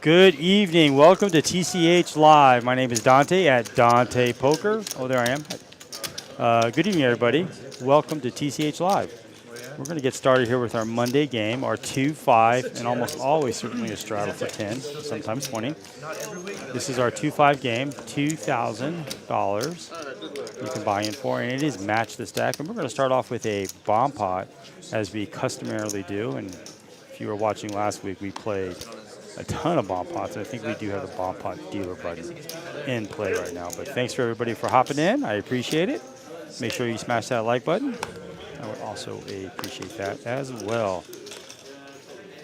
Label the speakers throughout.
Speaker 1: Good evening. Welcome to TCH Live. My name is Dante at Dante Poker. Oh, there I am. Good evening, everybody. Welcome to TCH Live. We're going to get started here with our Monday game, our 2, 5, and almost always certainly a straddle for 10, sometimes 20. This is our 2-5 game, $2,000 you can buy in for, and it is match the stack. And we're going to start off with a bomb pot, as we customarily do. And if you were watching last week, we played a ton of bomb pots. I think we do have a bomb pot dealer button in play right now. But thanks for everybody for hopping in. I appreciate it. Make sure you smash that like button. I would also appreciate that as well.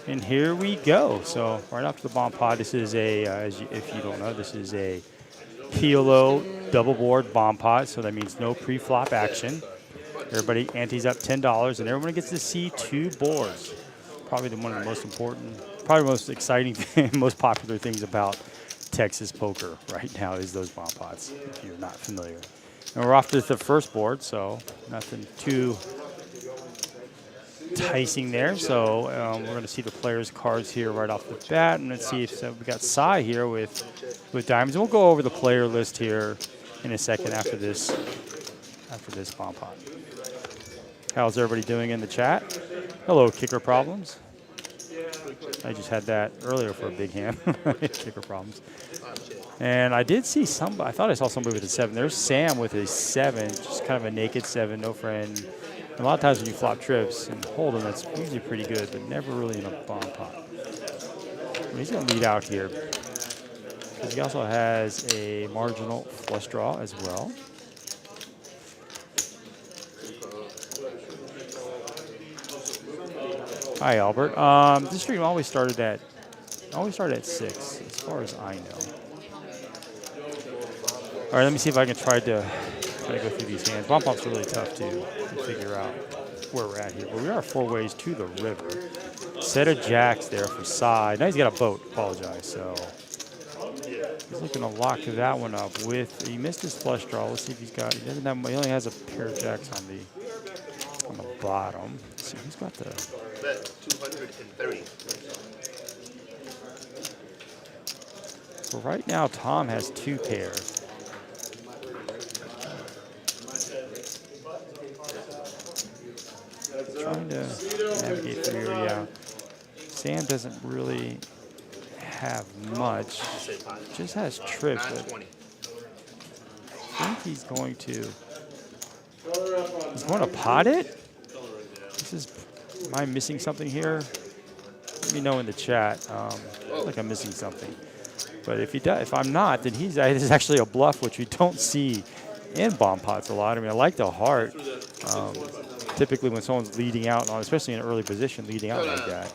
Speaker 1: And here we go. So right after the bomb pot, this is a, if you don't know, this is a Kilo double board bomb pot. So that means no pre-flop action. Everybody antes up $10, and everyone gets to see 2 boards. Probably one of the most important, probably the most exciting, most popular things about Texas poker right now is those bomb pots, if you're not familiar. And we're off to the first board, so nothing too enticing there. So we're going to see the players' cards here right off the bat, and let's see if we got Cy here with diamonds. And we'll go over the player list here in a second after this bomb pot. How's everybody doing in the chat? Hello, Kicker Problems. I just had that earlier for a big hand. Kicker Problems. And I did see somebody, I thought I saw somebody with a 7. There's Sam with a 7, just kind of a naked 7, no friend. A lot of times when you flop trips and hold them, that's usually pretty good, but never really in a bomb pot. And he's going to lead out here, because he also has a marginal flush draw as well. Hi, Albert. This stream always started at 6, as far as I know. All right, let me see if I can try to go through these hands. Bomb pop's really tough to figure out where we're at here. But we are 4 ways to the river. Set of jacks there for side. Now he's got a boat. Apologize. So he's looking to lock that one up with. He missed his flush draw. Let's see if he's got. He doesn't have. He only has a pair of jacks on the bottom. Let's see who's got the.
Speaker 2: 230.
Speaker 1: So right now, Tom has 2 pairs. Trying to navigate through here, yeah. Sam doesn't really have much. Just has trips, but I think he's going to pot it? Am I missing something here? Let me know in the chat. I feel like I'm missing something. But if I'm not, then this is actually a bluff, which we don't see in bomb pots a lot. I mean, I like the heart. Typically, when someone's leading out, especially in an early position, leading out like that,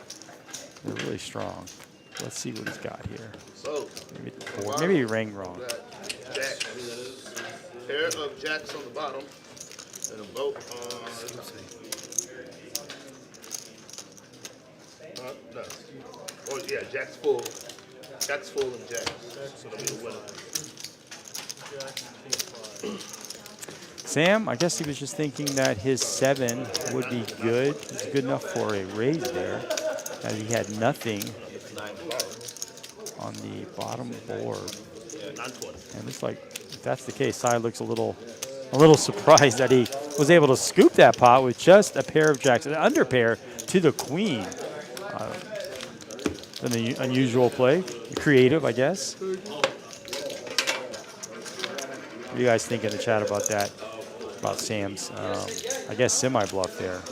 Speaker 1: they're really strong. Let's see what he's got here. Maybe he rang wrong.
Speaker 2: Pair of jacks on the bottom and a boat on. No. Oh yeah, jacks full. Jacks full and jacks. So that'll be the winner.
Speaker 1: Sam, I guess he was just thinking that his 7 would be good. It's good enough for a raise there, as he had nothing on the bottom board. And it looks like if that's the case, Cy looks a little surprised that he was able to scoop that pot with just a pair of jacks, an under pair to the queen. An unusual play, creative, I guess. What do you guys think in the chat about that? About Sam's, I guess, semi-bluff there.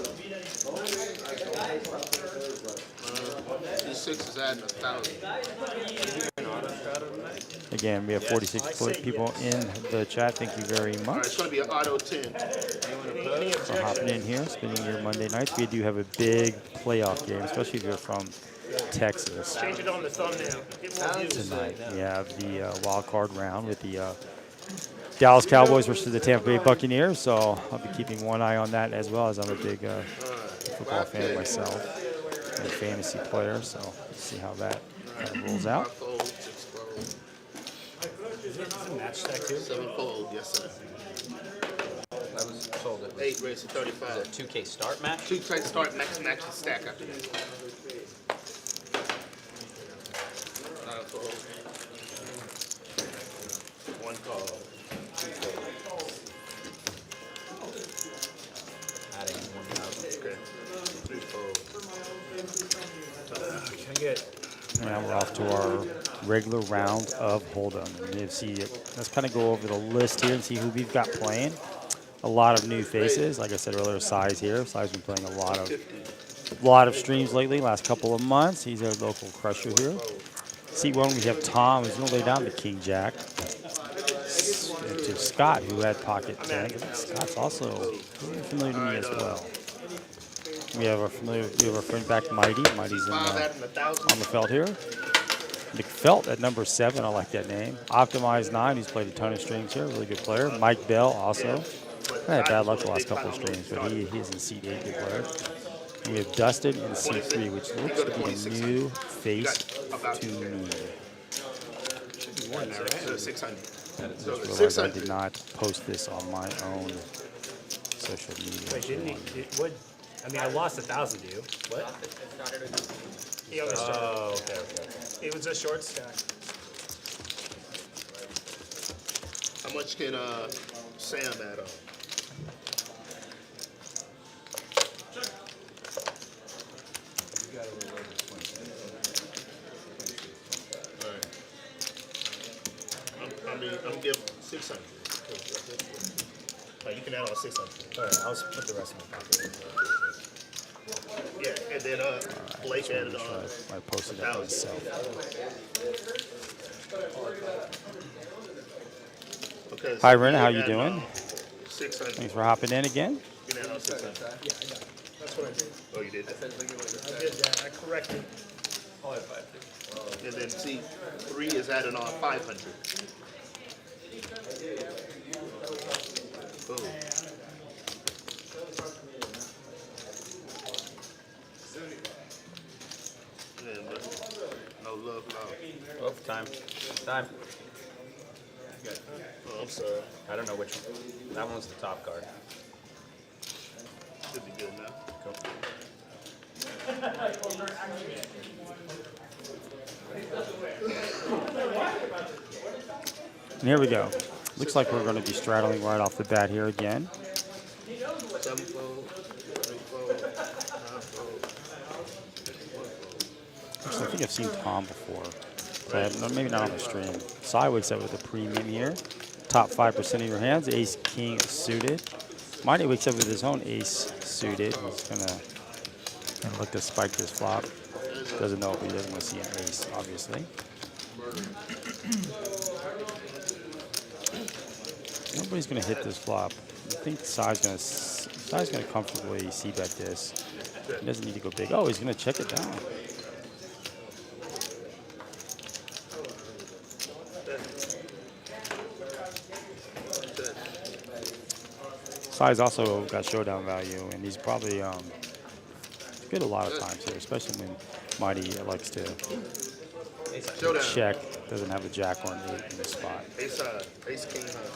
Speaker 2: This 6 is adding 1,000.
Speaker 1: Again, we have 46 people in the chat. Thank you very much.
Speaker 2: All right, it's going to be an auto 10.
Speaker 1: For hopping in here, spending your Monday nights. We do have a big playoff game, especially if you're from Texas.
Speaker 3: Change it on the thumbnail.
Speaker 1: Tonight, we have the wild card round with the Dallas Cowboys versus the Tampa Bay Buccaneers. So I'll be keeping one eye on that, as well as I'm a big football fan myself and a fantasy player. So let's see how that kind of rolls out.
Speaker 3: Match stack too?
Speaker 2: 7-fold, yes sir.
Speaker 4: That was sold at
Speaker 2: 8 raised to 35.
Speaker 4: 2K start match?
Speaker 2: 2K start, match the stack after that.
Speaker 3: I get
Speaker 1: And now we're off to our regular round of Hold'em. Let's kind of go over the list here and see who we've got playing. A lot of new faces. Like I said earlier, Sai's here. Sai's been playing a lot of streams lately, last couple of months. He's our local crusher here. Seat 1, we have Tom, who's going to lay down the King Jack. And to Scott, who had pocket 10. Scott's also very familiar to me as well. We have our friend back, Mighty. Mighty's on the felt here. McFelt at number 7, I like that name. Optimized 9, who's played a ton of streams here, really good player. Mike Bell also. I had bad luck the last couple of streams, but he is in seat 8, good player. And we have Dustin in seat 3, which looks to be a new face to me.
Speaker 2: 600.
Speaker 1: I just realized I did not post this on my own social media.
Speaker 3: Wait, didn't he? What? I mean, I lost 1,000 to you. What?
Speaker 5: He only started.
Speaker 3: Oh, okay.
Speaker 5: It was a short stack.
Speaker 2: How much can Sam add on? I'm giving 600. You can add on 600.
Speaker 3: All right, I'll just put the rest in my pocket.
Speaker 2: Yeah, and then Blake added on.
Speaker 1: I posted that myself.
Speaker 2: Okay,
Speaker 1: Hi, Rena, how you doing?
Speaker 2: 600.
Speaker 1: Thanks for hopping in again.
Speaker 2: You can add on 600.
Speaker 5: That's what I did.
Speaker 2: Oh, you did?
Speaker 5: I did that. I corrected.
Speaker 2: And then see, 3 is added on 500. Boom. Yeah, but no love lost.
Speaker 4: Oh, time. Time.
Speaker 2: Oh, I'm sorry.
Speaker 4: I don't know which one. That one was the top card.
Speaker 2: Should be good now.
Speaker 4: Cool.
Speaker 1: And here we go. Looks like we're going to be straddling right off the bat here again.
Speaker 2: 7-fold, 3-fold, 9-fold.
Speaker 1: Actually, I think I've seen Tom before. But maybe not on the stream. Sai wakes up with a premium here. Top 5% of your hands. Ace, king suited. Mighty wakes up with his own ace suited. He's going to look to spike this flop. Doesn't know if he doesn't want to see an ace, obviously. Nobody's going to hit this flop. I think Sai's going to comfortably c-bet this. He doesn't need to go big. Oh, he's going to check it down. Sai's also got showdown value, and he's probably good a lot of times here, especially when Mighty likes to check, doesn't have a jack or an 8 in the spot.
Speaker 2: Ace king high.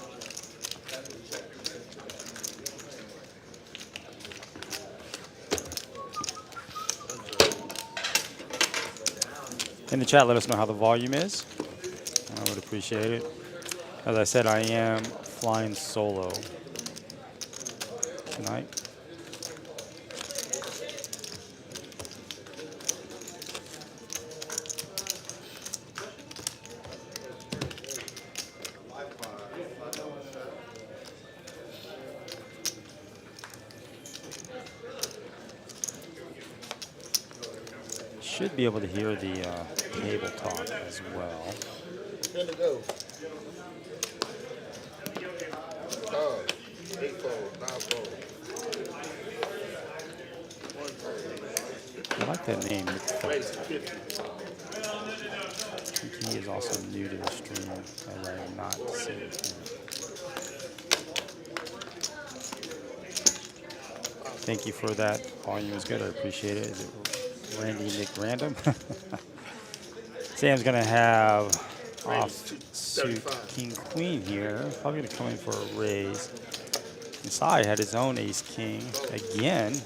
Speaker 1: In the chat, let us know how the volume is. I would appreciate it. As I said, I am flying solo tonight. Should be able to hear the table talk as well.
Speaker 2: 10 to go. Oh, 8-fold, 9-fold. 1-fold.
Speaker 1: I like that name.
Speaker 2: Raise 50.
Speaker 1: He is also new to the stream, as I am not seeing him. Thank you for that. Volume is good. I appreciate it. Is it Randy Nick Random? Sam's going to have offsuit King Queen here. Probably going to come in for a raise. And Sai had his own Ace King again.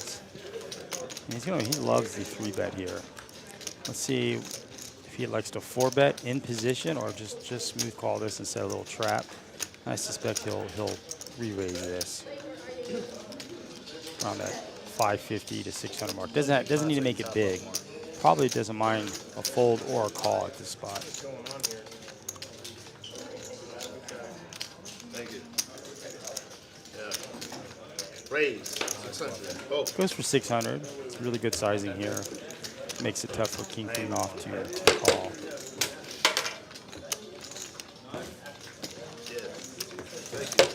Speaker 1: And he loves the 3-bet here. Let's see if he likes to 4-bet in position or just smooth call this and set a little trap. I suspect he'll re-raise this around that 550 to 600 mark. Doesn't need to make it big. probably doesn't mind a fold or a call at this spot.
Speaker 5: What's going on here?
Speaker 2: Thank you. Yeah. Raise 600. Oh,
Speaker 1: Goes for 600. It's really good sizing here. Makes it tough for king queen off to call.
Speaker 2: yeah. Thank you.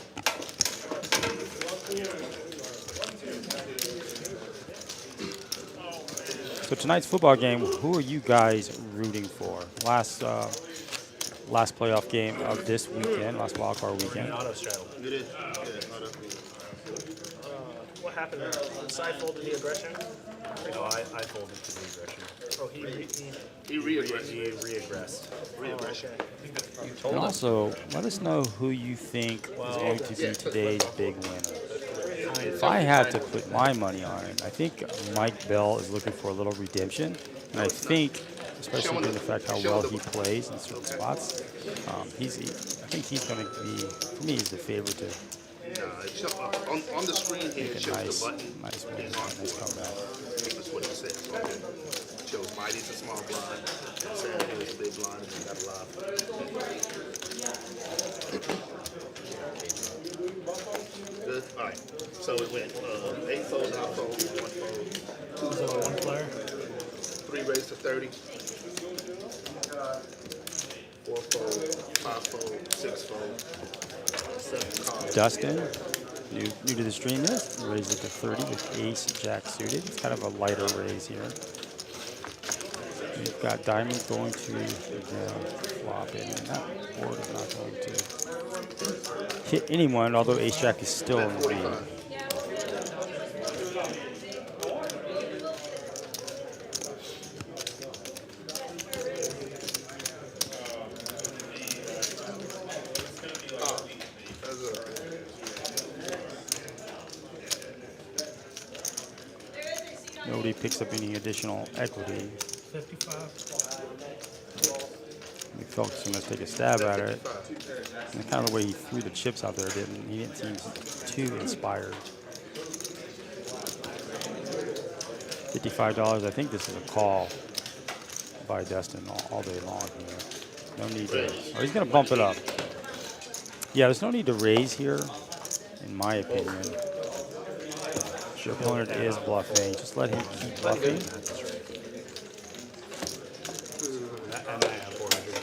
Speaker 1: So tonight's football game, who are you guys rooting for? Last playoff game of this weekend, last wildcard weekend.
Speaker 3: Auto straddle.
Speaker 2: You did. Yeah, hold up.
Speaker 5: What happened there? Did Cy folded the aggression?
Speaker 3: No, I folded to the aggression.
Speaker 5: Oh, he
Speaker 2: He reaggressed.
Speaker 3: He re-aggressed.
Speaker 2: Reaggression.
Speaker 5: okay.
Speaker 1: And also, let us know who you think is going to be today's big winner. If I had to put my money on it, I think Mike Bell is looking for a little redemption. And I think, especially given the fact how well he plays in certain spots, I think he's going to be, for me, he's the favorite to
Speaker 2: On the screen here, it
Speaker 1: make a
Speaker 2: shows the button.
Speaker 1: nice win,
Speaker 2: Is on
Speaker 1: nice
Speaker 2: board.
Speaker 1: comeback.
Speaker 2: That's what it says. Okay. Shows Mighty's a small blind. Sam Hill's a big blind, and you got a lot. Good. All right. So it went 8 fold, 9 fold, 1 fold, 2 fold,
Speaker 3: 1 player.
Speaker 2: 3 raised to 30, 4 fold, 5 fold, 6 fold, 7 cards.
Speaker 1: Dustin, new to the stream here, raised it to 30 with ace jack suited. It's kind of a lighter raise here. You've got diamond going to flop in, and that board is not going to hit anyone, although ace jack is still in the lead. Nobody picks up any additional equity.
Speaker 3: 55.
Speaker 1: McPhelps going to take a stab at it. And kind of the way he threw the chips out there, he didn't seem too inspired. $55. I think this is a call by Dustin all day long here. No need to. Oh, he's going to bump it up. Yeah, there's no need to raise here, in my opinion. Your opponent is bluffing. Just let him keep bluffing.
Speaker 3: And I have 400.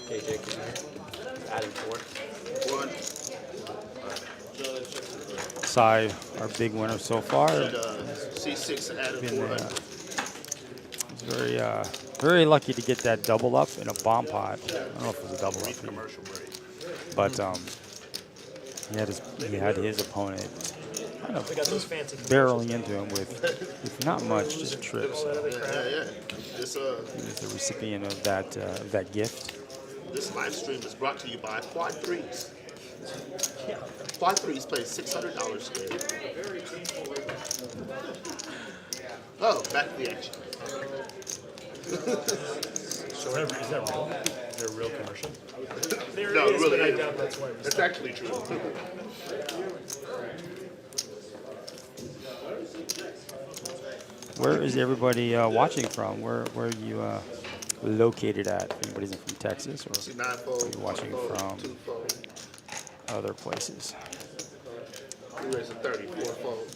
Speaker 3: KJ, can you add 4?
Speaker 2: 1.
Speaker 1: Side, our big winner so far.
Speaker 2: C6 added
Speaker 1: Been
Speaker 2: 400.
Speaker 1: very lucky to get that double up in a bomb pot. I don't know if it was a double up,
Speaker 2: Commercial break.
Speaker 1: but he had his opponent kind of
Speaker 5: We got those fancy.
Speaker 1: barreling into him with not much, just trips.
Speaker 2: Yeah. This
Speaker 1: He was the recipient of that gift.
Speaker 2: this live stream is brought to you by Quad Threes. Quad Threes plays $600 today. Oh, back to the action.
Speaker 3: So is that real? Is there a real commercial?
Speaker 5: There
Speaker 2: No,
Speaker 5: it
Speaker 2: it
Speaker 5: is,
Speaker 2: really
Speaker 5: but I
Speaker 2: is.
Speaker 5: doubt that's why it was.
Speaker 2: It's actually true.
Speaker 1: Where is everybody watching from? Where are you located at? If anybody's from Texas or
Speaker 2: See 9 fold,
Speaker 1: You're watching
Speaker 2: 1 fold,
Speaker 1: from-
Speaker 2: 2 fold,
Speaker 1: other places.
Speaker 2: 3 raised to 30, 4 fold,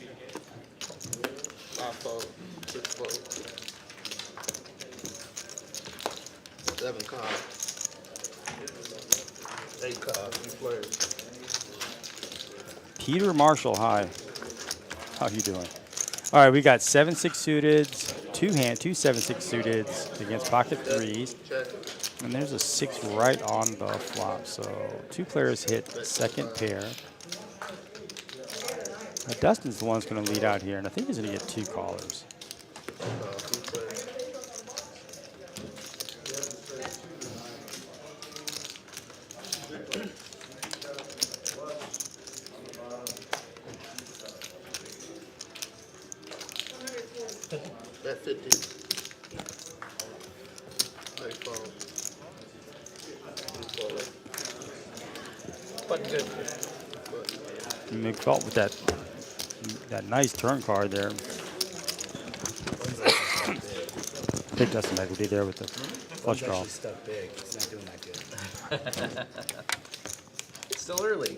Speaker 2: 5 fold, 6 fold, 7 cards, 8 cards, 3 players.
Speaker 1: Peter Marshall, hi. How you doing? All right, we got 7-6 suited, two 7-6 suited against pocket threes,
Speaker 2: Check.
Speaker 1: and there's a 6 right on the flop. So 2 players hit second pair. Now Dustin's the one who's going to lead out here, and I think he's going to get 2 callers.
Speaker 2: 3 players. Bet 50. 8 fold. 2 fold.
Speaker 5: But good.
Speaker 1: McFelt with that that nice turn card there. Picked up some equity there with the flush
Speaker 3: One's
Speaker 1: draw.
Speaker 3: actually stuck big. It's not doing that good.
Speaker 4: It's still early.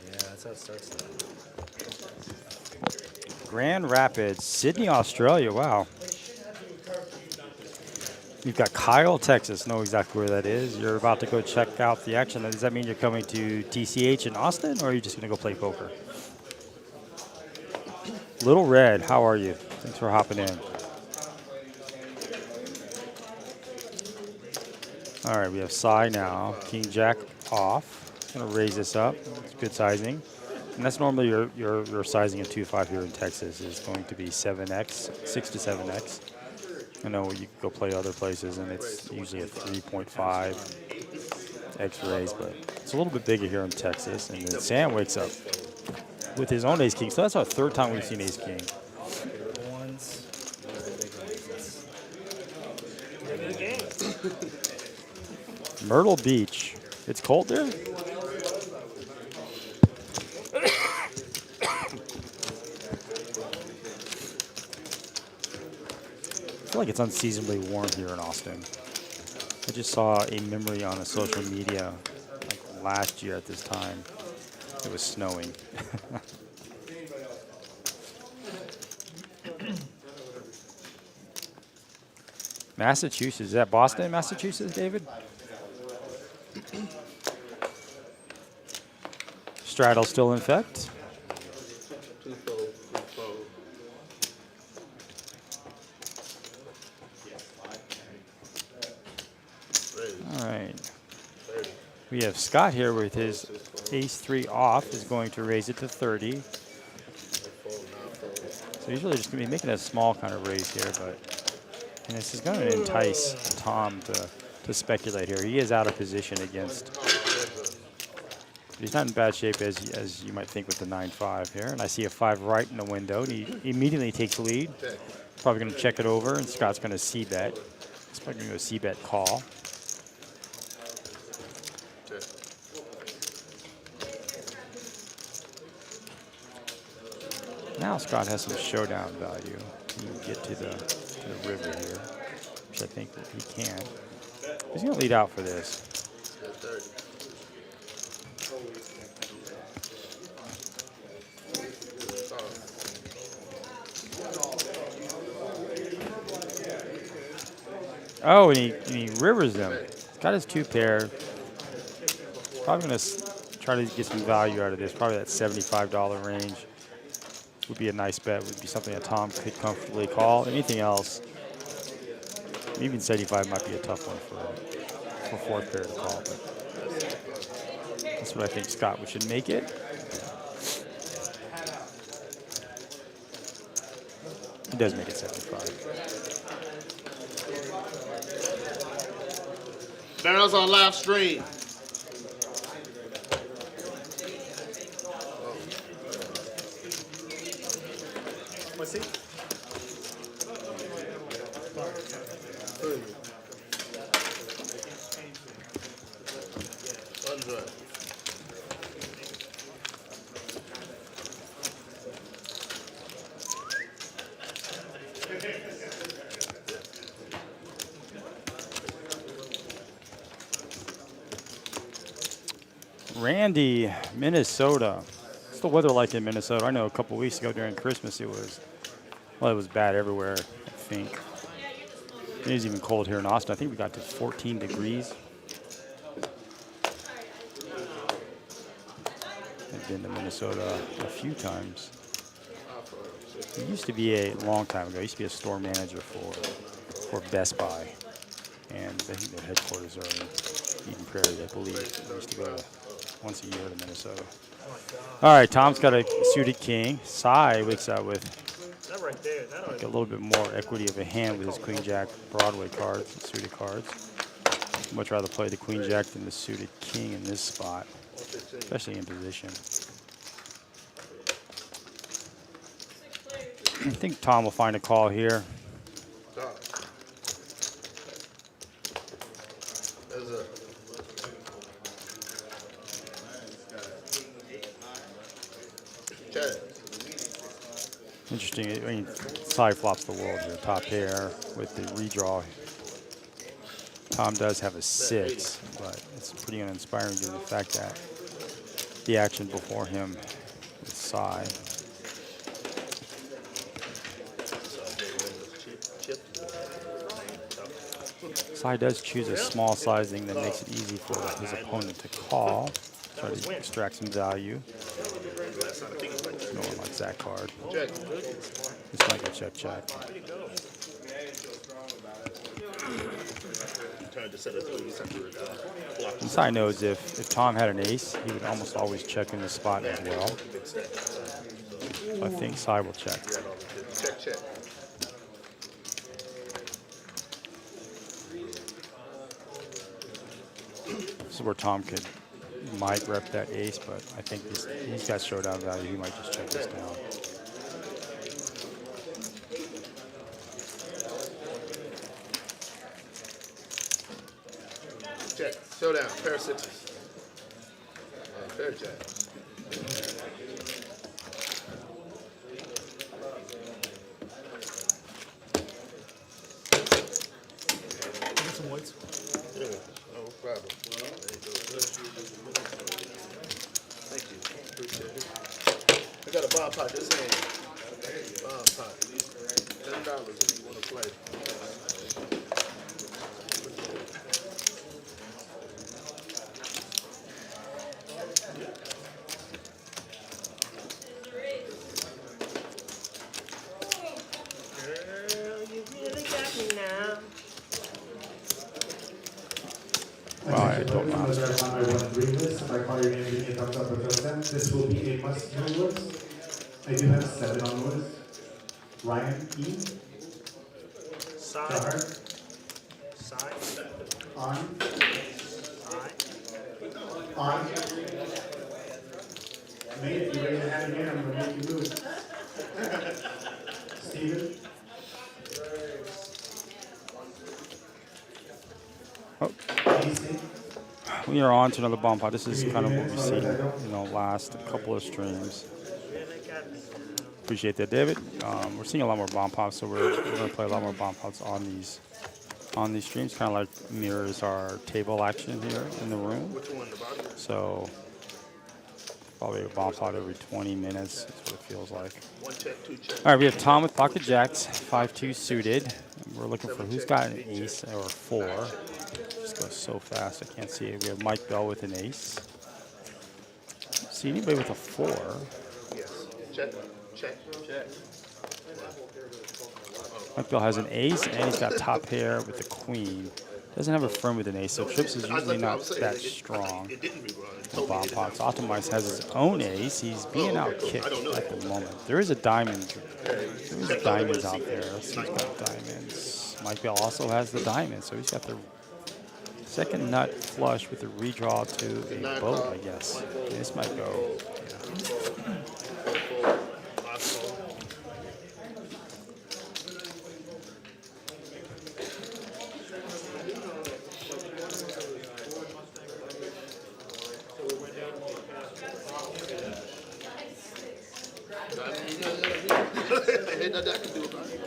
Speaker 3: Yeah, that's how it starts though.
Speaker 1: Grand Rapids, Sydney, Australia. Wow. You've got Kyle, Texas. Know exactly where that is. You're about to go check out the action. Does that mean you're coming to TCH in Austin, or are you just going to go play poker? Little Red, how are you? Thanks for hopping in. All right, we have Cy now. King Jack off. Going to raise this up. It's good sizing. And that's normally your sizing of 2-5 here in Texas is going to be 7x, 6 to 7x. I know you could go play other places, and it's usually a 3.5 x raise, but it's a little bit bigger here in Texas. And then Sam wakes up with his own ace king. So that's our third time we've seen ace king.
Speaker 3: Little ones, big ones.
Speaker 5: End of the game.
Speaker 1: Myrtle Beach. It's cold there? I feel like it's unseasonably warm here in Austin. I just saw a memory on a social media like last year at this time. It was snowing. Massachusetts. Is that Boston, Massachusetts, David? Straddle still in effect.
Speaker 2: Two-fold, three-fold.
Speaker 1: All right. We have Scott here with his ace-3 off is going to raise it to 30. So usually just going to be making a small kind of raise here, but and this is going to entice Tom to speculate here. He is out of position against. He's not in bad shape as you might think with the 9-5 here. And I see a 5 right in the window. And he immediately takes the lead. Probably going to check it over, and Scott's going to c-bet. He's probably going to go c-bet call. Now Scott has some showdown value. He can get to the river here, which I think that he can. He's going to lead out for this. Oh, and he rivers them. He's got his 2-pair. Probably going to try to get some value out of this. Probably that $75 range would be a nice bet. Would be something that Tom could comfortably call. Anything else, even 75 might be a tough one for 4th pair to call. But that's what I think Scott should make it. He does make it 75.
Speaker 2: Barrels on live stream.
Speaker 5: What's he?
Speaker 1: Randy, Minnesota. What's the weather like in Minnesota? I know a couple weeks ago during Christmas it was bad everywhere, I think. It is even cold here in Austin. I think we got to 14 degrees. I've been to Minnesota a few times. It used to be a long time ago. I used to be a store manager for Best Buy. And I think their headquarters are in Eden Prairie, I believe. I used to go once a year to Minnesota. All right, Tom's got a suited king. Cy wakes up with
Speaker 5: That right there. That
Speaker 1: like a little bit more equity of a hand with his Queen Jack Broadway cards, suited cards. Much rather play the Queen Jack than the suited king in this spot, especially in position. I think Tom will find a call here. Interesting. I mean, side flops the world here. Top pair with the redraw. Tom does have a 6, but it's pretty uninspiring given the fact that the action before him with side. Side does choose a small sizing that makes it easy for his opponent to call. Try to extract some value. No one likes that card. This might be check check. And side knows if Tom had an ace, he would almost always check in the spot as well. I think side will check.
Speaker 2: Check, check.
Speaker 1: This is where Tom might rep that ace, but I think he's got showdown value. He might just check this down.
Speaker 2: Check. Showdown. Pair of 6s. Pair of jacks.
Speaker 5: Some whites.
Speaker 2: Anyway, no problem. Thank you. Appreciate it. I got a bomb pot this hand. Bomb pot. $10 if you want to play.
Speaker 1: I don't know.
Speaker 6: This will be a must-do list. I do have 7 on the list. Ryan E.
Speaker 5: Side.
Speaker 6: Side.
Speaker 5: Side.
Speaker 6: On.
Speaker 5: Side.
Speaker 6: On. Nate, if you raise your hand again, I'm going to make you move. Steven.
Speaker 1: Oh.
Speaker 6: DC.
Speaker 1: We are on to another bomb pot. This is kind of what we've seen, last couple of streams. Appreciate that, David. We're seeing a lot more bomb pops, so we're going to play a lot more bomb pops on these streams. Kind of like mirrors our table action here in the room. So probably a bomb pot every 20 minutes. That's what it feels like.
Speaker 2: One check, 2 check.
Speaker 1: All right, we have Tom with pocket jacks, 5-2 suited. We're looking for who's got an ace or 4. Just goes so fast, I can't see it. We have Mike Bell with an ace. See anybody with a 4?
Speaker 2: Yes. Check. Check. Check.
Speaker 1: Mike Bell has an ace, and he's got top pair with the queen. Doesn't have a firm with an ace, so trips is usually not that strong.
Speaker 2: It didn't rerun.
Speaker 1: in bomb pots. Optimize has his own ace. He's being out kicked at the moment. There is a diamond. There's diamonds out there. Let's see, he's got diamonds. Mike Bell also has the diamond, so he's got the second nut flush with the redraw to a boat, I guess. This might go.
Speaker 2: Ain't nothing I can do about it.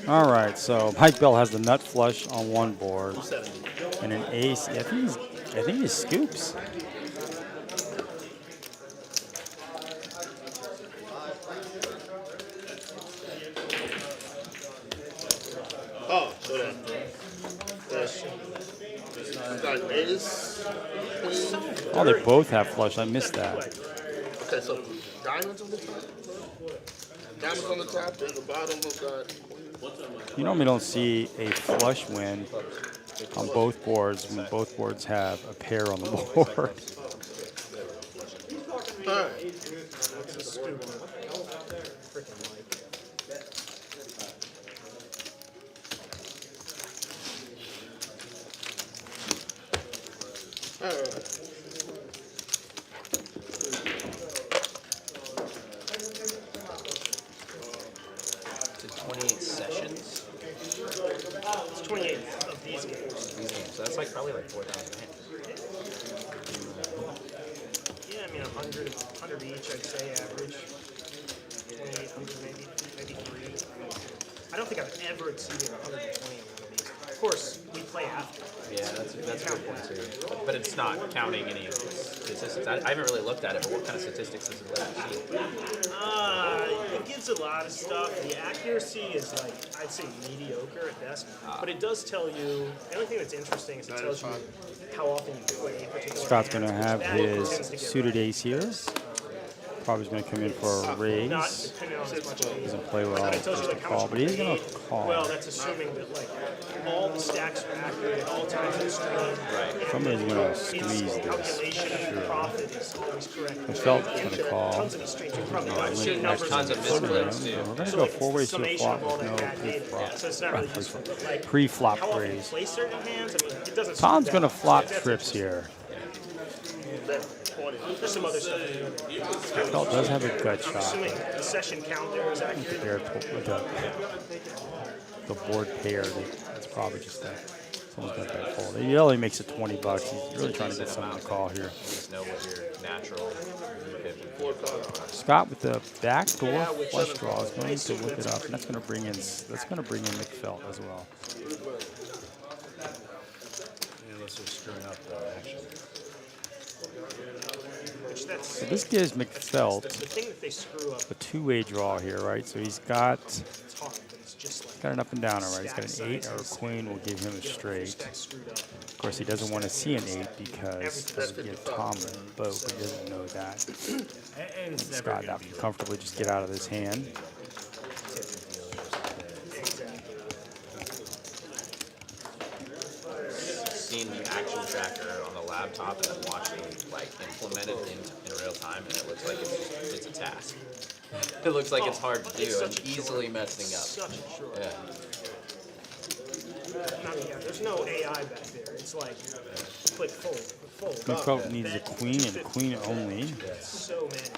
Speaker 1: All right, so Mike Bell has the nut flush on one board and an ace. Yeah, I think he scoops.
Speaker 2: Oh, so that's got an ace, queen.
Speaker 1: Oh, they both have flush. I missed that.
Speaker 2: Okay, so diamonds on the top. Diamonds on the top, and the bottom of got queen.
Speaker 1: You normally don't see a flush win on both boards when both boards have a pair on the board.
Speaker 2: All right.
Speaker 4: probably like 4,000 hands.
Speaker 5: Yeah, I mean 100 each, I'd say average. 2,800 maybe 3. I don't think I've ever exceeded 120 on one of these. Of course, we play after.
Speaker 4: Yeah, that's a good point too. But it's not counting any statistics. I haven't really looked at it, but what kind of statistics does it see?
Speaker 5: It gives a lot of stuff. The accuracy is like, I'd say mediocre at best. But it does tell you, the only thing that's interesting is it tells you how often you play particular
Speaker 1: Scott's going to
Speaker 5: hands,
Speaker 1: have
Speaker 5: which that
Speaker 1: his
Speaker 5: tends to get
Speaker 1: suited
Speaker 5: right.
Speaker 1: ace here. Probably going to come in for a
Speaker 5: Not
Speaker 1: raise.
Speaker 5: depending on as much as
Speaker 1: Doesn't play well
Speaker 5: But it tells you like how
Speaker 1: call,
Speaker 5: much
Speaker 1: but he's
Speaker 5: you
Speaker 1: going
Speaker 5: paid.
Speaker 1: to call.
Speaker 5: Well, that's assuming that like all the stacks are accurate at all times in the stream. Right.
Speaker 1: Somebody's going to squeeze
Speaker 5: Its
Speaker 1: this.
Speaker 5: calculation of profit is always correct.
Speaker 1: Felt going to call.
Speaker 5: Tons of these streams, you probably got
Speaker 4: Should have
Speaker 5: numbers
Speaker 4: tons of
Speaker 5: and
Speaker 4: misclicks too.
Speaker 1: We're going to
Speaker 5: so
Speaker 1: go
Speaker 5: like,
Speaker 1: 4 ways to a
Speaker 5: summation
Speaker 1: flop
Speaker 5: of all
Speaker 1: with
Speaker 5: that
Speaker 1: no
Speaker 5: bad data.
Speaker 1: pre-flop.
Speaker 5: So it's not really useful. But like
Speaker 1: Pre-flop
Speaker 5: how often you
Speaker 1: raise.
Speaker 5: play certain hands, I mean, it doesn't.
Speaker 1: Tom's
Speaker 5: suit
Speaker 1: going to
Speaker 5: that.
Speaker 1: flop
Speaker 5: That's
Speaker 1: trips
Speaker 5: interesting.
Speaker 1: here.
Speaker 5: There's some other stuff.
Speaker 1: Felt does have a gut shot.
Speaker 5: Assuming the session count there is accurate.
Speaker 1: Paired with the board pair. That's probably just that. Someone's got that fold. He only makes it $20. He's really trying to get someone to call here.
Speaker 4: Just know what your natural.
Speaker 1: Scott with the backdoor flush draw is going to look it up, and that's going to bring in McFelt as well.
Speaker 3: Unless they're screwing up the action.
Speaker 1: So this gives McFelt
Speaker 5: The thing that they screw up,
Speaker 1: a two-way draw here, right? So he's got
Speaker 5: it's hard, but it's just like
Speaker 1: an up and down, all right? He's got an 8 or a queen will give him a straight.
Speaker 5: stacks screwed up.
Speaker 1: Of course, he doesn't want to see an 8 because he'll get Tom in the boat, but he doesn't know that.
Speaker 3: And it's never
Speaker 1: Scott
Speaker 3: gonna
Speaker 1: now
Speaker 3: be
Speaker 1: can comfortably just get out of this hand.
Speaker 4: Seeing the action tracker on the laptop and then watching like implement it in real time, and it looks like it's a task. It looks like it's hard to do and easily messing up.
Speaker 5: Such a short.
Speaker 4: Yeah.
Speaker 5: There's no AI back there. It's like click fold.
Speaker 1: McFelt needs a queen and a queen only.
Speaker 5: So many.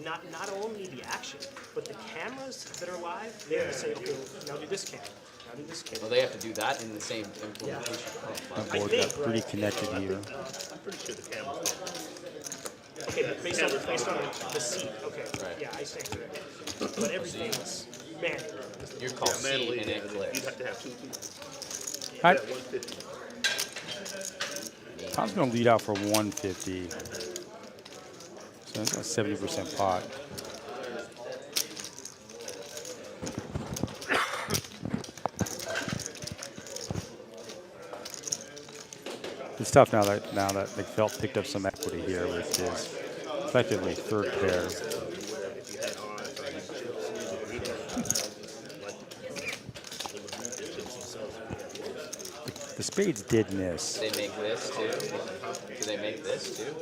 Speaker 5: Not only the action, but the cameras that are live, they have to say, okay, now do this camera. Now do this camera.
Speaker 4: Well, they have to do that in the same implementation.
Speaker 1: That board got pretty connected here.
Speaker 2: I'm pretty sure the camera's on.
Speaker 5: Okay, based on the seat. Okay.
Speaker 4: Right.
Speaker 5: Yeah, I stand corrected. But everything is manual.
Speaker 4: You're called C
Speaker 2: Manually,
Speaker 4: and it
Speaker 2: you'd
Speaker 4: clicks.
Speaker 2: have to have 2 people.
Speaker 1: Hi.
Speaker 2: At 150.
Speaker 1: Tom's going to lead out for 150. So that's a 70% pot. It's tough now that McFelt picked up some equity here with his effectively third pair. The spades did miss.
Speaker 4: They make this too. Do they make this too?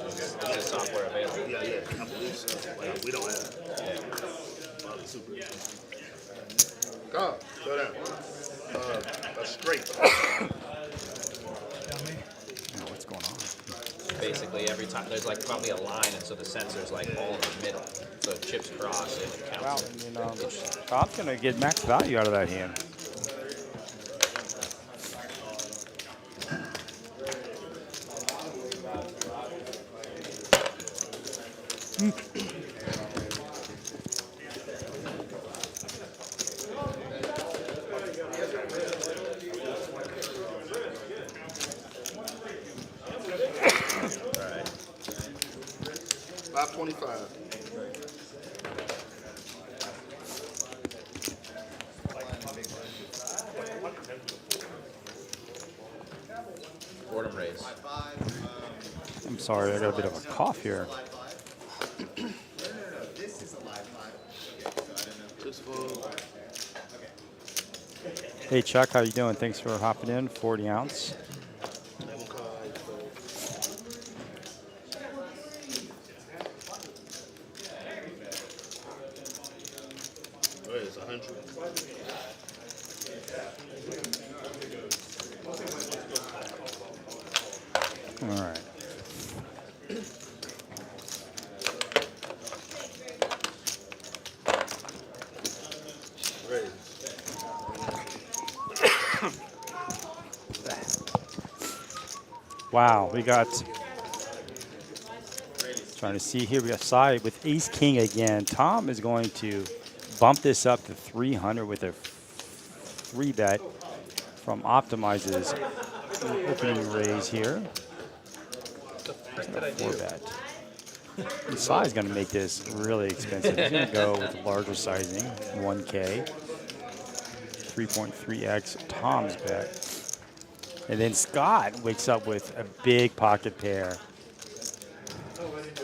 Speaker 4: Is this software available?
Speaker 2: Yeah, I believe so. Like, we don't have. Probably super. Go, go down. A straight.
Speaker 1: What's going on?
Speaker 4: Basically, every time there's like probably a line, and so the sensor's like all in the middle. So it chips across and it
Speaker 1: Well,
Speaker 4: counts.
Speaker 1: you know, Tom's going to get max value out of that hand.
Speaker 2: Alright. 525.
Speaker 4: Boredom raise.
Speaker 1: I'm sorry, I got a bit of a cough here.
Speaker 2: Just for
Speaker 1: Hey Chuck, how you doing? Thanks for hopping in. 40 ounce.
Speaker 2: it's 100.
Speaker 1: All right.
Speaker 2: Raise.
Speaker 1: Wow, we got, trying to see here, we got side with ace king again. Tom is going to bump this up to 300 with a 3-bet from Optimize's opening raise here.
Speaker 4: What did I do?
Speaker 1: 4-bet. The size is going to make this really expensive. He's going to go with larger sizing, 1K, 3.3x Tom's bet. And then Scott wakes up with a big pocket pair.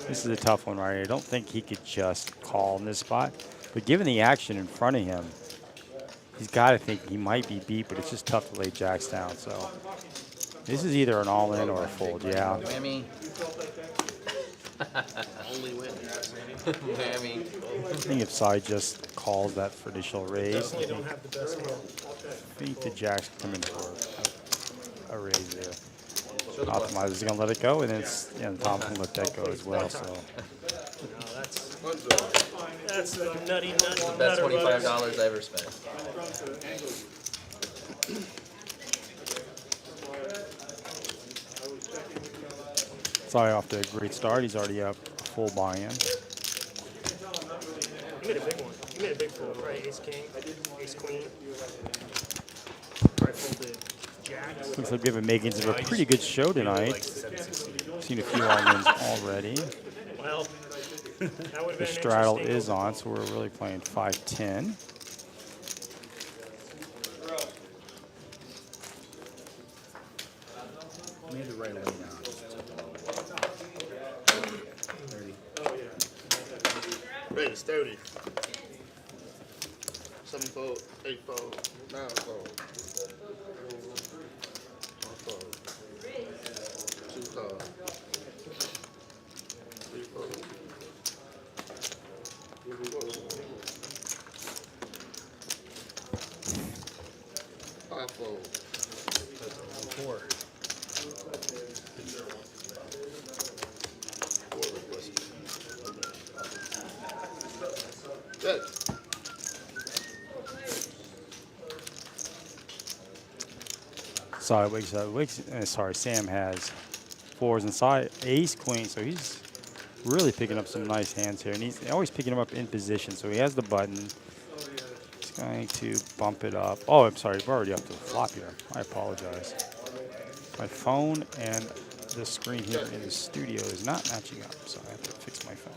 Speaker 1: This is a tough one right here. I don't think he could just call in this spot. But given the action in front of him, he's got to think he might be beat, but it's just tough to lay jacks down. So this is either an all-in or a fold, yeah.
Speaker 4: Whammy.
Speaker 2: Only win.
Speaker 4: Whammy.
Speaker 1: I think if side just calls that for initial raise,
Speaker 5: Definitely don't have the best hand.
Speaker 1: I think the jacks come in for a raise there.
Speaker 4: Show the bluff.
Speaker 1: Optimize is going to let it go, and then it's, Tom can let that go as well. So
Speaker 5: No, that's a nutty,
Speaker 4: Best
Speaker 5: nutter
Speaker 4: $25
Speaker 5: bucks.
Speaker 4: I ever spent.
Speaker 1: sorry, off to a great start. He's already up full buy-in.
Speaker 5: You made a big one. You made a big fold, right? Ace king, ace queen. Right, folded jacks.
Speaker 1: Looks like we have a makings of a pretty good show tonight.
Speaker 3: Like 716.
Speaker 1: Seen a few all-ins already.
Speaker 5: Well, that would have
Speaker 1: The
Speaker 5: been
Speaker 1: straddle
Speaker 5: interesting.
Speaker 1: is on, so we're really playing 5-10.
Speaker 3: We had to write away now. 30.
Speaker 2: Raise 30. 7 fold, 8 fold, 9 fold. 1 fold. 2 fold. 3 fold. 5 fold.
Speaker 3: 4.
Speaker 2: 4 requested. Good.
Speaker 1: Sorry, sorry, Sam has 4s inside, ace, queen, so he's really picking up some nice hands here, and he's always picking them up in position, so he has the button. He's going to bump it up. Oh, I'm sorry, we're already up to the flop here. I apologize. My phone and the screen here in the studio is not matching up, so I have to fix my phone.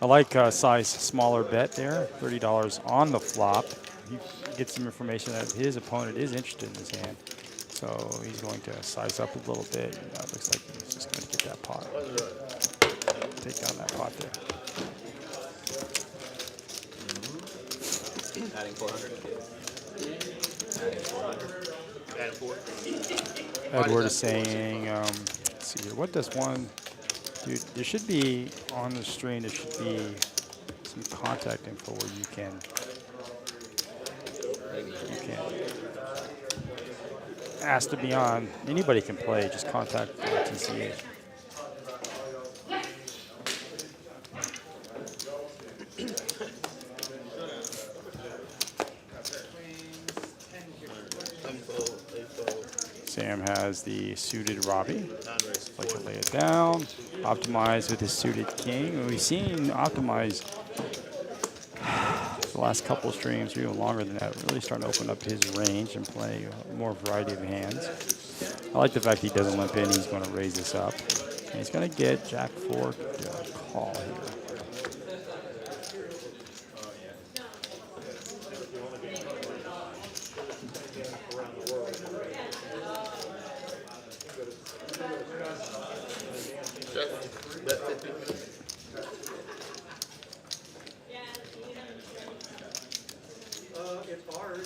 Speaker 1: I like size smaller bet there, $30 on the flop. He gets some information that his opponent is interested in his hand. So he's going to size up a little bit. It looks like he's just going to get that pot. Take down that pot there.
Speaker 4: Adding 400. Adding 400.
Speaker 2: Add 4.
Speaker 1: Edward is saying, let's see here, what does one, dude, there should be, on the screen, there should be some contact info where you can ask to be on. Anybody can play, just contact TCH. Sam has the suited Robbie. Like to lay it down. Optimize with his suited king. We've seen Optimize the last couple of streams, or even longer than that, really starting to open up his range and play more variety of hands. I like the fact he doesn't limp in. He's going to raise this up. And he's going to get Jack 4 call here.
Speaker 2: Bet 50.
Speaker 5: It's hard.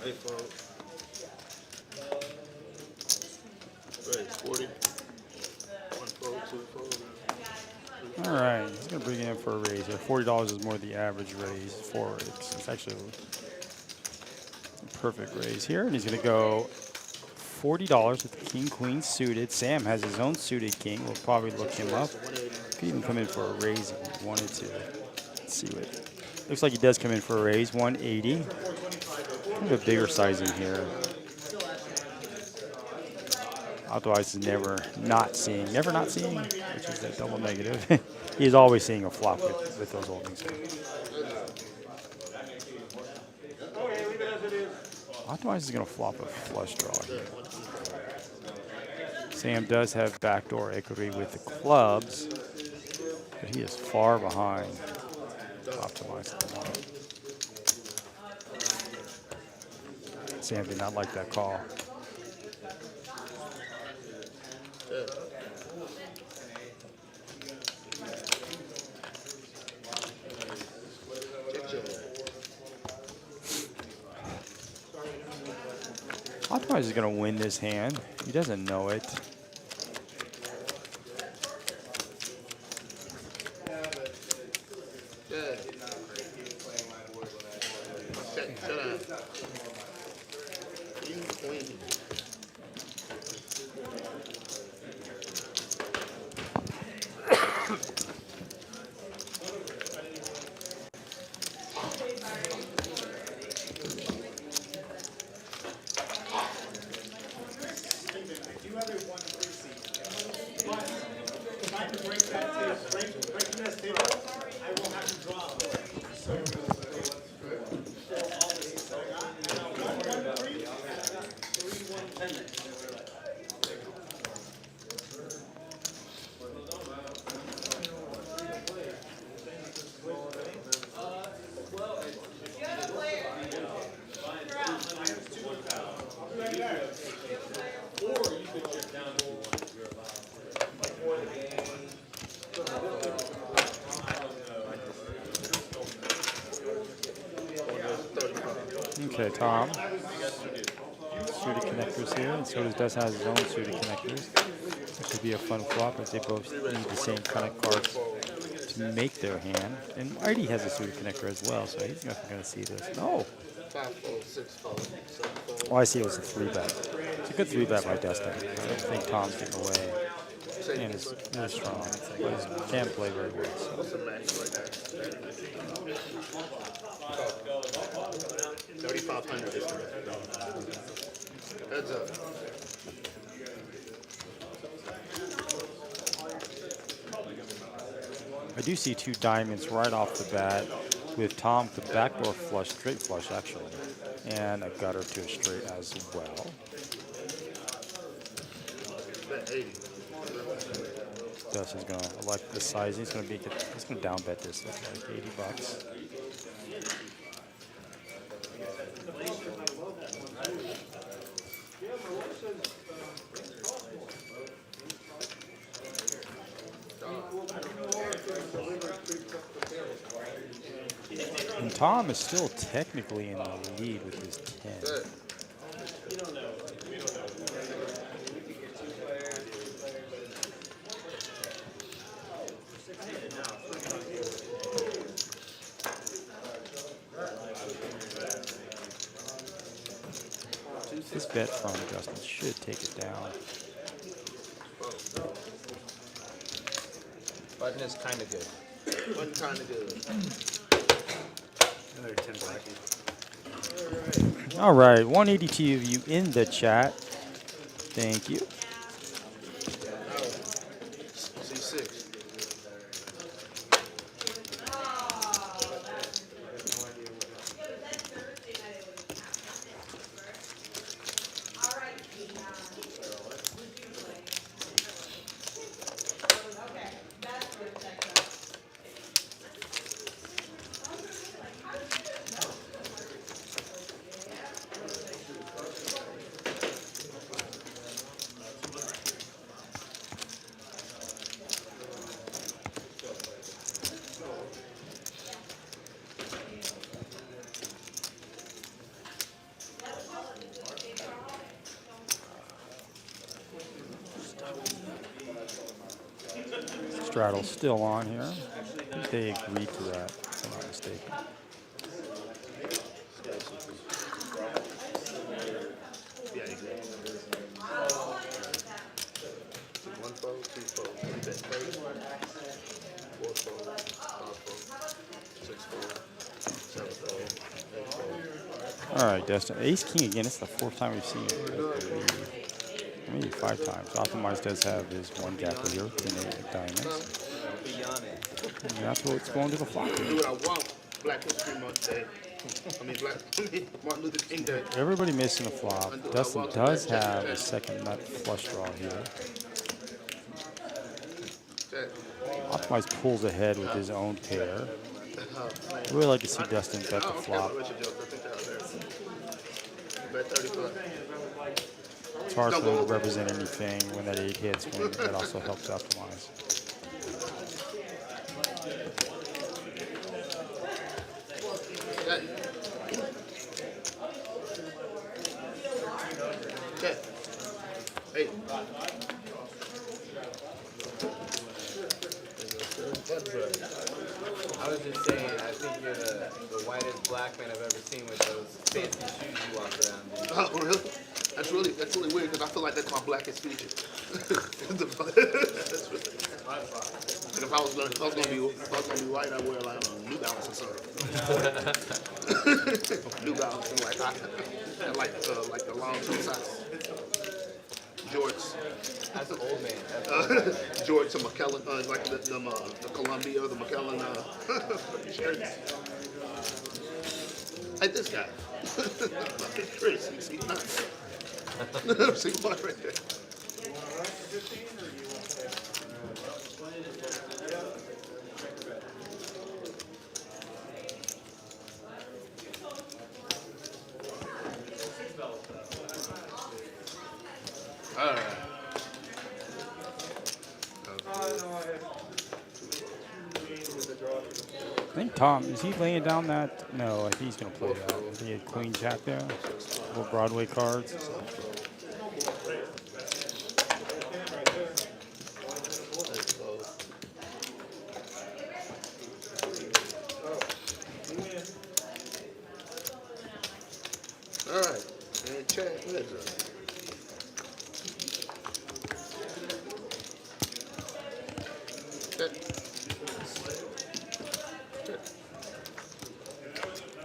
Speaker 2: Hey, fold. Right, 40. One fold, two fold.
Speaker 1: All right, he's gonna bring it in for a raise here. $40 is more the average raise for it. It's actually a perfect raise here, and he's gonna go $40 with king queen suited. Sam has his own suited king. We'll probably look him up. Could even come in for a raise if he wanted to. Let's see what. Looks like he does come in for a raise. 180. Kind of a bigger sizing here. Otherwise, is never not seeing, which is a double negative. He's always seeing a flop with those holdings. Otherwise, he's going to flop a flush draw here. Sam does have backdoor equity with the clubs, but he is far behind. Optimized. Sam did not like that call. Otherwise, he's going to win this hand. He doesn't know it. Okay, Tom. Suited connectors here, and so does have his own suited connectors. This should be a fun flop as they both need the same kind of cards to make their hand. And Artie has a suited connector as well, so he's not going to see this. No.
Speaker 2: 5 fold, 6 fold, 7 fold.
Speaker 1: Oh, I see it was a 3-bet. It's a good 3-bet by Dustin. I don't think Tom's getting away. And is really strong. But he can play very well. So.
Speaker 2: What's a max like that? 3,500 is heads up.
Speaker 1: I do see 2 diamonds right off the bat with Tom with the backdoor flush, straight flush actually, and a gutter to a straight as well.
Speaker 2: Bet 80.
Speaker 1: Dustin's gonna elect the size. He's gonna down bet this at like $80. And Tom is still technically in the lead with his 10. This bet from Justin should take it down.
Speaker 4: Button is kind of good.
Speaker 2: One kind of good.
Speaker 3: Another 10 black.
Speaker 1: All right, 182 of you in the chat. Thank you.
Speaker 2: C6.
Speaker 1: straddle still on here. I think they agreed to that, if I'm not mistaken.
Speaker 2: Yeah, you good. 1 fold, 2 fold, 3 bet 30, 4 fold, 5 fold, 6 fold, 7 fold, 8 fold.
Speaker 1: All right, Destin. Ace King again. It's the fourth time we've seen it. I believe. Maybe 5 times. Optimized does have his one gapper here, King 8 of diamonds. And that's what's going to the flop
Speaker 2: Do
Speaker 1: here.
Speaker 2: what I want. Black History Month Day. Martin Luther King Day.
Speaker 1: Everybody missing a flop. Dustin does have a second nut flush draw here.
Speaker 2: Check.
Speaker 1: Optimized pulls ahead with his own pair. I really like to see Dustin bet the
Speaker 2: I don't care
Speaker 1: flop.
Speaker 2: about Richard Jones. I think they're out there. Bet 35.
Speaker 1: It's hard for him to represent anything when that 8 hits, when that also helps optimize.
Speaker 2: Check. Check. 8.
Speaker 4: I was just saying, I think you're the whitest black man I've ever seen with those fancy shoes you walk around in.
Speaker 2: Oh, really? That's really weird because I feel like that's my blackest feature. That's really, like if I was gonna be white, I'd wear like New Balance or something. New Balance and and like the long toe socks. Jorts.
Speaker 4: That's an old man. That's an old man.
Speaker 2: Jorts and McKellen, like the Columbia or the McKellen shirts. Like this guy. Chris, he's nuts. See one right there. All right.
Speaker 1: I think Tom, is he laying down that? No, I think he's going to play that. I think he had Queen Jack there. Little Broadway cards.
Speaker 2: All right. And check. What is it?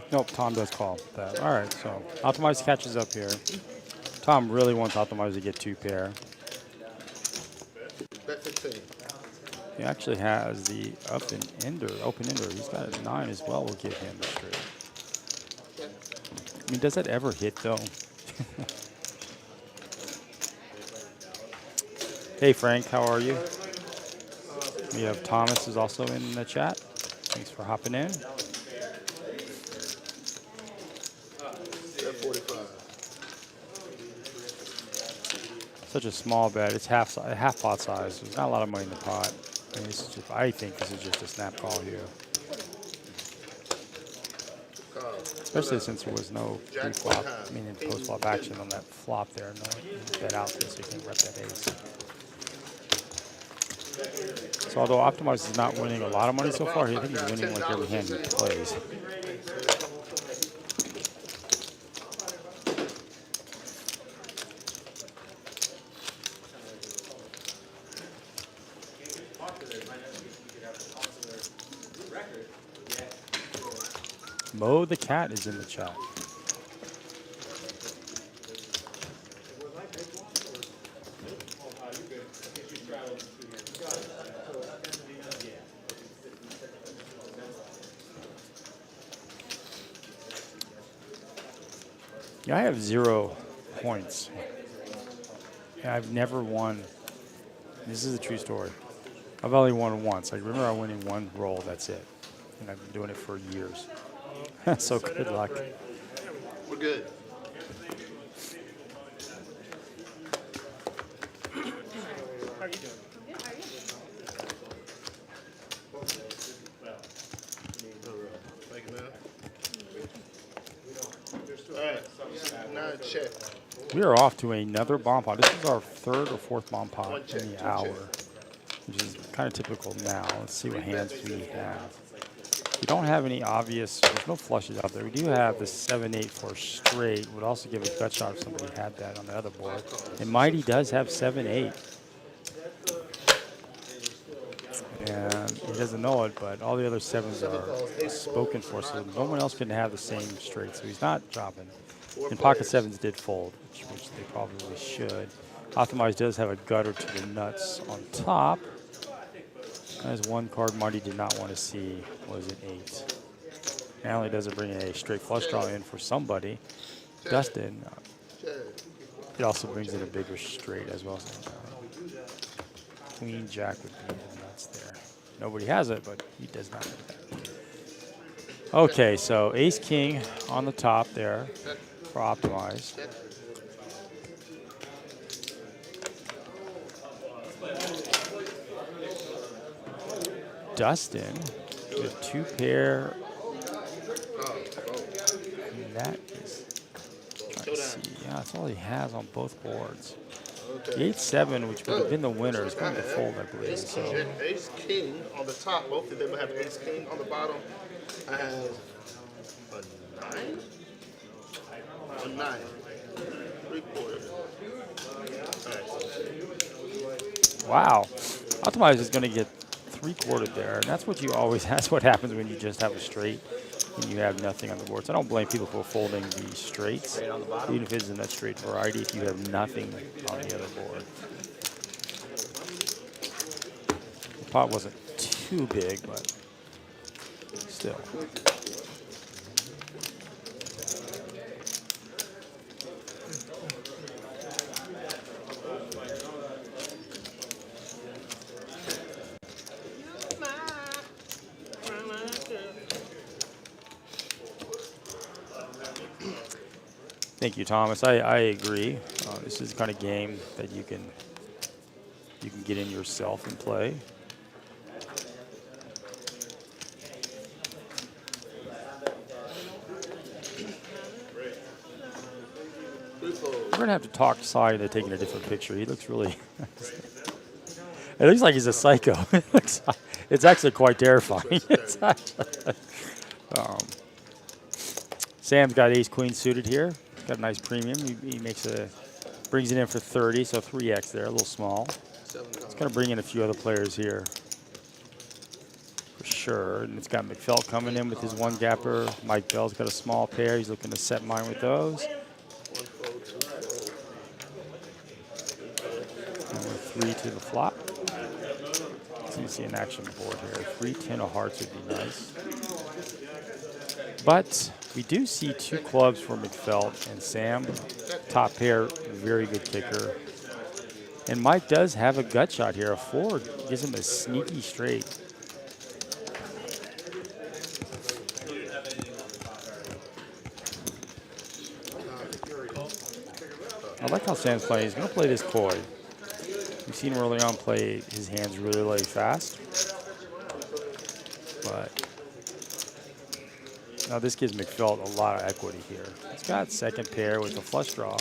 Speaker 1: Nope, Tom does call that. All right, so Optimize catches up here. Tom really wants Optimize to get 2 pair.
Speaker 2: Bet 15.
Speaker 1: He actually has the open ender. He's got a 9 as well. We'll give him the straight. I mean, does that ever hit though? Hey Frank, how are you? We have Thomas is also in the chat. Thanks for hopping in.
Speaker 2: Bet 45.
Speaker 1: Such a small bet. It's half pot size. There's not a lot of money in the pot. I mean, I think this is just a snap call here. Especially since there was no pre-flop, post-flop action on that flop there. No bet out there, so you can rep that ace. So although Optimize is not winning a lot of money so far, I think he's winning like every hand he plays. Mo the Cat is in the chat. Yeah, I have 0 points. And I've never won. This is a true story. I've only won once. I remember I winning 1 roll, that's it. And I've been doing it for years. So good luck.
Speaker 2: We're good.
Speaker 5: How are you doing?
Speaker 2: Thank you, man. All right. Now check.
Speaker 1: We are off to another bomb pot. This is our 3rd or 4th bomb pot
Speaker 2: One check,
Speaker 1: in the
Speaker 2: 2
Speaker 1: hour.
Speaker 2: check.
Speaker 1: which is kind of typical now. Let's see what hands we have. We don't have any obvious, there's no flushes out there. We do have the 7-8 for straight. Would also give a gut shot if somebody had that on the other board. And Mighty does have 7-8. And he doesn't know it, but all the other sevens are spoken for, so no one else can have the same straight, so he's not dropping. And pocket sevens did fold, which they probably should. Optimize does have a gutter to the nuts on top. As one card Marty did not want to see was an 8. Not only does it bring a straight flush draw in for somebody, Dustin, it also brings in a bigger straight as well. Queen Jack would be the nuts there. Nobody has it, but he does not have that. Okay, so Ace King on the top there for Optimize. Dustin with 2 pair. And that is, trying to see, yeah, that's all he has on both boards. The 8-7, which would have been the winner, is going to fold, I believe. So.
Speaker 2: Ace King on the top. Both of them have Ace King on the bottom. I have a 9. A 9. 3/4.
Speaker 1: Wow. Optimize is going to get 3/4 there, and that's what you always, that's what happens when you just have a straight and you have nothing on the board. So I don't blame people for folding the straights, even if it's in that straight variety, if you have nothing on the other board. The pot wasn't too big, but still. Thank you, Thomas. I agree. This is the kind of game that you can get in yourself and play. We're gonna have to talk Cy into taking a different picture. He looks really. It looks like he's a psycho. It's actually quite terrifying. It's actually, Sam's got ace queen suited here. Got a nice premium. He brings it in for 30, so 3x there, a little small. It's going to bring in a few other players here for sure. And it's got McFelt coming in with his one gapper. Mike Bell's got a small pair. He's looking to set mine with those. And we're 3 to the flop. So you see an action board here. 3-10 of hearts would be nice. But we do see 2 clubs for McFelt and Sam. Top pair, very good kicker. And Mike does have a gut shot here. A 4 gives him a sneaky straight. I like how Sam's playing. He's going to play this coy. We've seen him early on play his hands really fast. But now this gives McFelt a lot of equity here. He's got second pair with a flush draw.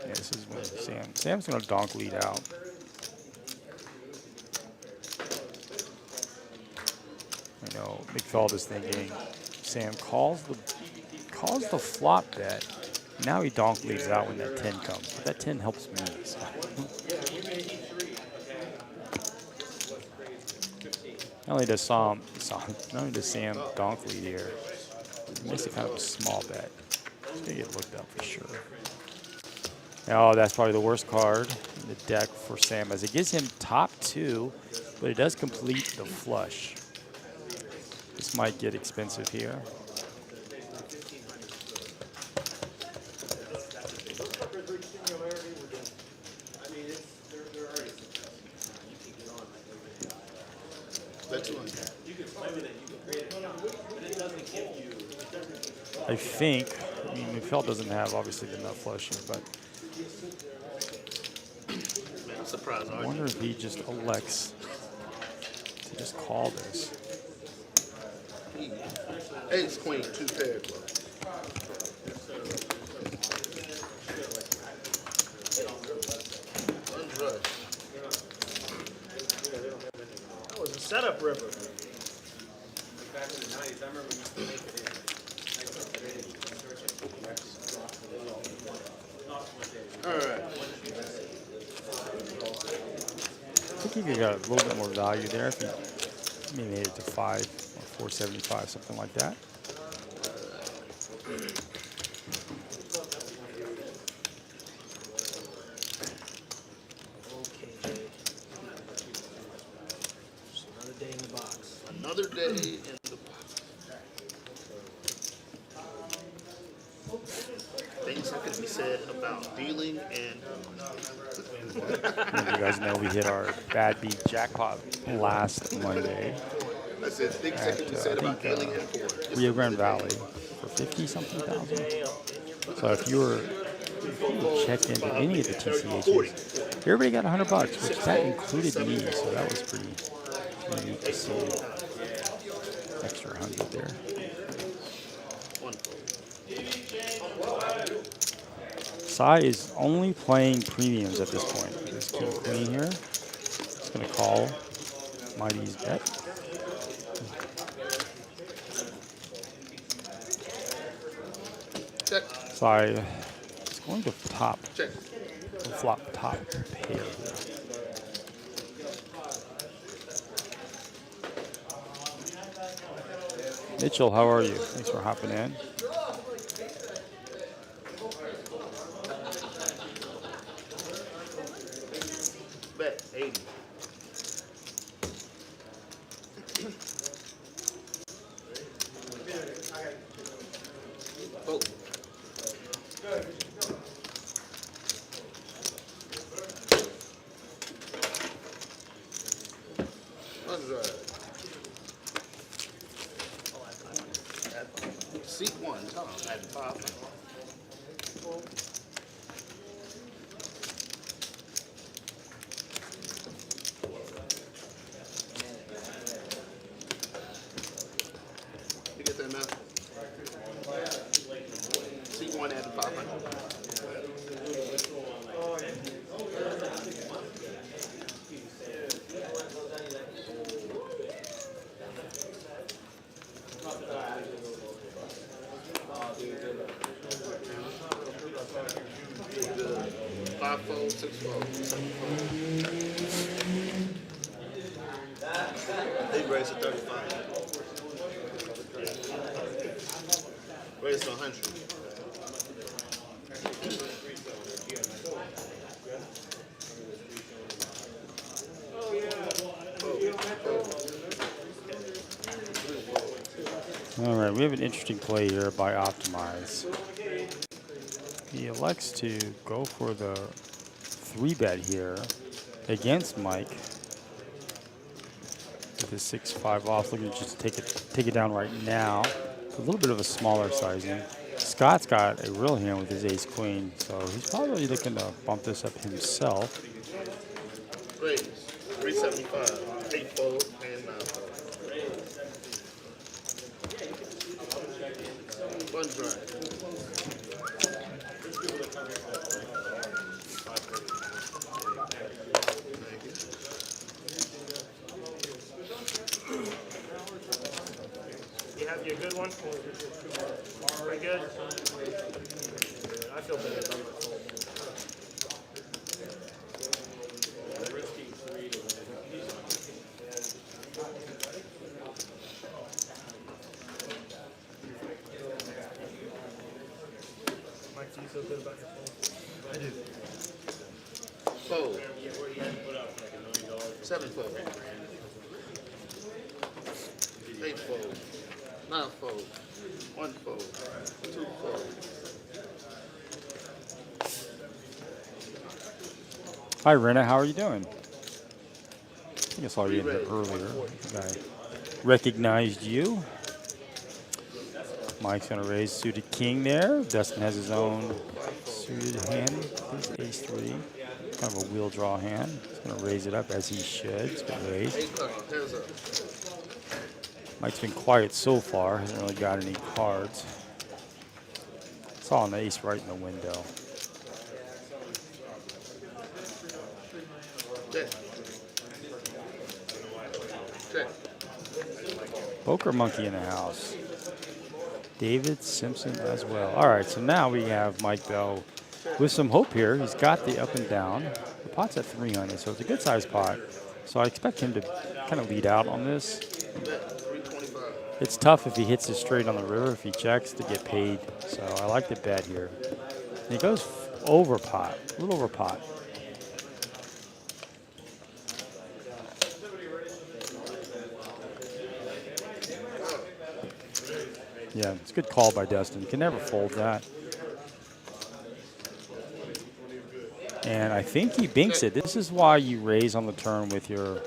Speaker 1: Yeah, this is when Sam's going to donk lead out. I know McFelt is thinking Sam calls the flop bet. Now he donk leads out when that 10 comes. But that 10 helps me. So. Not only does Sam donk lead here, it makes it kind of a small bet. It's gonna get looked up for sure. Oh, that's probably the worst card in the deck for Sam, as it gives him top 2, but it does complete the flush. This might get expensive here. I think, McFelt doesn't have obviously the nut flush here, but I wonder if he just elects to just call this.
Speaker 2: Ace queen, 2 pair, bro.
Speaker 5: Setup river.
Speaker 2: Alright.
Speaker 1: I think you got a little bit more value there if you maybe made it to 5 or 475, something like that.
Speaker 5: Okay, Jay. Just another day in the box.
Speaker 2: Another day in the box. Things that could be said about dealing and
Speaker 1: You guys know we hit our bad beat jackpot last Monday
Speaker 2: I said things that could be said about dealing and porn.
Speaker 1: Rio Grande Valley for 50-something thousand. So if you were checked into any of the TCHs, everybody got $100, which that included me, so that was pretty neat to see. Extra 100 there.
Speaker 2: One fold.
Speaker 1: Sai is only playing premiums at this point. This king queen here. It's going to call Mighty's bet.
Speaker 2: Check.
Speaker 1: Sai is going to top,
Speaker 2: Check.
Speaker 1: flop top pair here. Mitchell, how are you? Thanks for hopping in.
Speaker 2: Bet 80. Oh. Seat 1, Tom, at 5. You get that now? Seat 1 at 500. Five fold, 6 fold, 7 fold. They raised to 35. Raised to 100.
Speaker 1: All right, we have an interesting play here by Optimize. He elects to go for the 3-bet here against Mike with his 6-5 off, looking to just take it down right now. A little bit of a smaller sizing. Scott's got a real hand with his ace-queen, so he's probably looking to bump this up himself.
Speaker 2: Raise 375. 8 fold and 9 fold. One drive.
Speaker 5: You have your good one? Pretty good? I feel better about my fold. Mike, do you feel good about your fold? I do.
Speaker 2: Fold. 7 fold. 8 fold. 9 fold. 1 fold. 2 fold.
Speaker 1: Hi, Rena. How are you doing? I think I saw you in here earlier. I think I recognized you. Mike's going to raise suited king there. Dustin has his own suited hand. His ace-3. Kind of a wheel draw hand. He's going to raise it up as he should. It's going to raise.
Speaker 2: 8 cards. Hands up.
Speaker 1: Mike's been quiet so far. Hasn't really got any cards. Saw an ace right in the window.
Speaker 2: Check. Check.
Speaker 1: Poker Monkey in the house. David Simpson as well. All right, so now we have Mike Bell with some hope here. He's got the up and down. The pot's at 300, so it's a good sized pot. So I expect him to kind of lead out on this.
Speaker 2: Bet 325.
Speaker 1: It's tough if he hits it straight on the river, if he checks to get paid. So I like the bet here. And he goes over pot, a little over pot. Yeah, it's a good call by Dustin. Can never fold that. And I think he binks it. This is why you raise on the turn with your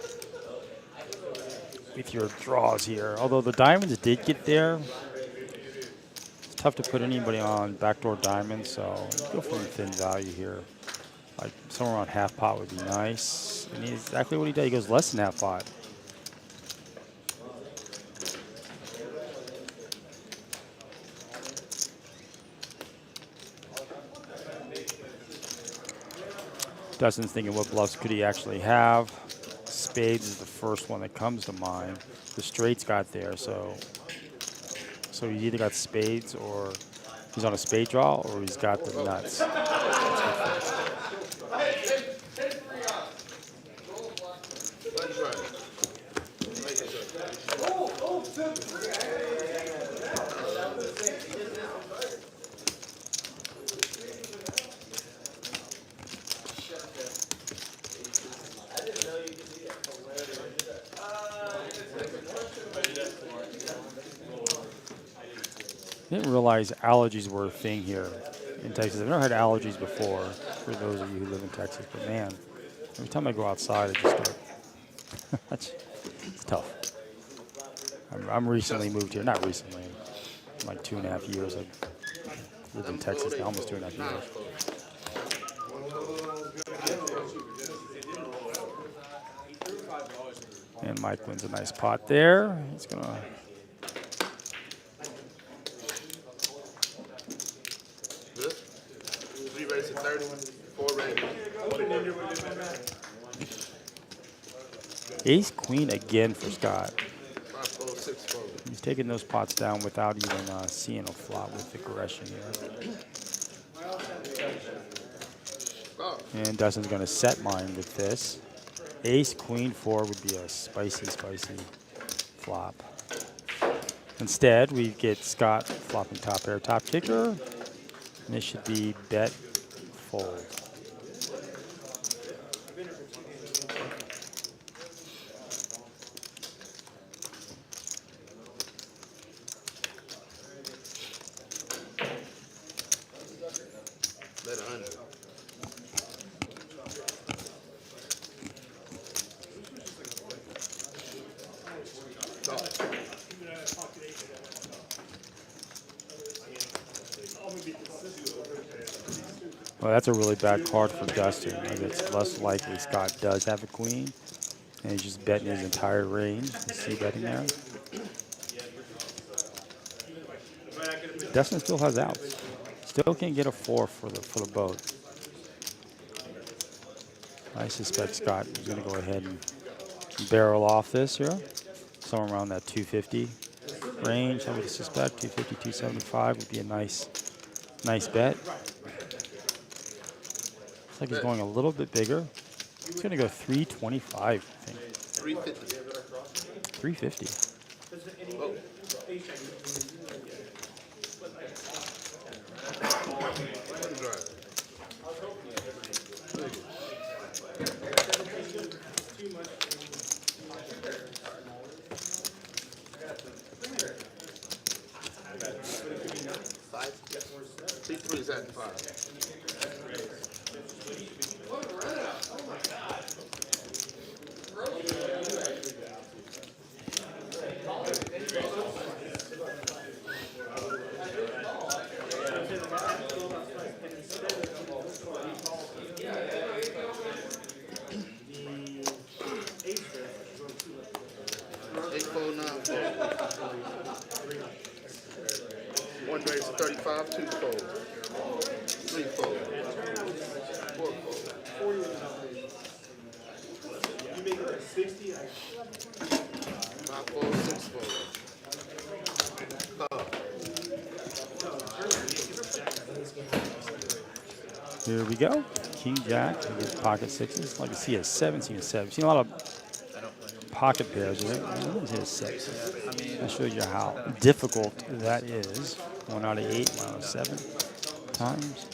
Speaker 1: draws here. Although the diamonds did get there, it's tough to put anybody on backdoor diamonds, so go for a thin value here. Like somewhere around half pot would be nice. And he's exactly what he did. He goes less than half pot. Dustin's thinking, what bluffs could he actually have? Spades is the first one that comes to mind. The straights got there, so he's either got spades or he's on a spade draw or he's got the nuts.
Speaker 2: Let's run.
Speaker 1: Didn't realize allergies were a thing here in Texas. I've never had allergies before, for those of you who live in Texas, but man, every time I go outside, I just start. It's tough. I'm recently moved here. Not recently, like 2.5 years. I've lived in Texas now, almost 2.5 years. And Mike wins a nice pot there. He's going to.
Speaker 2: Good. 3 raised to 30, 4 raised.
Speaker 1: Ace Queen again for Scott.
Speaker 2: 5 fold, 6 fold.
Speaker 1: He's taking those pots down without even seeing a flop with aggression here.
Speaker 2: Oh,
Speaker 1: And Dustin's going to set mine with this. Ace Queen 4 would be a spicy, spicy flop. Instead, we get Scott flopping top pair, top kicker. And this should be bet, fold.
Speaker 2: bet 100.
Speaker 1: Well, that's a really bad card for Dustin. And it's less likely Scott does have a queen. And he's just betting his entire range. You see betting there? Dustin still has outs. Still can't get a 4 for the boat. I suspect Scott is going to go ahead and barrel off this here. Somewhere around that 250 range, I would suspect. 250, 275 would be a nice bet. Looks like he's going a little bit bigger. He's going to go 325, I think.
Speaker 2: 350.
Speaker 1: 350.
Speaker 2: Oh. C3 is at 5. One raise to 35, 2 fold, 3 fold, 4 fold. 5 fold, 6 fold.
Speaker 1: Here we go. King Jack. We get pocket sixes. Like you see a 17 a 7. Seen a lot of pocket pairs. Right? I don't see a 6. That shows you how difficult that is. 1 out of 8, 1 out of 7 times.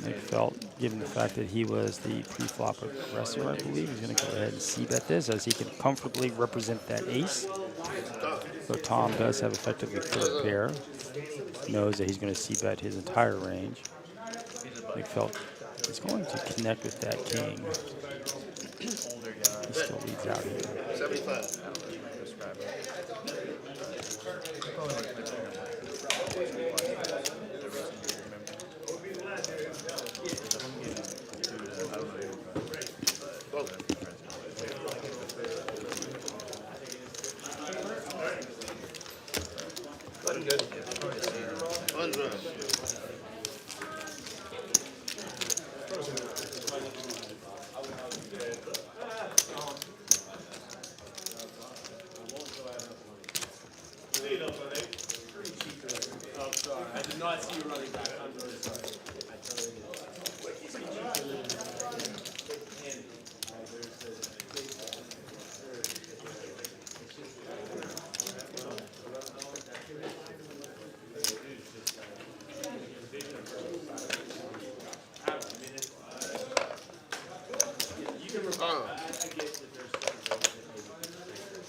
Speaker 1: Nick felt, given the fact that he was the pre-flop aggressor, I believe, he's going to go ahead and c-bet this as he can comfortably represent that ace. So Tom does have effectively third pair. Knows that he's going to c-bet his entire range. Nick felt he's going to connect with that king. He still leads out here.
Speaker 2: 75.
Speaker 4: Good.
Speaker 2: 100.
Speaker 7: I did not see you running back. I'm really sorry.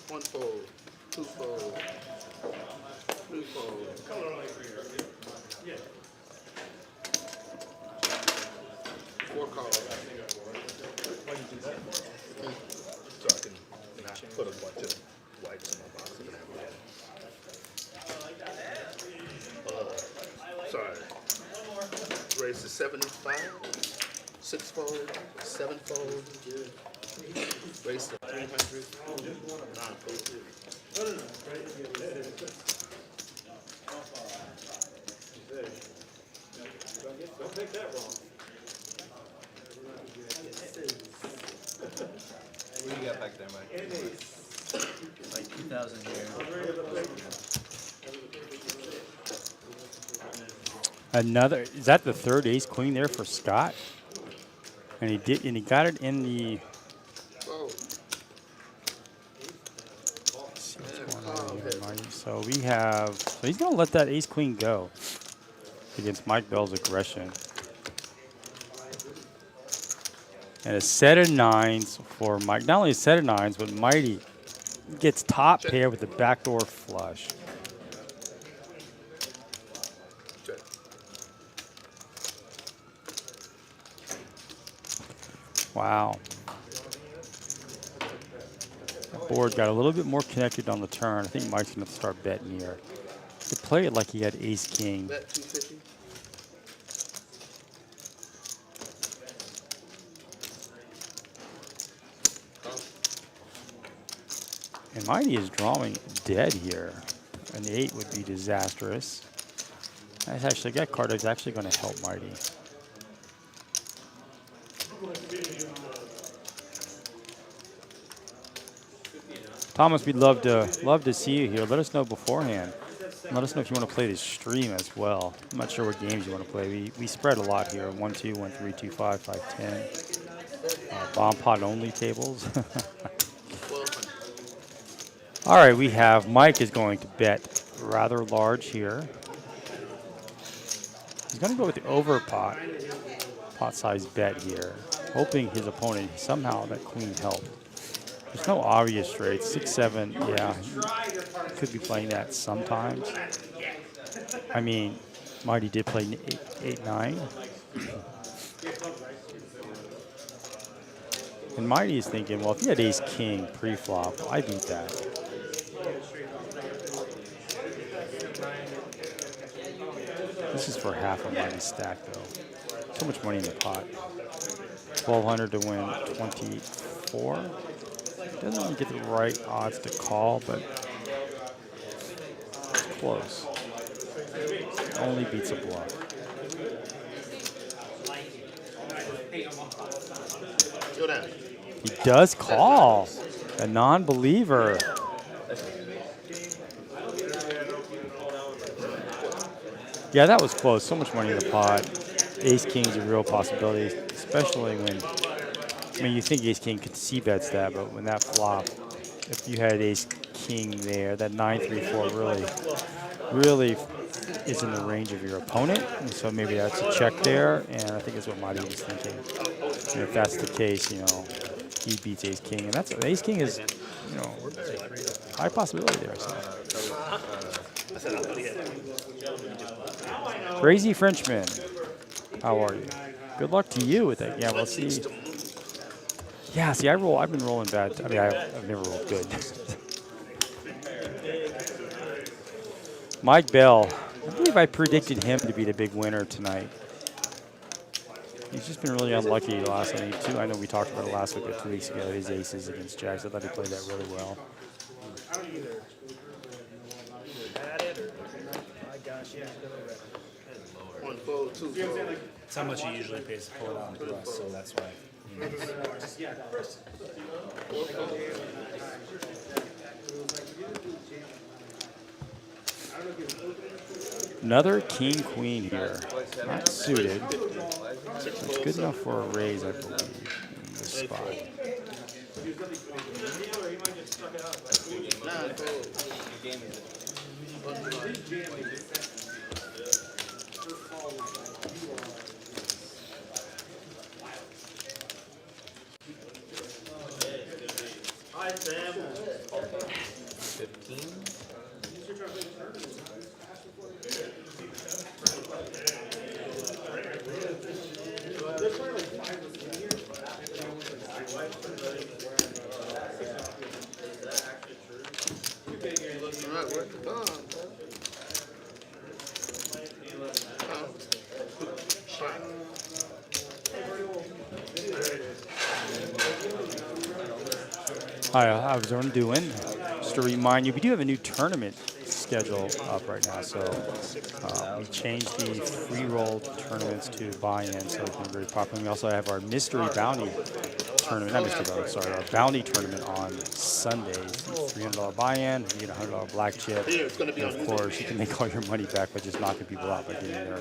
Speaker 2: One fold, two fold, three fold. Four calls.
Speaker 5: Why do you do that?
Speaker 2: So I can not put a bunch of whites in my box and have it. Sorry. Raise to 75, 6 fold, 7 fold. Raise to 300, 9 fold.
Speaker 7: Don't take that wrong.
Speaker 4: What do you got back there, Mike?
Speaker 8: Like 2,000 here.
Speaker 1: Another, is that the third ace queen there for Scott? And he got it in the.
Speaker 2: Oh,
Speaker 1: Let's see what's going on here, Marty. So we have. So he's gonna let that ace queen go against Mike Bell's aggression. And a set of 9s for Mike. Not only a set of 9s, but Mighty gets top pair with the backdoor flush.
Speaker 2: check.
Speaker 1: Wow. That board got a little bit more connected on the turn. I think Mike's going to start betting here. He could play it like he had ace king.
Speaker 2: Bet 250.
Speaker 1: And Mighty is drawing dead here. And the 8 would be disastrous. That's actually, that card is actually going to help Mighty. Thomas, we'd love to see you here. Let us know beforehand. Let us know if you want to play this stream as well. I'm not sure what games you want to play. We spread a lot here. 1, 2, 1, 3, 2, 5, 5, 10. Bomb pot only tables. All right, we have Mike is going to bet rather large here. He's going to go with the over pot size bet here, hoping his opponent somehow that queen helped. There's no obvious straights. 6, 7, yeah, he could be playing that sometimes. I mean, Mighty did play 8, 9. And Mighty is thinking, well, if he had ace king pre-flop, I beat that. This is for half of Mighty's stack, though. So much money in the pot. 1,200 to win 24. Doesn't really get the right odds to call, but it's close. Only beats a bluff.
Speaker 2: Showdown.
Speaker 1: He does call. A non-believer. Yeah, that was close. So much money in the pot. Ace King's a real possibility, especially when, I mean, you think Ace King could see bets that, but when that flop, if you had Ace King there, that 9-3-4 really is in the range of your opponent, and so maybe that's a check there, and I think that's what Marty was thinking. And if that's the case, you know, he beats Ace King, and that's Ace King is, you know, high possibility there. So. Crazy Frenchman, how are you? Good luck to you with that. Yeah, we'll see. Yeah, see, I've been rolling bad. I mean, I've never rolled good. Mike Bell, I believe I predicted him to be the big winner tonight. He's just been really unlucky the last, I mean, I know we talked about it last week or 2 weeks ago, his aces against Jacks. I thought he played that really well.
Speaker 5: I don't either. Had it or my gosh, yeah.
Speaker 2: 1 fold, 2 fold.
Speaker 3: That's how much he usually pays to pull it out to us, so that's why.
Speaker 1: Another king queen here. Not suited. It's good enough for a raise, I believe, in this spot.
Speaker 2: 9 fold.
Speaker 7: Hi, Sam.
Speaker 4: 15.
Speaker 2: Alright, where's the gun, bro?
Speaker 1: Hi, I was doing. Just to remind you, we do have a new tournament schedule up right now. So we changed the free roll tournaments to buy-in, so it's been very popular. We also have our mystery bounty tournament, not mystery bounty, sorry, our bounty tournament on Sundays. $300 buy-in, you get a $100 black chip. And of course, you can make all your money back by just knocking people out by getting their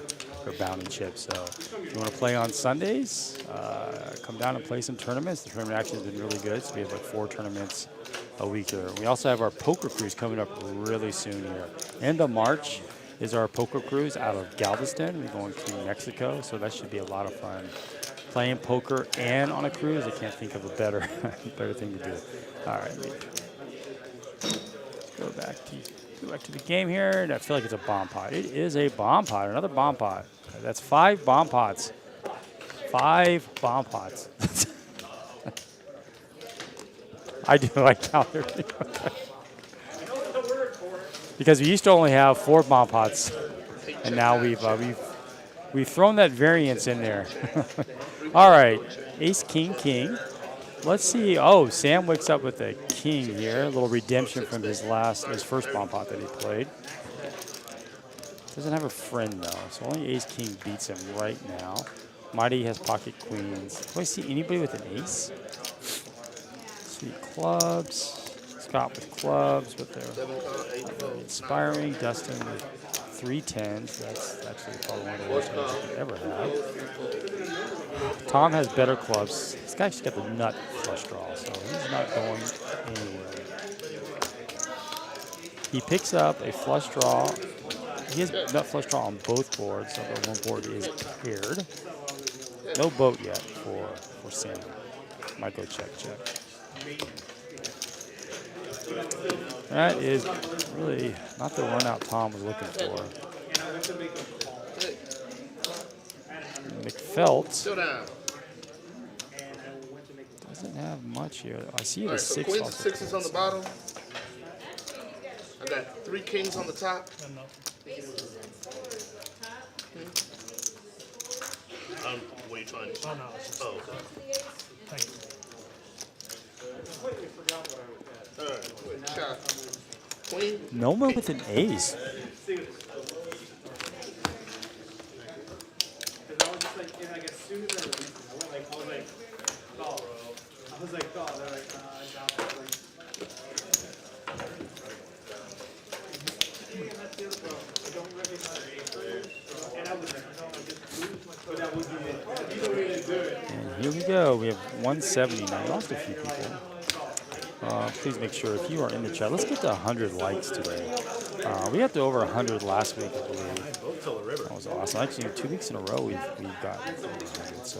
Speaker 1: bounty chips. So if you want to play on Sundays, come down and play some tournaments. The tournament action has been really good, so we have like 4 tournaments a week here. We also have our poker cruise coming up really soon here. End of March is our poker cruise out of Galveston. We're going to Mexico, so that should be a lot of fun. Playing poker and on a cruise, I can't think of a better thing to do. All right, go back to the game here, and I feel like it's a bomb pot. It is a bomb pot, another bomb pot. That's 5 bomb pots. 5 bomb pots. I count everything. Because we used to only have 4 bomb pots, and now we've thrown that variance in there. All right, Ace King King. Let's see. Oh, Sam wakes up with a king here. A little redemption from his first bomb pot that he played. Doesn't have a friend though, so only Ace King beats him right now. Mighty has pocket queens. Do I see anybody with an ace? See clubs. Scott with clubs with their inspiring. Dustin with 3 10s. That's actually probably one of the worst hands you could ever have. Tom has better clubs. This guy's got the nut flush draw, so he's not going anywhere. He picks up a flush draw. He has nut flush draw on both boards, so the one board is paired. No boat yet for Sam. Might go check. That is really not the run out Tom was looking for. McFelt doesn't have much here. I see the 6.
Speaker 2: Queens and 6s on the bottom. I got 3 kings on the top. What are you trying to?
Speaker 5: Oh, no. It's just,
Speaker 2: Oh, okay.
Speaker 5: thank you.
Speaker 2: All right, wait, chop. Queen.
Speaker 1: Noma with an ace. And here we go. We have 170 now. We lost a few people. Please make sure if you are in the chat, let's get to 100 likes today. We got to over 100 last week, I believe.
Speaker 3: Both till the river.
Speaker 1: That was awesome. Actually, 2 weeks in a row we've got over 100. So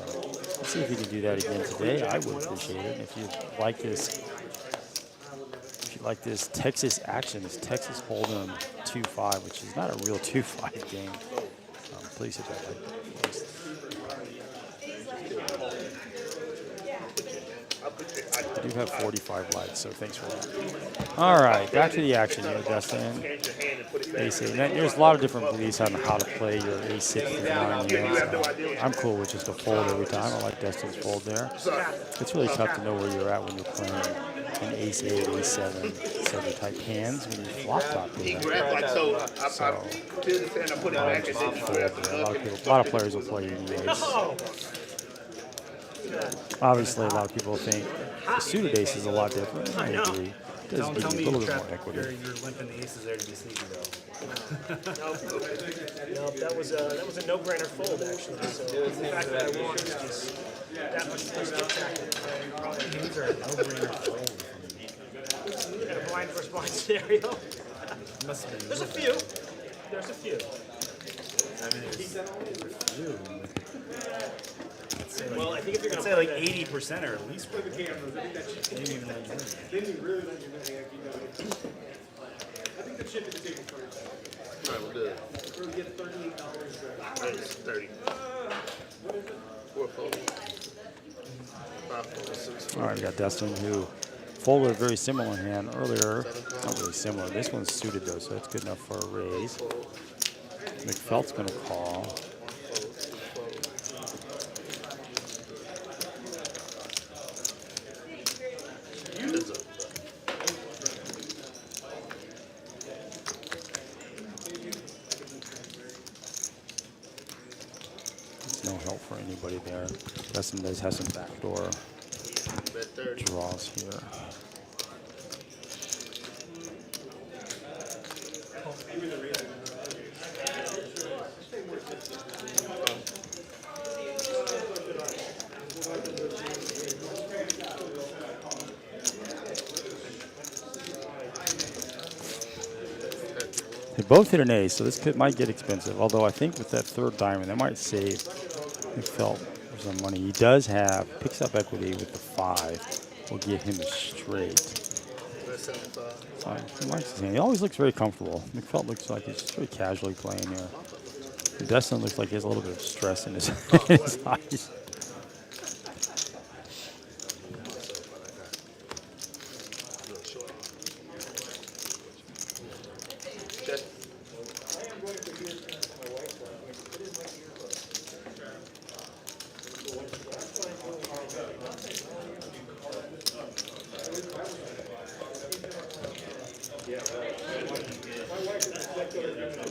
Speaker 1: let's see if we can do that again today. I would appreciate it. And if you like this Texas action, this Texas Hold'em 2-5, which is not a real 2-5 game, please hit that like button. I do have 45 likes, so thanks for that. All right, back to the action here, Dustin. Ace 8. There's a lot of different beliefs on how to play your ace 6 to 9. So I'm cool with just a fold every time. I like Dustin's fold there. It's really tough to know where you're at when you're playing an ace 8, ace 7, 7 type hands when you flop top here. So, a lot of players will play the ace. Obviously, a lot of people think the suited ace is a lot different. I agree. It does give you a little bit more equity.
Speaker 3: You're limping the aces there to be sneaky though.
Speaker 5: Nope, that was a no-brainer fold actually. So the fact that I won is just that much more spectacular.
Speaker 3: These are a no-brainer fold.
Speaker 5: In a blind versus blind scenario.
Speaker 3: Must have been.
Speaker 5: There's a few. There's a few.
Speaker 3: I mean, there's a few.
Speaker 5: Well, I think if you're
Speaker 3: I'd
Speaker 5: gonna
Speaker 3: say like 80% or at least. Maybe even like
Speaker 7: I think the chip is the table first.
Speaker 2: Alright, we're good.
Speaker 7: We'll get $38.
Speaker 2: It's 30. 4 fold. 5 fold, 6 fold.
Speaker 1: All right, we got Dustin who folded a very similar hand earlier. Not really similar. This one's suited though, so it's good enough for a raise. McFelt's going to call. No help for anybody there. Dustin does have some backdoor draws here. They both hit an ace, so this might get expensive. Although I think with that third diamond, that might save McFelt for some money. He does have, picks up equity with the 5. Will give him a straight. So he likes his hand. He always looks very comfortable. McFelt looks like he's just very casually playing here. And Dustin looks like he has a little bit of stress in his, in his eyes.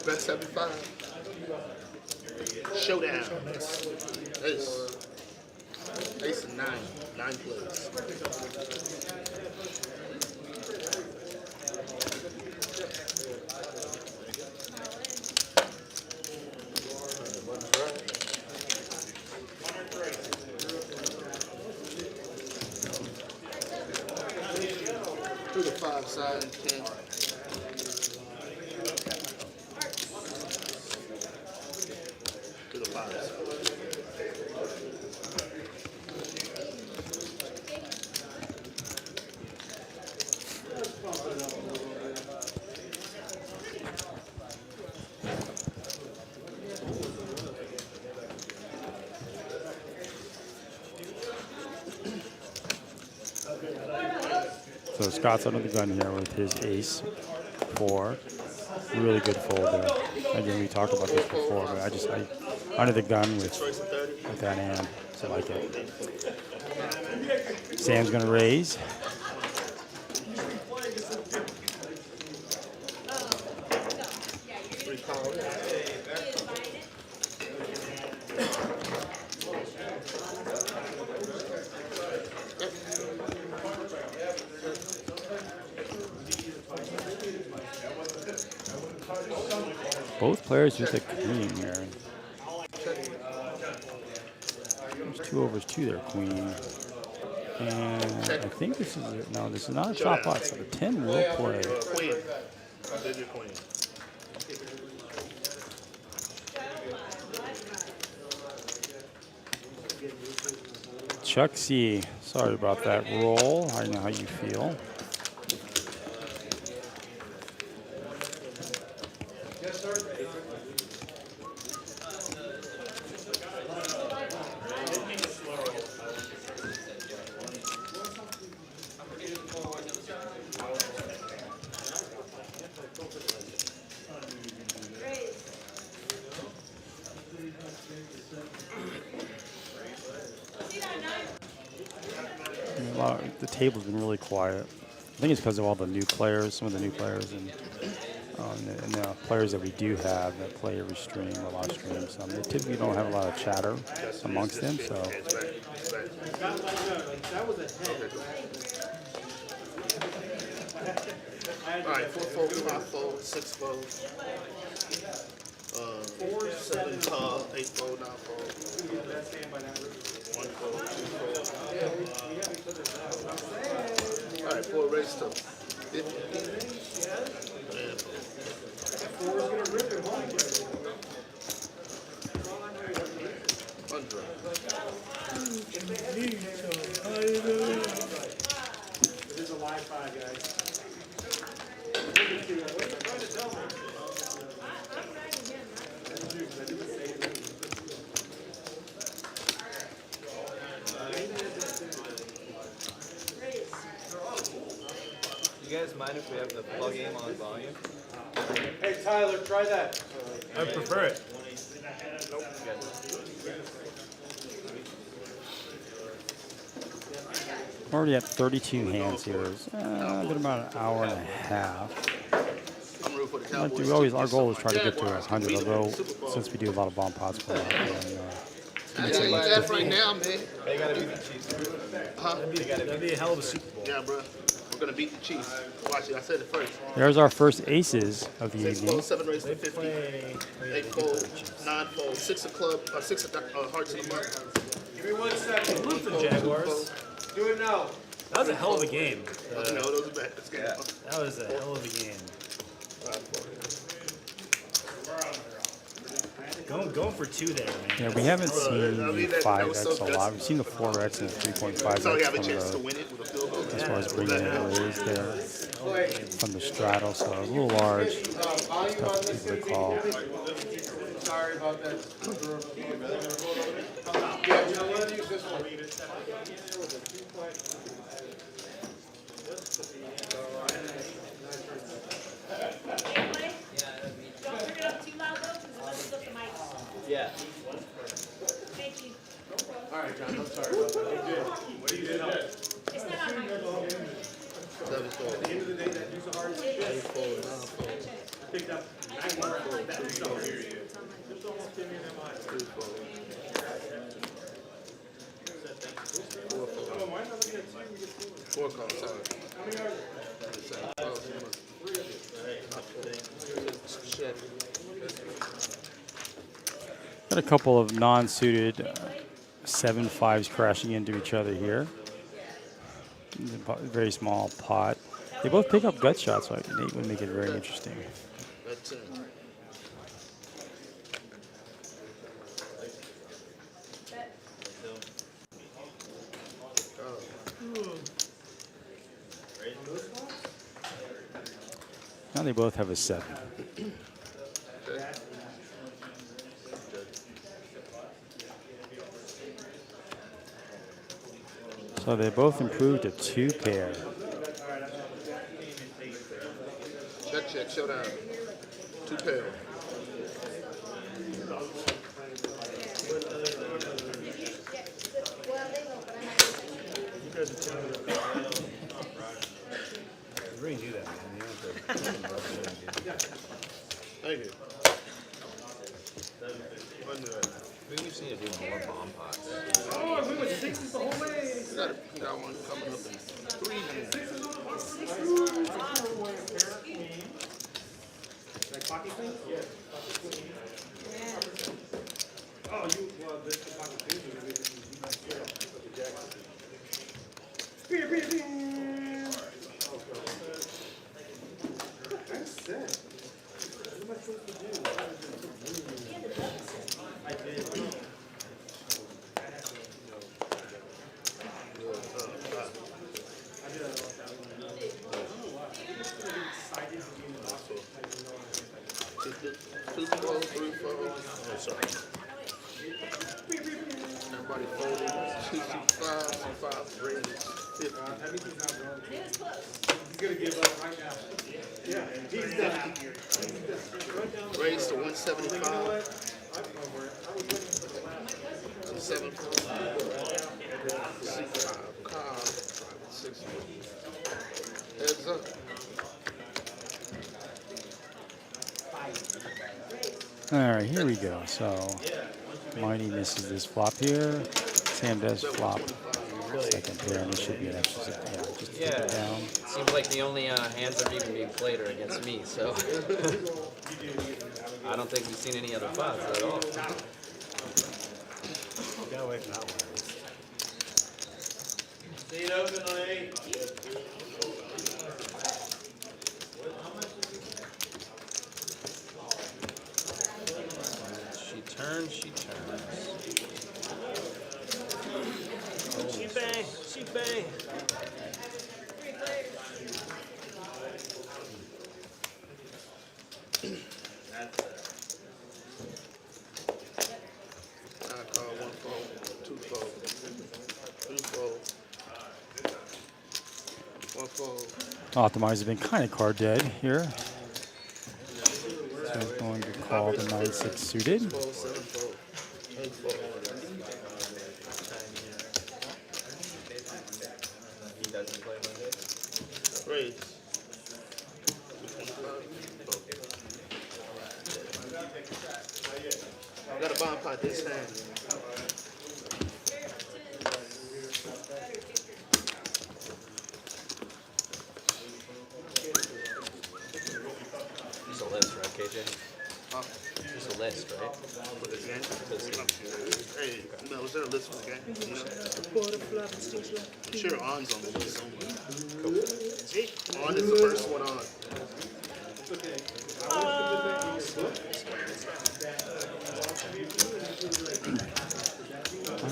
Speaker 2: Bet 75. Showdown. Ace and 9. 9 plays. Through the 5 side and 10. To the 5 side.
Speaker 1: So Scott's under the gun here with his ace 4. Really good fold there. Again, we talked about this before, but I under the gun with that hand. So I like it. Sam's gonna raise. Both players with a queen here. There's 2 overs to their queen. And I think this is no, this is not a chop pot, so the 10 will play.
Speaker 2: Queen. Did your queen.
Speaker 1: Chuck C, sorry about that roll. I know how you feel. The table's been really quiet. I think it's because of all the new players, some of the new players, and the players that we do have that play every stream, a lot of streams. They typically don't have a lot of chatter amongst them, so.
Speaker 2: Alright, 4 fold, 5 fold, 6 fold. 7 tall, 8 fold, 9 fold. 1 fold, 2 fold. Alright, 4 race to 50.
Speaker 7: This is a live 5, guys.
Speaker 8: You guys mind if we have the plug game on volume?
Speaker 7: Hey, Tyler, try that.
Speaker 3: I prefer it.
Speaker 1: We're already at 32 hands here. It's been about an hour and a half.
Speaker 2: I'm rooting for the Cowboys.
Speaker 1: We always, our goal is try to get to 100, although since we do a lot of bomb pots, we're not doing,
Speaker 2: I tell you that right now, man.
Speaker 8: They gotta beat the Chiefs.
Speaker 3: That'd be a hell of a Super Bowl.
Speaker 2: Yeah, bro. We're gonna beat the Chiefs. Watch it. I said it first.
Speaker 1: There's our first aces of the
Speaker 2: 6
Speaker 1: evening.
Speaker 2: fold, 7 race to 50. 8 fold, 9 fold, 6 of club, 6 of hearts in the month.
Speaker 7: Give me 1 second.
Speaker 3: Look the Jaguars.
Speaker 7: Do it now.
Speaker 3: That was a hell of a game.
Speaker 2: No, those are bad. Yeah.
Speaker 3: That was a hell of a game. Going for 2 there, man.
Speaker 1: Yeah, we haven't seen the
Speaker 2: that
Speaker 1: 5x
Speaker 2: was so
Speaker 1: a lot. We've seen the 4x and the 3.5x
Speaker 2: So you have a
Speaker 1: from
Speaker 2: chance to
Speaker 1: the,
Speaker 2: win it with a field goal.
Speaker 1: as far as bringing in the raise there from the straddle, so a little large. It's tough for people to call.
Speaker 7: Sorry about that. Yeah, you know what? Use this one.
Speaker 9: Don't turn it up too loud though, because it messes up the mics.
Speaker 8: Yeah.
Speaker 9: Thank you.
Speaker 7: All right, John, I'm sorry about that. You're good. What are you doing?
Speaker 9: It's not on my phone.
Speaker 2: 7 fold.
Speaker 7: At the end of the day, that use the hardest shit.
Speaker 2: 8 fold, 9 fold,
Speaker 7: Picked up 9 more. Just almost give me them eyes.
Speaker 2: 2 fold. 4 fold.
Speaker 7: Oh, why not looking at 2? We get
Speaker 2: 4
Speaker 7: 4.
Speaker 2: calls, sorry.
Speaker 7: How many are there?
Speaker 2: 7 calls. Check.
Speaker 1: Got a couple of non-suited 7-5s crashing into each other here. Very small pot. They both pick up gut shots, so Nate would make it very interesting.
Speaker 2: That's it.
Speaker 1: Now they both have a 7. So they both improved to 2 pair.
Speaker 2: Check, showdown. 2 pair.
Speaker 3: You really do that, man. You don't have to-
Speaker 2: Thank you.
Speaker 4: Maybe we just need to do more bomb pots.
Speaker 7: Oh, we went 6s the whole way.
Speaker 2: Got one coming up in 3 minutes.
Speaker 7: Like pocket thing? Yeah.
Speaker 2: Everybody folding. 265, raise 50.
Speaker 7: He's gonna give up right now. Yeah, he's done.
Speaker 2: Raise to 175. 7 65. Cobb. 60. Heads up.
Speaker 1: All right, here we go. So Mighty misses this flop here. Sam does flop second pair, and this should be an extra. Yeah, just take it down.
Speaker 4: Seems like the only hands that are even being played are against me, so I don't think we've seen any other pots at all.
Speaker 3: Got away from that one.
Speaker 7: See it open on 8.
Speaker 4: She turns, she turns.
Speaker 5: She bang, she bang.
Speaker 2: I call 1 fold, 2 fold, 3 fold, 1 fold.
Speaker 1: Optimize has been kind of card dead here. So he's going to call the 9-6 suited.
Speaker 2: 4, 7 fold, 8 fold.
Speaker 4: He doesn't play Monday.
Speaker 2: Raise. I got a bomb pot this hand.
Speaker 4: It's a list, right, KJ?
Speaker 2: Huh?
Speaker 4: It's a list, right?
Speaker 2: For this game? Hey, Mel, is there a list for the game? You know? I'm sure On's on the list somewhere. On is the first one on.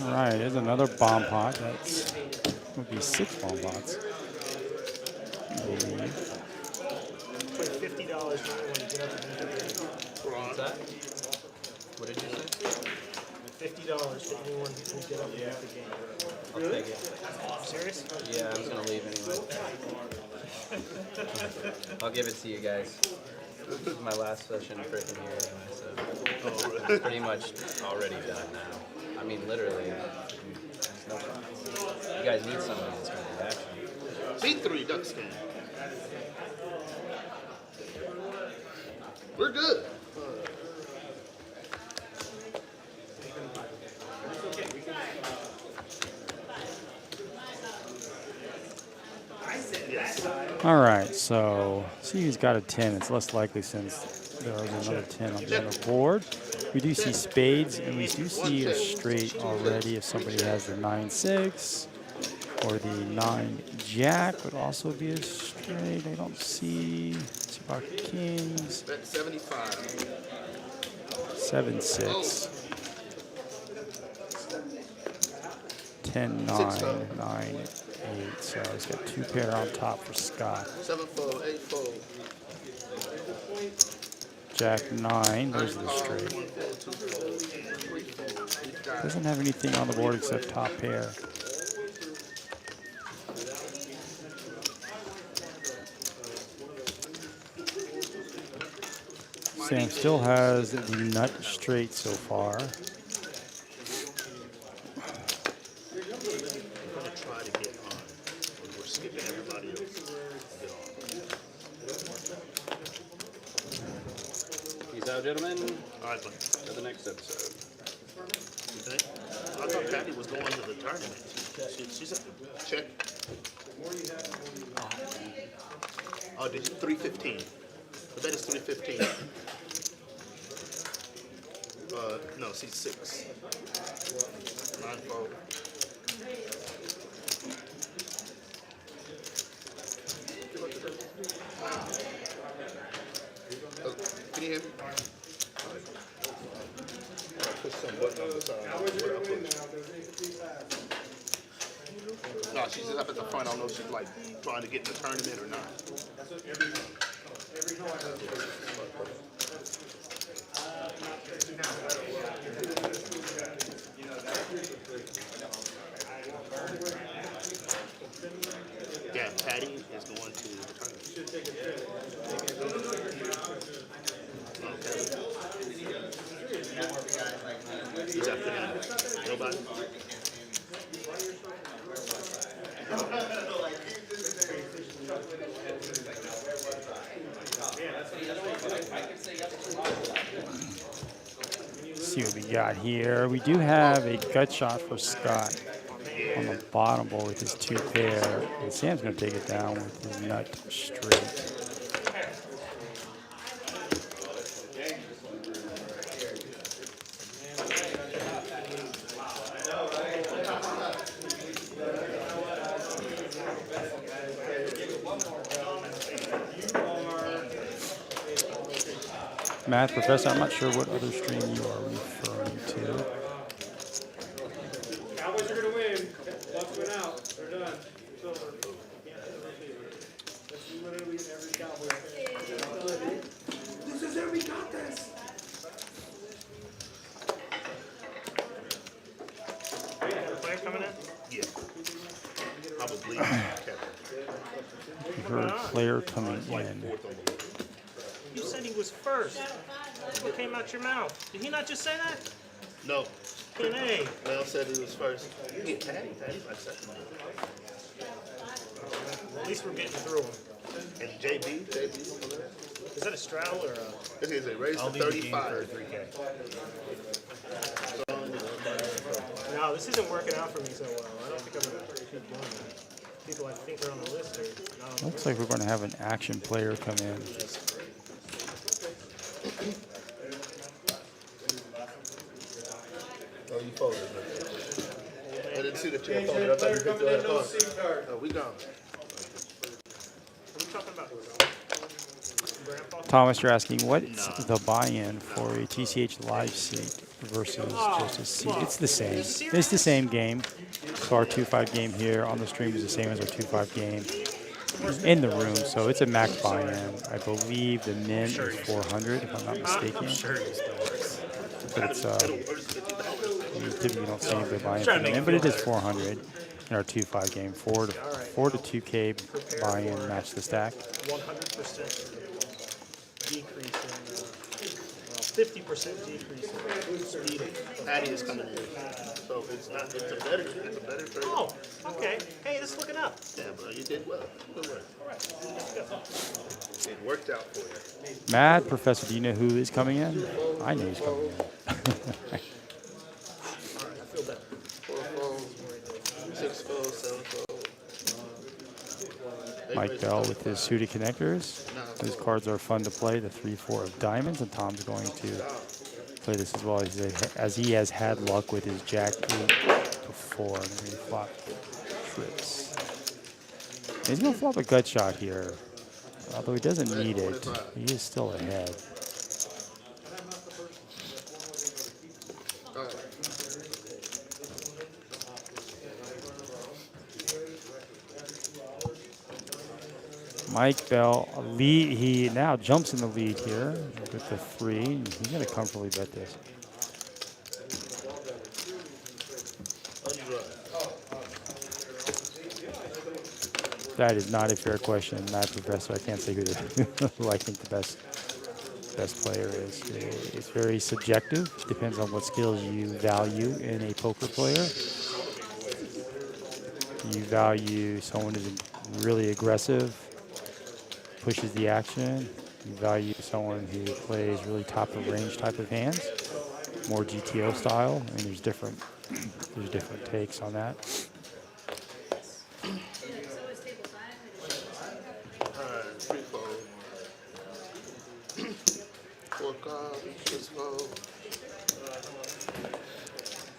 Speaker 1: All right, there's another bomb pot. That's would be 6 bomb pots. I believe.
Speaker 5: Put $50 for everyone to get up and do the game.
Speaker 4: What's that? What did you say?
Speaker 5: $50 to anyone who can get up and do the game.
Speaker 4: I'll take it.
Speaker 5: Serious?
Speaker 4: Yeah, I was gonna leave anyway. I'll give it to you guys. This is my last session freaking here anyway, so it's pretty much already done now. I mean, literally. There's no problem. You guys need somebody that's gonna do action.
Speaker 2: C3 ducks game. We're good.
Speaker 1: All right, so see who's got a 10. It's less likely since there is another 10 on the other board. We do see spades, and we do see a straight already if somebody has the 9-6 or the 9-jack would also be a straight. I don't see pocket kings.
Speaker 2: Bet 75.
Speaker 1: 7-6. 10-9, 9-8. So he's got 2 pair on top for Scott.
Speaker 2: 7 fold, 8 fold.
Speaker 1: Jack-9, there's the straight. Doesn't have anything on the board except top pair. Sam still has the nut straight so far.
Speaker 4: Peace out, gentlemen.
Speaker 2: All right, bud.
Speaker 4: To the next episode.
Speaker 2: You think? I thought Patty was going to the tournament. She's at check. Oh, did you? 315. The bet is 315. No, C6. 9 fold. Can you hear me? Push some button on the side. No, she's just up at the front. I don't know if she's like trying to get in the tournament or not.
Speaker 1: See what we got here. We do have a gut shot for Scott on the bottom board with his 2 pair. And Sam's going to take it down with his nut straight. Math Professor, I'm not sure what other stream you are referring to.
Speaker 7: Cowboys are gonna win. Bucks win out. They're done. It's over. That's literally every Cowboy fan. This is it. We got this.
Speaker 5: Player coming in?
Speaker 2: Yeah. Probably.
Speaker 1: We heard player coming in.
Speaker 5: You said he was first. What came out your mouth? Did he not just say that?
Speaker 2: No.
Speaker 5: Hey.
Speaker 2: Mel said he was first. You get Patty. Patty's my second.
Speaker 5: At least we're getting through him.
Speaker 2: And JB.
Speaker 5: Is that a straddle or a...
Speaker 2: This is a race to 35.
Speaker 3: 3K.
Speaker 5: No, this isn't working out for me so well. I don't think I'm going to keep doing that. People I think are on the list are not on the
Speaker 1: Looks like we're going to have an action player come in.
Speaker 2: Oh, you folded. I didn't see that you had folded. I thought you picked the other card. Oh, we gone.
Speaker 5: What are we talking about? Grandpa?
Speaker 1: Thomas, you're asking what's the buy-in for a TCH live seat versus just a seat? It's the same. It's the same game. So our 2-5 game here on the stream is the same as our 2-5 game in the room. So it's a max buy-in. I believe the min is 400, if I'm not mistaken.
Speaker 3: Sure, it still works.
Speaker 1: But it's you typically don't see anybody buying from the min, but it is 400 in our 2-5 game. 4 to 2K buy-in, match the stack.
Speaker 5: 100% decrease in, 50% decrease in speed.
Speaker 2: Patty is coming in. So it's not, it's a better version.
Speaker 5: Oh, okay. Hey, this is looking up.
Speaker 2: Yeah, but you did well. Good work. It worked out for you.
Speaker 1: Mad Professor, do you know who is coming in? I know he's coming in.
Speaker 5: I feel better.
Speaker 2: 4 fold, 6 fold, 7 fold.
Speaker 1: Mike Bell with his suited connectors. Those cards are fun to play, the 3-4 of diamonds, and Tom's going to play this as well as he has had luck with his Jack 8 before. And he flop trips. He's going to flop a gut shot here. Although he doesn't need it, he is still ahead. Mike Bell, lead. He now jumps in the lead here with the 3. He's going to comfortably bet this. That is not a fair question, Matt Professor. I can't say who I think the best player is. It's very subjective. Depends on what skills you value in a poker player. You value someone who's really aggressive, pushes the action. You value someone who plays really top of range type of hands, more GTO style. I mean, there's different takes on that.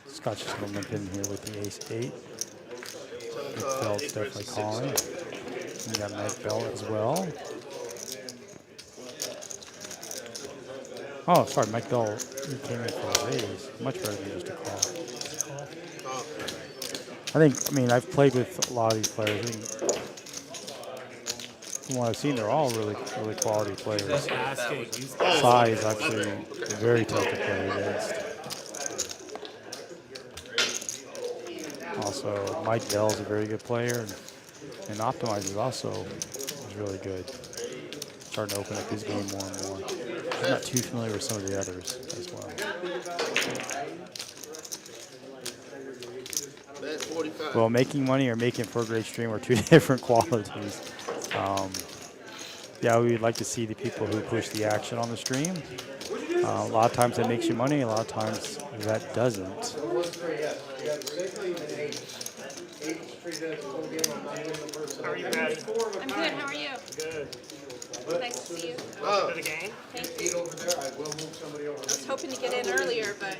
Speaker 1: Scott's just going to limp in here with the ace-8. Bell's definitely calling. We got Mike Bell as well. Oh, sorry, Mike Bell, he came in for a raise. Much better than just a call. I mean, I've played with a lot of these players. I think from what I've seen, they're all really quality players. Sai is actually very tough to play against. Also, Mike Bell's a very good player, and Optimize is also really good. Starting to open up his game more and more. I'm not too familiar with some of the others as well. Well, making money or making for a great stream are two different qualities. Yeah, we would like to see the people who push the action on the stream. A lot of times that makes you money. A lot of times that doesn't.
Speaker 5: How are you, Maddie?
Speaker 9: I'm good. How are you?
Speaker 5: Good.
Speaker 9: Nice to see you.
Speaker 5: Welcome to the game.
Speaker 9: Thank you. I was hoping to get in earlier, but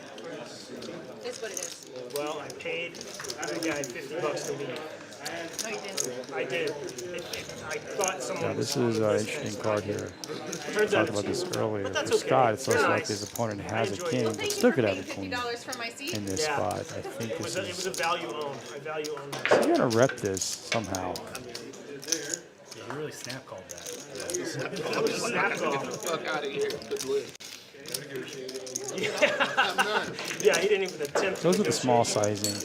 Speaker 9: it's what it is.
Speaker 5: Well, I paid the guy $50 to leave.
Speaker 9: No, you didn't.
Speaker 5: I did. I thought someone.
Speaker 1: Yeah, this is an interesting card here.
Speaker 5: Turns
Speaker 1: Talked
Speaker 5: out
Speaker 1: about
Speaker 5: it's
Speaker 1: this
Speaker 5: you.
Speaker 1: earlier.
Speaker 5: But that's
Speaker 1: For
Speaker 5: okay.
Speaker 1: Scott, it's
Speaker 5: You're
Speaker 1: also like
Speaker 5: nice.
Speaker 1: his opponent
Speaker 5: I
Speaker 1: has a
Speaker 5: enjoyed
Speaker 1: king,
Speaker 5: it.
Speaker 9: Well,
Speaker 1: but
Speaker 9: thank
Speaker 1: still
Speaker 9: you for
Speaker 1: could have
Speaker 9: paying
Speaker 1: a queen
Speaker 9: $50 for my seat.
Speaker 1: in this
Speaker 5: Yeah.
Speaker 1: spot. I think
Speaker 5: It was
Speaker 1: this
Speaker 5: a
Speaker 1: is.
Speaker 5: value owned. I value owned
Speaker 1: You
Speaker 5: that.
Speaker 1: gotta rep this somehow.
Speaker 3: Yeah, he really snap called that.
Speaker 5: That was a snap call.
Speaker 2: Fuck out of here. Good live.
Speaker 5: Yeah, he didn't even attempt to
Speaker 1: Those are the
Speaker 5: negotiate.
Speaker 1: small sizing.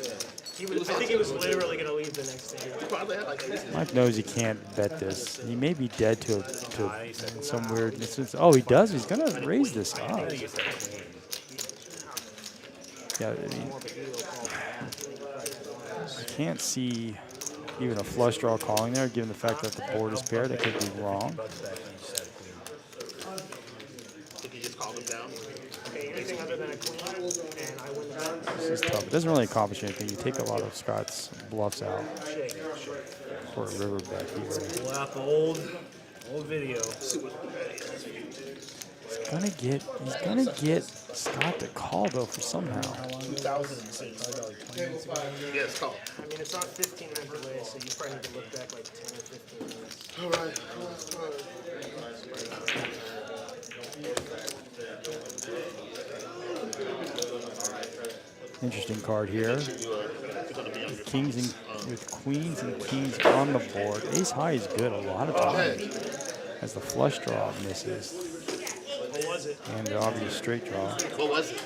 Speaker 5: I think he was literally going to leave the next day.
Speaker 2: Probably had like this.
Speaker 1: Mike knows he can't bet this. He may be dead to some weird. Oh, he does. He's gonna raise this up. Yeah, I mean, I can't see even a flush draw calling there, given the fact that the board is paired. That could be wrong.
Speaker 2: Did he just call them down?
Speaker 5: Okay, anything other than a queen, and I win the round.
Speaker 1: This is tough. It doesn't really accomplish anything. You take a lot of Scott's bluffs out
Speaker 5: Shake.
Speaker 1: for a river bet here.
Speaker 3: Pull out the old video.
Speaker 1: He's gonna get Scott to call though for somehow.
Speaker 2: 2006. Yes, call.
Speaker 5: I mean, it's not 15 minutes away, so you probably need to look back like 10 or 15 minutes.
Speaker 2: All right.
Speaker 1: Interesting card here. With kings and with queens and kings on the board. Ace high is good a lot of times as the flush draw misses.
Speaker 5: What was it?
Speaker 1: And the obvious straight draw.
Speaker 2: What was it?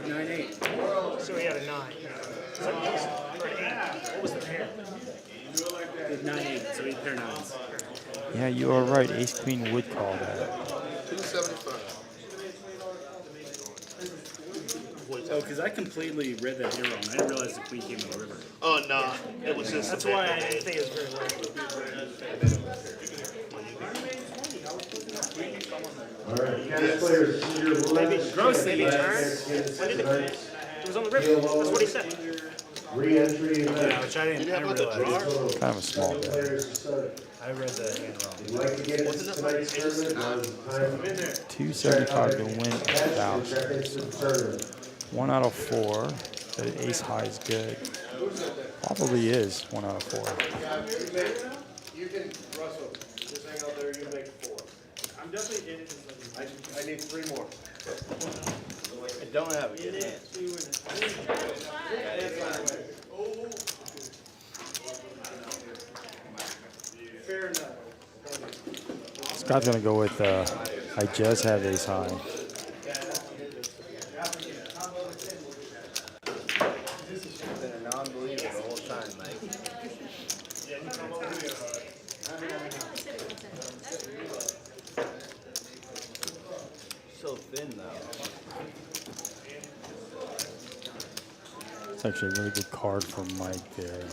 Speaker 7: 9-8.
Speaker 5: So he had a 9. So he was for an 8. What was the pair?
Speaker 7: 9-8, so 8 pair nines.
Speaker 1: Yeah, you are right. Ace queen would call that.
Speaker 2: 275.
Speaker 7: Oh, because I completely read that here wrong. I didn't realize the queen came in the river.
Speaker 2: Oh, nah. It was just.
Speaker 5: That's why I didn't think it was very low.
Speaker 6: All right, tennis players, senior
Speaker 5: Maybe
Speaker 6: left.
Speaker 5: gross. Maybe turn. When did it was on the river. That's what he said.
Speaker 6: Re-entry
Speaker 3: Yeah,
Speaker 6: event.
Speaker 3: which I didn't
Speaker 2: have like a
Speaker 3: realize.
Speaker 2: drawer?
Speaker 1: Kind of a small bet.
Speaker 6: Players started.
Speaker 3: I read the hand wrong.
Speaker 6: If you'd like to get into tonight's tournament, now is the time.
Speaker 1: 275 to win
Speaker 6: Check
Speaker 1: 1,000.
Speaker 6: into the tournament.
Speaker 1: 1 out of 4. The ace high is good. Probably is 1 out of 4.
Speaker 2: You can, Russell, just hang out there, you make 4.
Speaker 7: I'm definitely in it.
Speaker 2: I need 3 more.
Speaker 4: I don't have a good hand.
Speaker 2: Fair enough.
Speaker 1: Scott's gonna go with I just have ace high.
Speaker 4: I've been a non-believer the whole time, Mike. So thin, though.
Speaker 1: It's actually a really good card for Mike there.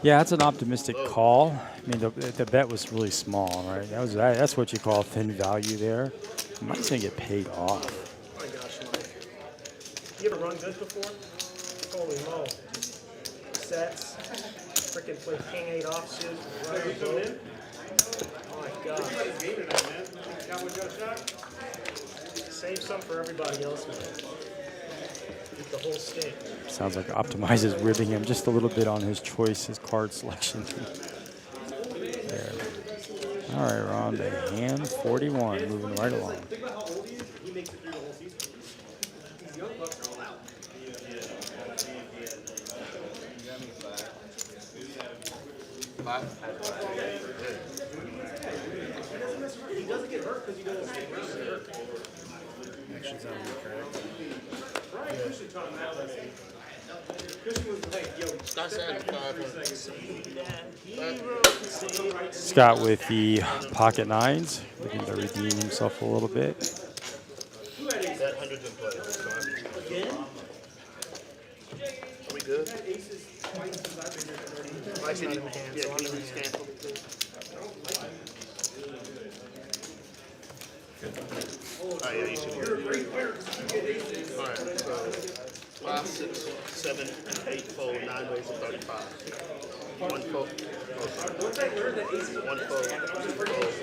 Speaker 1: Yeah, that's an optimistic call. I mean, the bet was really small, right? That's what you call thin value there. Mike's gonna get paid off.
Speaker 5: Oh my gosh, Mike. You ever run good before? Holy moly. Sets. Freaking play king 8 offsuit. Oh my god. Save some for everybody else, man. Get the whole stake.
Speaker 1: Sounds like Optimize is ribbing him just a little bit on his choice, his card selection. There. All right, we're on to hand 41, moving right along.
Speaker 2: Scott's at 500.
Speaker 1: Scott with the pocket nines, looking to redeem himself a little bit.
Speaker 2: That 100's in play. It's fine. Are we good?
Speaker 5: Mike's not in the hand,
Speaker 2: Yeah,
Speaker 5: so I'm
Speaker 2: can
Speaker 5: in
Speaker 2: you
Speaker 5: the hand.
Speaker 2: rescan for me, please? Oh, yeah, you should hear it. Alright, so 5, 6, 7, 8 fold, 9 ways of 35. 1 fold. Oh, sorry. 1 fold, 2 fold,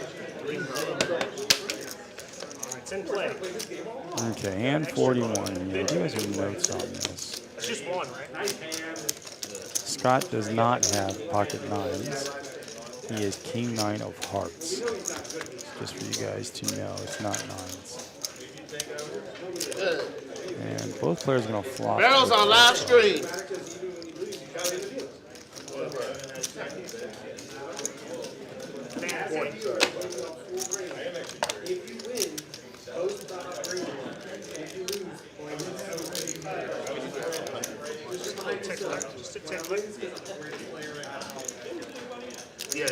Speaker 2: 3 fold.
Speaker 5: It's in play.
Speaker 1: Okay, hand 41. Yeah, you guys have notes on this.
Speaker 5: It's just one, right?
Speaker 1: Scott does not have pocket nines. He is king 9 of hearts. Just for you guys to know, it's not nines. And both players are going to flop.
Speaker 2: Barrels on live stream.
Speaker 5: Just a tickler.
Speaker 2: Yeah,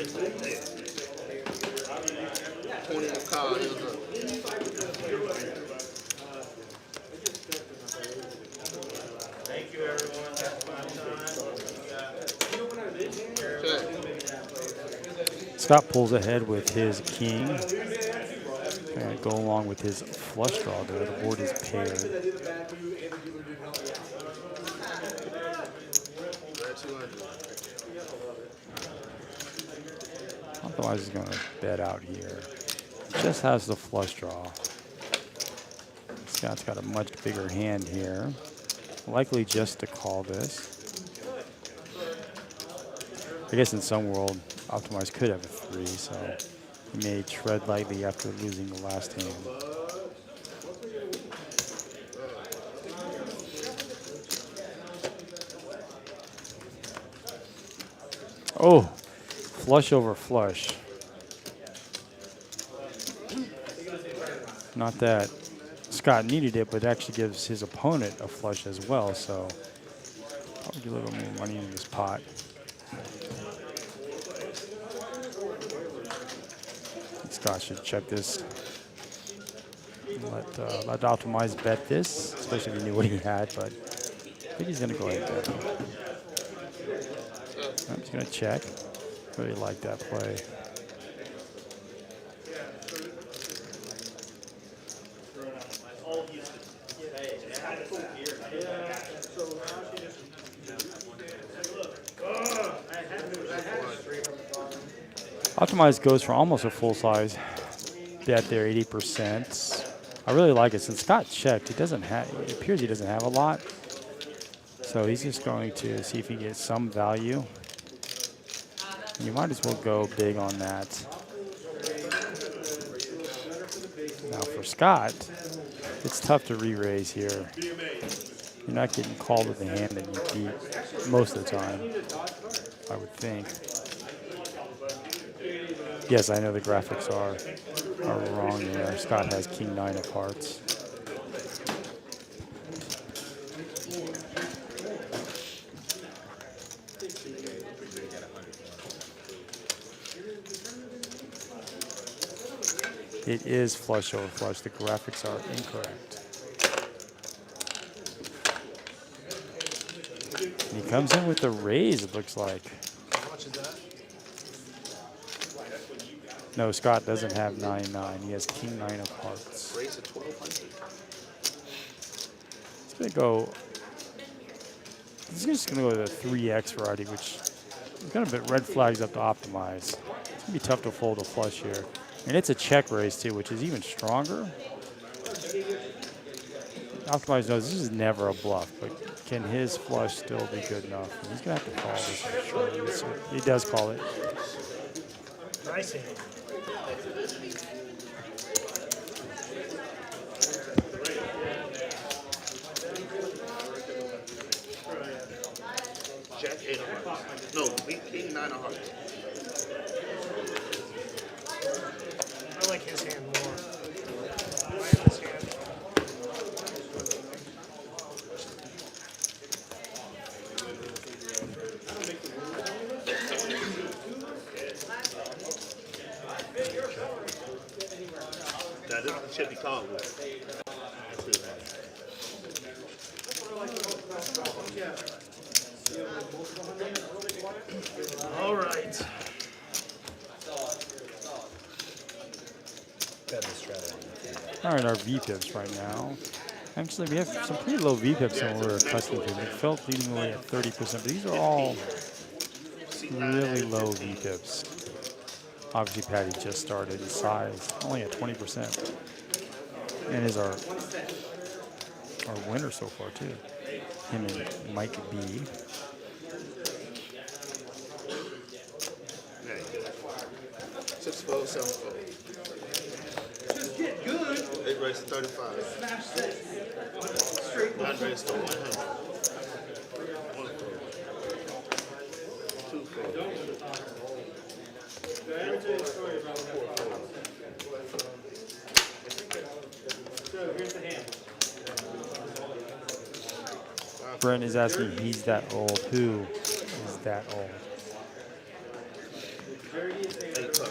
Speaker 2: 20 of cards.
Speaker 8: Thank you, everyone. That's my time.
Speaker 1: Scott pulls ahead with his king. And go along with his flush draw there. The board is paired. Otherwise, he's going to bet out here. Just has the flush draw. Scott's got a much bigger hand here. Likely just to call this. I guess in some world, Optimize could have a 3, so he may tread lightly after losing the last hand. Oh, flush over flush. Not that Scott needed it, but it actually gives his opponent a flush as well, so I'll get a little more money in this pot. Scott should check this. Let Optimize bet this, especially if he knew what he had, but I think he's going to go ahead and bet. I'm just going to check. Really like that play. Optimize goes for almost a full size bet there, 80%. I really like it. Since Scott checked, it appears he doesn't have a lot. So he's just going to see if he gets some value. You might as well go big on that. Now for Scott, it's tough to re-raise here. You're not getting called with the hand that you beat most of the time, I would think. Yes, I know the graphics are wrong there. Scott has king 9 of hearts. It is flush over flush. The graphics are incorrect. And he comes in with the raise, it looks like.
Speaker 5: How much is that?
Speaker 1: No, Scott doesn't have 9-9. He has king 9 of hearts.
Speaker 2: Raise at 1,200.
Speaker 1: He's going to go. He's just going to go with a 3x variety, which is going to put red flags up to Optimize. It's going to be tough to fold a flush here. And it's a check raise, too, which is even stronger. Optimize knows this is never a bluff, but can his flush still be good enough? And he's going to have to call this for sure. He does call it.
Speaker 5: Nice hand.
Speaker 2: Jack 8 of hearts. No, king 9 of hearts.
Speaker 5: I like his hand more. I like his hand.
Speaker 2: Now this should be called. That's it.
Speaker 5: All right.
Speaker 3: Better strategy.
Speaker 1: All right, our VPIPs right now. Actually, we have some pretty low VPIPs than we're accustomed to. We felt leading away at 30%, but these are all really low VPIPs. Obviously, Patty just started his size, only at 20%, and is our winner so far too. Him and Mike B.
Speaker 2: There you go. 6 fold, 7 fold. Just get good. 8 raised to 35. 9 raised to 100. 1 fold. 2 fold.
Speaker 7: Here's the hand.
Speaker 1: Brent is asking, he's that old. Who is that old?
Speaker 2: 8 fold. Heads up.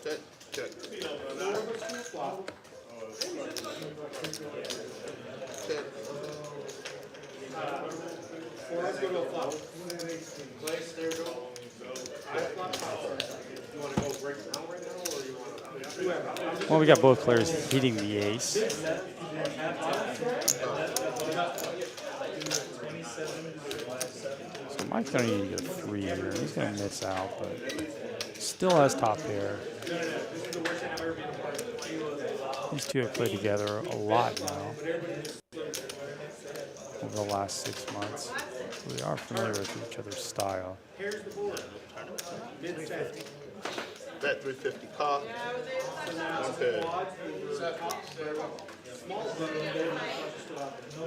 Speaker 2: Check. Check. Check.
Speaker 7: Let's go to a flop. Place, there we go. You want to go break it down right now, or you want to?
Speaker 1: Well, we got both players hitting the ace. So Mike's going to need to get a 3 here. He's going to miss out, but still has top pair. These two have played together a lot now over the last 6 months. We are familiar with each other's style.
Speaker 2: Bet 350 call. Okay.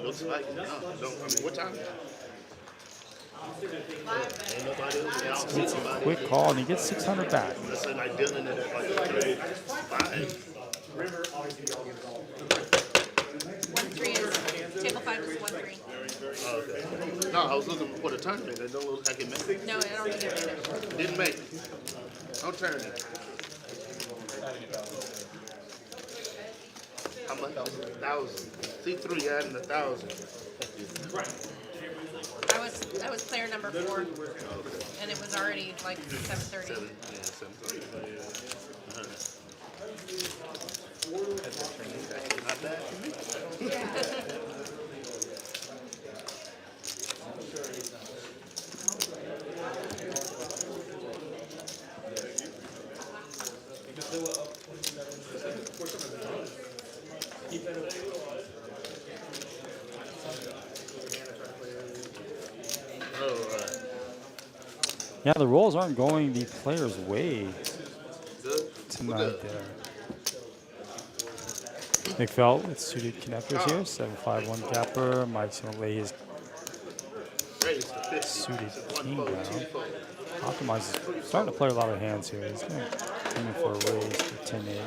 Speaker 2: Looks like no. Don't. I mean, what time? Ain't nobody else. They all see somebody.
Speaker 1: Quick call, and he gets 600 back.
Speaker 2: That's like dealing in it like 5.
Speaker 9: 1-3 is table 5 is 1-3.
Speaker 2: Okay. No, I was looking for the tournament. It don't look like it made it.
Speaker 9: No, I don't think it
Speaker 2: Didn't make it. No tournament. How much? 1,000. C3 adding 1,000.
Speaker 9: I was player number 4, and it was already like 7:30.
Speaker 2: 7:30. Not bad.
Speaker 1: Yeah, the rolls aren't going the player's way
Speaker 2: Good.
Speaker 1: tonight there. McFelt with suited connectors here, 7-5-1 gapper. Mike's going to lay his suited king down. Optimize is starting to play a lot of hands here. He's going to come in for a raise to 10-8.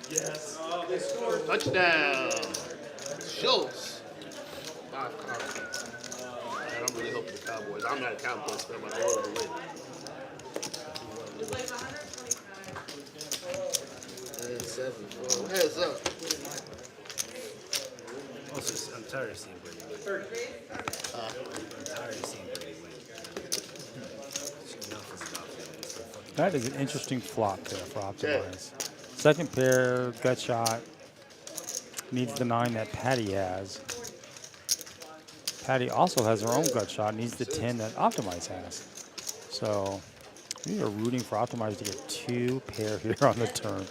Speaker 2: Yes. Touchdown. Schultz. 5 cards. Man, I'm really hoping the Cowboys. I'm not a Cowboys fan, but I love the win. And 7, 4. Heads up.
Speaker 3: Also, I'm tired of seeing Brady win. I'm tired of seeing Brady win. Enough is enough.
Speaker 1: That is an interesting flop there for Optimize. Second pair, gut shot. Needs the 9 that Patty has. Patty also has her own gut shot, needs the 10 that Optimize has. So we are rooting for Optimize to get 2 pair here on the turn.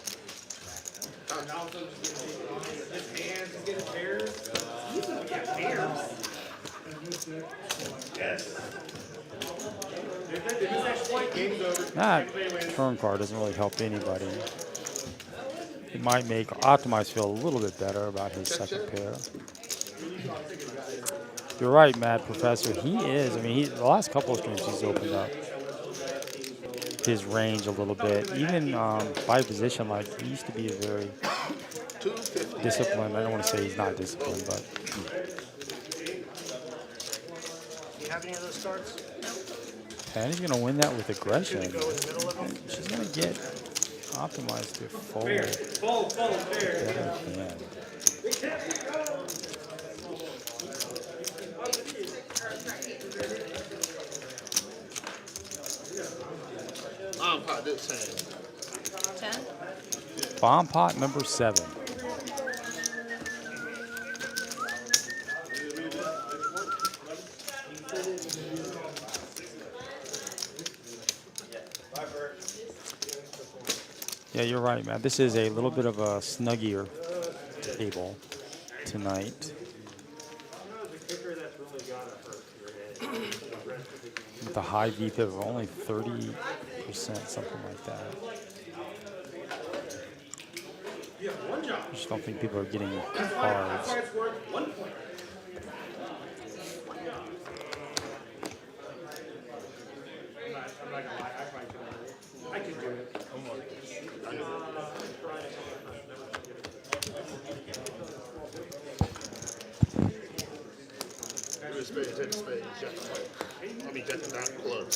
Speaker 1: That turn card doesn't really help anybody. It might make Optimize feel a little bit better about his second pair. You're right, Mad Professor. He is. I mean, the last couple of streams he's opened up his range a little bit. Even by position, like he used to be a very disciplined. I don't want to say he's not disciplined, but
Speaker 5: have any of those cards?
Speaker 1: Patty's gonna win that with aggression.
Speaker 5: Go in the middle of them.
Speaker 1: She's gonna get optimized to fold.
Speaker 7: Fair.
Speaker 1: Yeah.
Speaker 2: Pot this hand.
Speaker 9: 10?
Speaker 1: Bomb pot number 7. Yeah, you're right, man. This is a little bit of a snuggier table tonight. With a high VPIP of only 30%, something like that. I just don't think people are getting cards.
Speaker 2: Spades, jack of clubs. I mean, jack of clubs.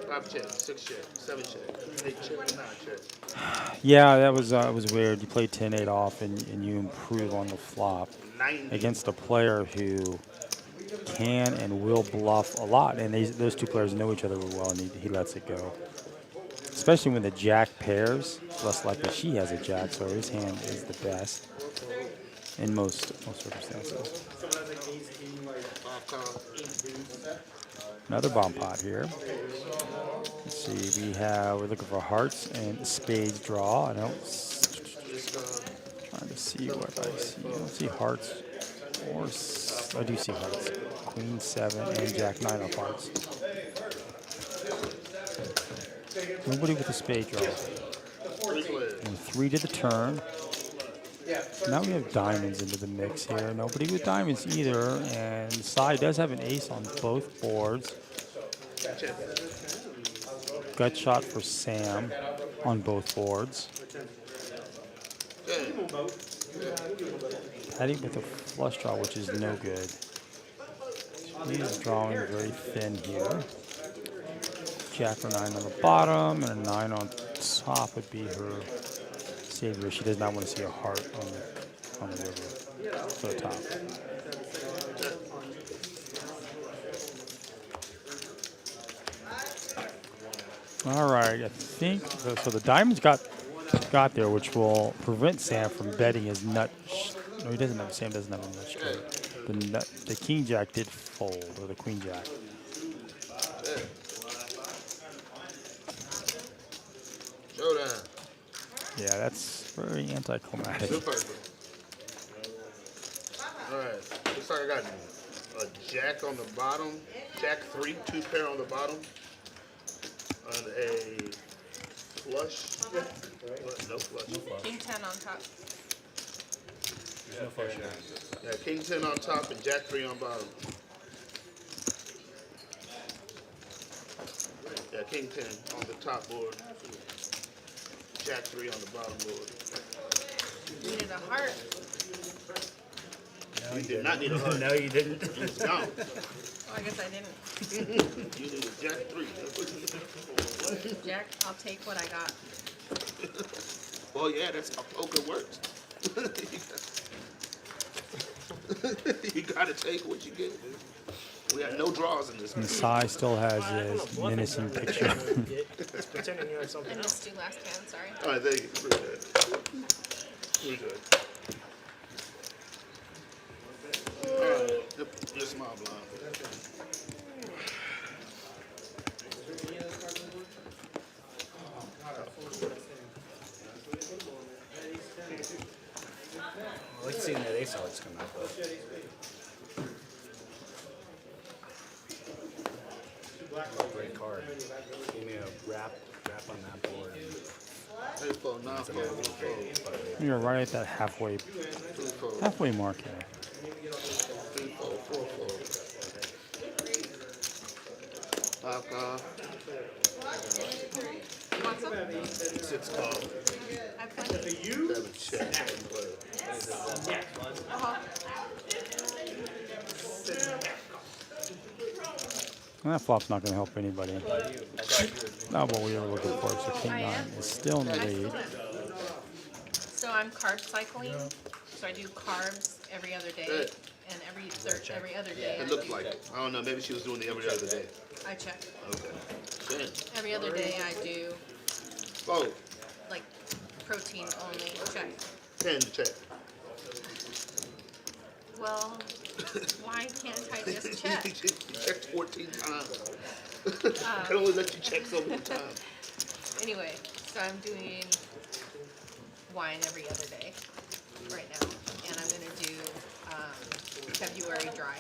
Speaker 2: Five check, 6 check, 7 check, 8 check, 9 check.
Speaker 1: Yeah, that was weird. You play 10-8 off and you improve on the flop
Speaker 2: 90.
Speaker 1: against a player who can and will bluff a lot. And those two players know each other well, and he lets it go. Especially when the jack pairs, less likely she has a jack, so his hand is the best in most circumstances. Another bomb pot here. Let's see, we're looking for hearts and spades draw. Trying to see what I see. I don't see hearts, or I do see hearts. Queen 7 and Jack 9 of hearts. Nobody with a spade draw. And 3 to the turn. Now we have diamonds into the mix here. Nobody with diamonds either. And Sai does have an ace on both boards. Gut shot for Sam on both boards. Patty with a flush draw, which is no good. He's drawing very thin here. Jack or 9 on the bottom, and a 9 on top would be her savior. She does not want to see a heart on the river for the top. All right, I think so. The diamonds got there, which will prevent Sam from betting his nut. No, he doesn't have. Sam doesn't have a nut straight. The king jack did fold, or the queen jack.
Speaker 2: Showdown.
Speaker 1: Yeah, that's very anticlimactic.
Speaker 2: Alright, looks like I got a jack on the bottom, jack 3, 2 pair on the bottom, and a flush. No flush.
Speaker 9: King 10 on top.
Speaker 3: There's no flush here.
Speaker 2: Yeah, king 10 on top and jack 3 on bottom. Yeah, king 10 on the top board. Jack 3 on the bottom board.
Speaker 9: You needed a heart.
Speaker 2: No, you did not need a heart.
Speaker 3: No, you didn't.
Speaker 2: It was gone.
Speaker 9: Well, I guess I didn't.
Speaker 2: You needed jack 3.
Speaker 9: Jack, I'll take what I got.
Speaker 2: Well, yeah, that's how poker works. You gotta take what you get. We got no draws in this.
Speaker 1: And Sai still has his menacing picture.
Speaker 5: It's pretending you had something
Speaker 9: I
Speaker 5: else.
Speaker 9: missed you last hand, sorry.
Speaker 2: All right, thank you. We're good. All right, your small blind.
Speaker 3: I like seeing that ace hearts come out though. Great card. Give me a wrap on that board.
Speaker 1: You're right at that halfway mark here.
Speaker 2: 3, 4, 4, 4. 5 call.
Speaker 9: You want some?
Speaker 2: 6 call.
Speaker 9: I have plenty.
Speaker 2: 7 check.
Speaker 9: Uh-huh.
Speaker 1: And that flop's not going to help anybody.
Speaker 4: I thought you were
Speaker 1: Not what we were looking for. So king
Speaker 9: I
Speaker 1: 9
Speaker 9: am.
Speaker 1: is still in the
Speaker 9: I
Speaker 1: lead.
Speaker 9: still am. So I'm carb cycling. So I do carbs every other day,
Speaker 2: Good.
Speaker 9: and every other day
Speaker 2: It
Speaker 9: I
Speaker 2: looked
Speaker 9: do.
Speaker 2: like, I don't know, maybe she was doing it every other day.
Speaker 9: I check.
Speaker 2: Okay. Good.
Speaker 9: Every other day I do
Speaker 2: Oh,
Speaker 9: like protein only. Check.
Speaker 2: 10 to check.
Speaker 9: Well, why can't I just check?
Speaker 2: You checked 14 times. I can only let you check so many times.
Speaker 9: Anyway, so I'm doing wine every other day right now, and I'm gonna do February dry.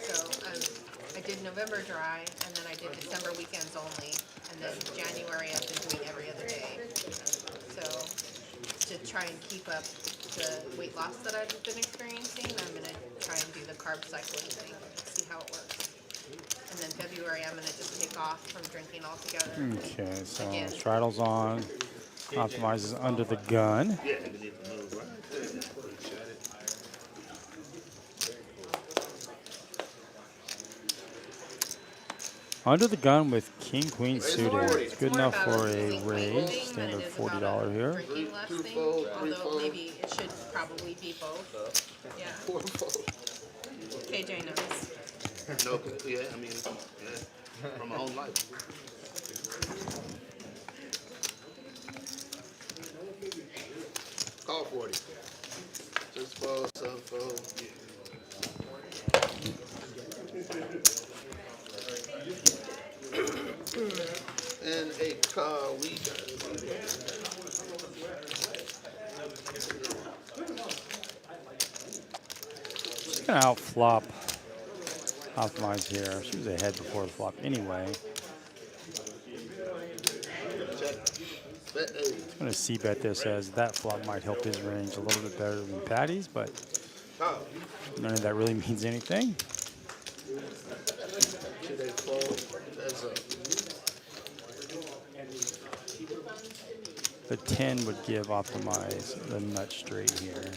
Speaker 9: So I did November dry, and then I did December weekends only, and then January I've been doing every other day. So to try and keep up the weight loss that I've been experiencing, I'm gonna try and do the carb cycling thing, see how it works. And then February I'm gonna just take off from drinking altogether.
Speaker 1: Okay, so
Speaker 9: Again.
Speaker 1: straddles on. Optimizes under the gun.
Speaker 2: Yeah, you need to move right there. Appreciate it.
Speaker 1: Under the gun with king queen suited. It's good
Speaker 9: more
Speaker 1: enough
Speaker 9: about
Speaker 1: for a
Speaker 9: losing weight
Speaker 1: raise.
Speaker 9: thing than
Speaker 1: Standard
Speaker 9: it is about
Speaker 1: $40 here.
Speaker 9: drinking less
Speaker 2: Two
Speaker 9: thing,
Speaker 2: fold, three
Speaker 9: although
Speaker 2: fold.
Speaker 9: maybe it should probably be both. Yeah,
Speaker 2: 4 fold.
Speaker 9: KJ knows.
Speaker 2: No, yeah, I mean, yeah, from my own life. Call 40. 6 fold, 7 fold. And a call leader.
Speaker 1: She's going to outflop Optimize here. She was ahead before the flop anyway.
Speaker 2: Check. Bet A.
Speaker 1: I'm going to c-bet this as that flop might help his range a little bit better than Patty's, but
Speaker 2: Call.
Speaker 1: none of that really means anything.
Speaker 2: Should they fold? That's up.
Speaker 1: The 10 would give Optimize the nut straight here.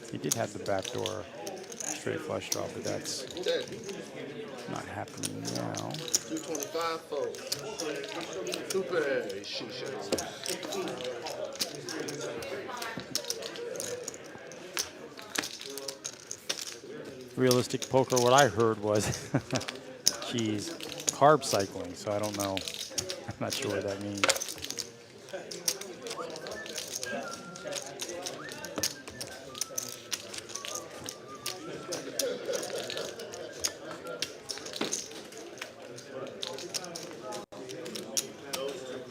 Speaker 1: He did have the backdoor straight flush draw, but that's
Speaker 2: Check.
Speaker 1: not happening now.
Speaker 2: 225 fold. Super shisha.
Speaker 1: Realistic poker, what I heard was she's carb cycling, so I don't know. I'm not sure what that means.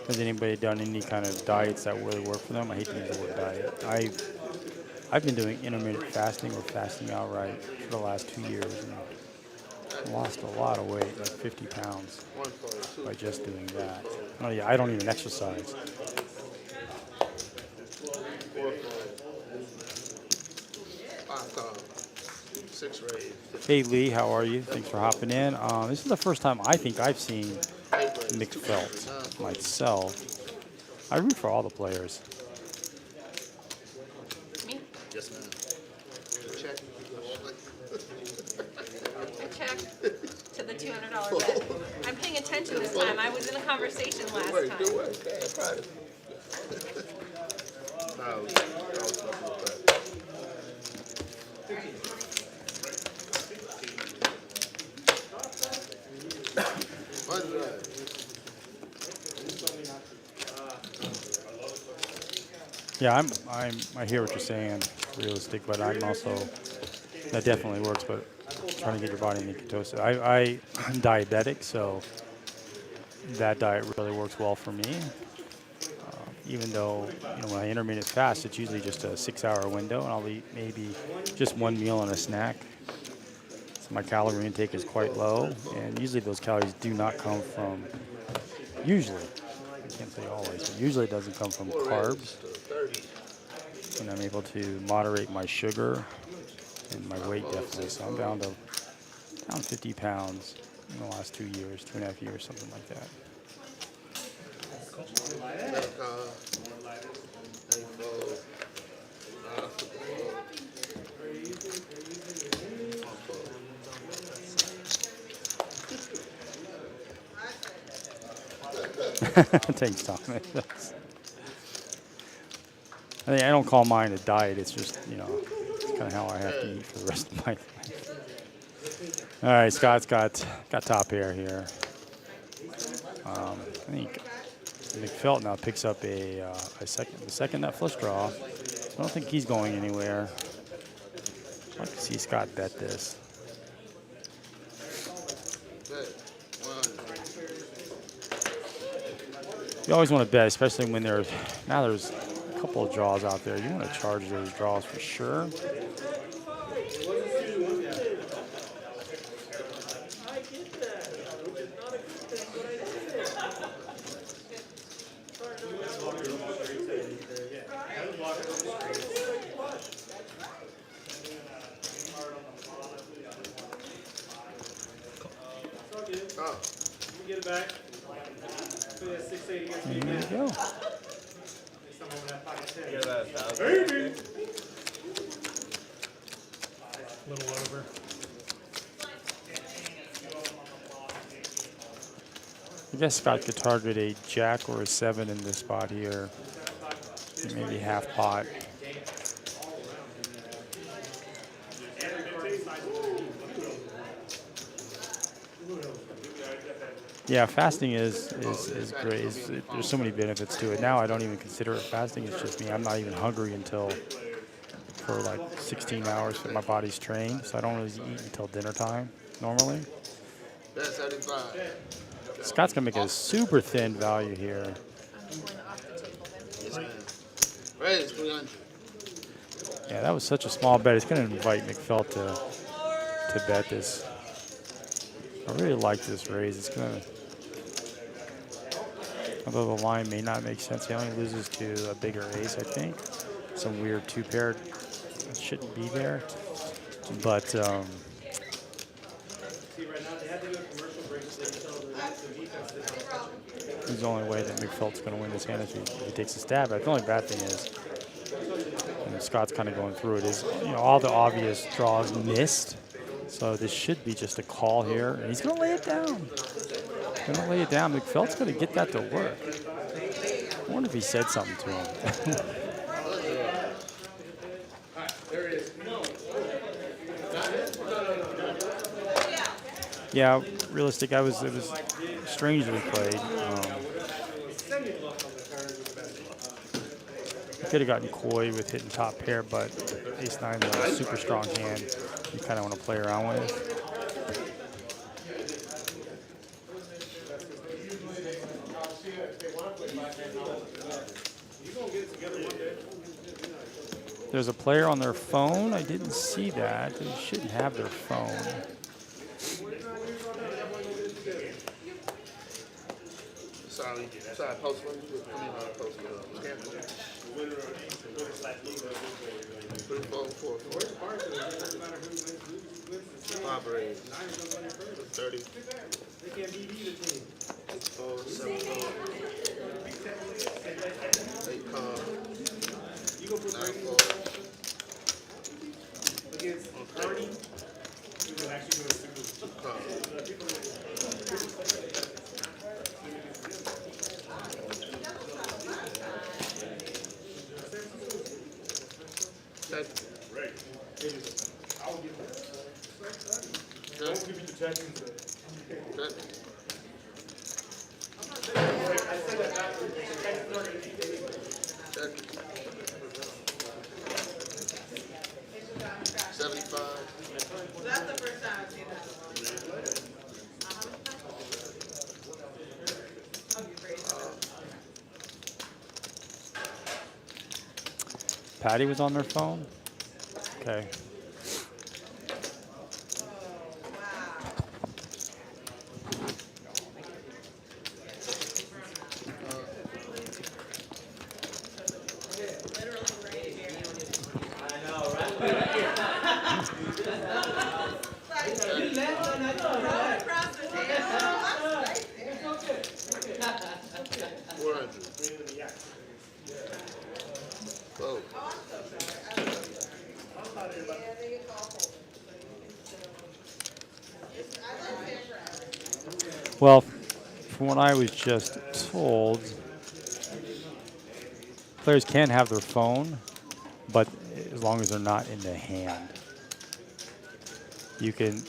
Speaker 1: Has anybody done any kind of diets that really work for them? I hate to use the word diet. I've been doing intermittent fasting or fasting outright for the last 2 years and lost a lot of weight, like 50 pounds,
Speaker 2: 1 fold. 2
Speaker 1: by just doing that. Oh yeah, I don't even exercise.
Speaker 2: 4 fold. 5 call. 6 raise.
Speaker 1: Hey Lee, how are you? Thanks for hopping in. This is the first time I think I've seen
Speaker 2: 8 raise.
Speaker 1: mixed felt myself. I root for all the players.
Speaker 9: Me?
Speaker 2: Yes, ma'am. Check.
Speaker 9: I checked to the $200 bet. I'm paying attention this time. I was in a conversation last
Speaker 2: Good
Speaker 9: time.
Speaker 2: work. Damn, proud of you. No, I was fucking with that. One drive.
Speaker 1: Yeah, I hear what you're saying, realistic, but I'm also, that definitely works, but trying to get your body in ketosis. I'm diabetic, so that diet really works well for me. Even though, when I intermittent fast, it's usually just a 6-hour window, and I'll eat maybe just one meal and a snack. So my calorie intake is quite low, and usually those calories do not come from, usually, I can't say always, but usually it doesn't come from carbs.
Speaker 2: 30.
Speaker 1: And I'm able to moderate my sugar and my weight definitely. So I'm down 50 pounds in the last 2 years, 2.5 years, something like that.
Speaker 2: Better call. 8 fold.
Speaker 1: It takes time. I don't call mine a diet. It's just, you know, it's kind of how I have to eat for the rest of my life. All right, Scott's got top pair here. I think McFelt now picks up the second nut flush draw. So I don't think he's going anywhere. I'd like to see Scott bet this. You always want to bet, especially when there's a couple of draws out there. You want to charge those draws for sure.
Speaker 7: Get it back. Put that 680 against me.
Speaker 1: There you go.
Speaker 8: Get that 1,000.
Speaker 7: Baby!
Speaker 5: Little over.
Speaker 1: I guess Scott could target a jack or a 7 in this spot here. Maybe half pot. Yeah, fasting is great. There's so many benefits to it. Now I don't even consider it fasting. It's just me. I'm not even hungry for like 16 hours. My body's trained, so I don't really eat until dinner time normally.
Speaker 2: That's 75.
Speaker 1: Scott's gonna make a super thin value here.
Speaker 9: I'm going off the table then.
Speaker 2: Yes, ma'am. Right, it's 300.
Speaker 1: Yeah, that was such a small bet. It's gonna invite McFelt to bet this. I really like this raise. It's gonna, although the line may not make sense, he only loses to a bigger ace, I think. Some weird 2-pair that shouldn't be there. But
Speaker 7: See, right now, they had to do a commercial break so they can tell the defense that they're not touching.
Speaker 1: this is the only way that McFelt's going to win this hand if he takes a stab at it. The only bad thing is, and Scott's kind of going through it, is, you know, all the obvious draws missed. So this should be just a call here, and he's going to lay it down. Going to lay it down. McFelt's going to get that to work. I wonder if he said something to him. Yeah, realistic. It was strangely played. Could have gotten coy with hitting top pair, but ace-9 is a super strong hand. You kind of want to play around with. There's a player on their phone. I didn't see that. They shouldn't have their phone.
Speaker 2: Sorry, post one. I mean, post one. 3, 4, 4, 4. 5 raise. 30. 4, 7, 4. 8 call. 9, 4.
Speaker 7: Against 30, you can actually go to
Speaker 2: 2 call.
Speaker 7: Right. I'll give it. I won't give you the check-ins. I said that backwards.
Speaker 2: 75.
Speaker 10: That's the first time I've seen that.
Speaker 1: Patty was on their phone? Okay. Well, from what I was just told, players can have their phone, but as long as they're not in the hand. You can,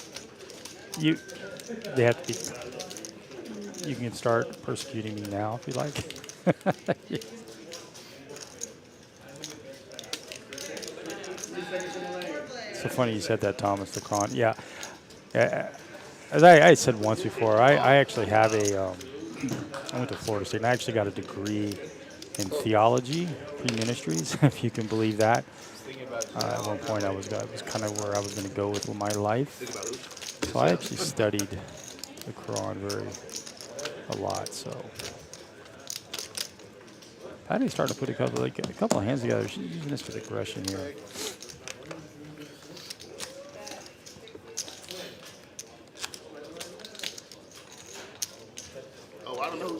Speaker 1: they have to be, you can start persecuting me now if you like. So funny you said that, Thomas, the con. Yeah. As I said once before, I actually have I went to Florida State, and I actually got a degree in theology, pre-ministries, if you can believe that. At one point, it was kind of where I was going to go with my life. So I actually studied the Quran a lot. So Patty's starting to put a couple of hands together. She's using this with aggression here.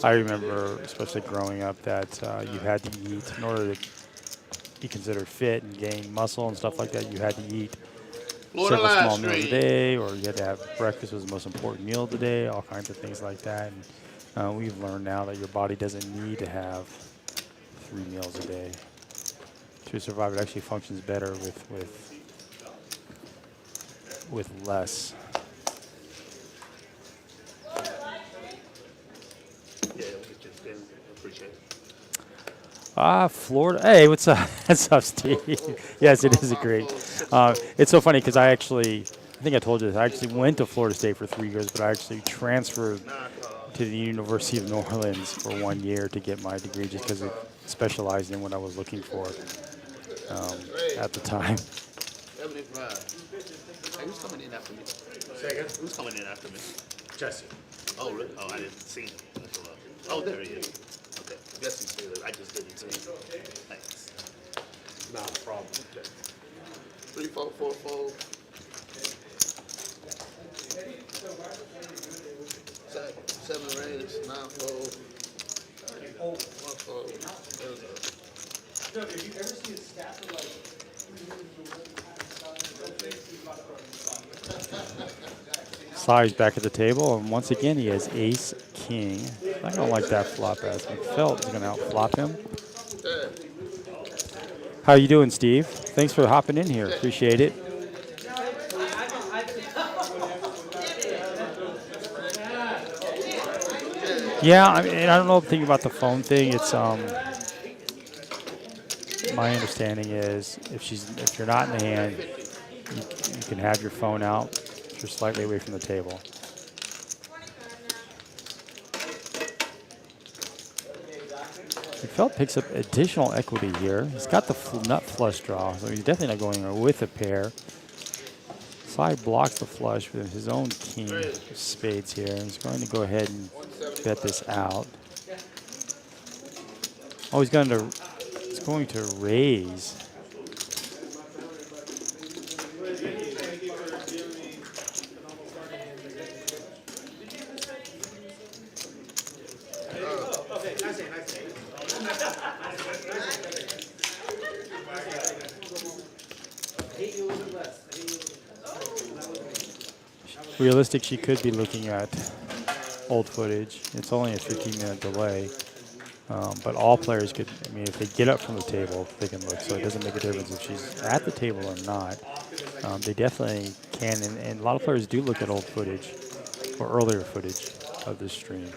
Speaker 1: I remember, especially growing up, that you had to eat in order to be considered fit and gain muscle and stuff like that. You had to eat several small meals a day, or you had to have breakfast was the most important meal of the day. All kinds of things like that. And we've learned now that your body doesn't need to have 3 meals a day to survive. It actually functions better with less. Florida. Hey, what's up? What's up, Steve? Yes, it is a great. It's so funny because I think I told you this. I actually went to Florida State for 3 years, but I actually transferred to the University of New Orleans for 1 year to get my degree, just because it specialized in what I was looking for at the time.
Speaker 2: 75. Hey, who's coming in after me?
Speaker 3: Second.
Speaker 2: Who's coming in after me?
Speaker 3: Jesse.
Speaker 2: Oh, really? Oh, I didn't see him. Oh, there he is. Okay. Guess he's still there. I just didn't see him. Thanks.
Speaker 3: Not a problem.
Speaker 2: 3, 4, 4, 4. 7 range, 9, 4. 1, 4. There we go.
Speaker 6: If you ever see a stack of like
Speaker 1: Sly's back at the table, and once again he has ace king. I don't like that flop, as McFelt is going to outflop him. How you doing, Steve? Thanks for hopping in here. Appreciate it. Yeah, I mean, I don't know the thing about the phone thing. It's my understanding is if you're not in the hand, you can have your phone out. You're slightly away from the table. McFelt picks up additional equity here. He's got the nut flush draw, so he's definitely not going with a pair. Sly blocks the flush with his own king of spades here, and he's going to go ahead and bet this out. Oh, he's going to raise. Realistic, she could be looking at old footage. It's only a 15-minute delay. But all players could, I mean, if they get up from the table, they can look. So it doesn't make a difference if she's at the table or not. They definitely can, and a lot of players do look at old footage or earlier footage of this stream.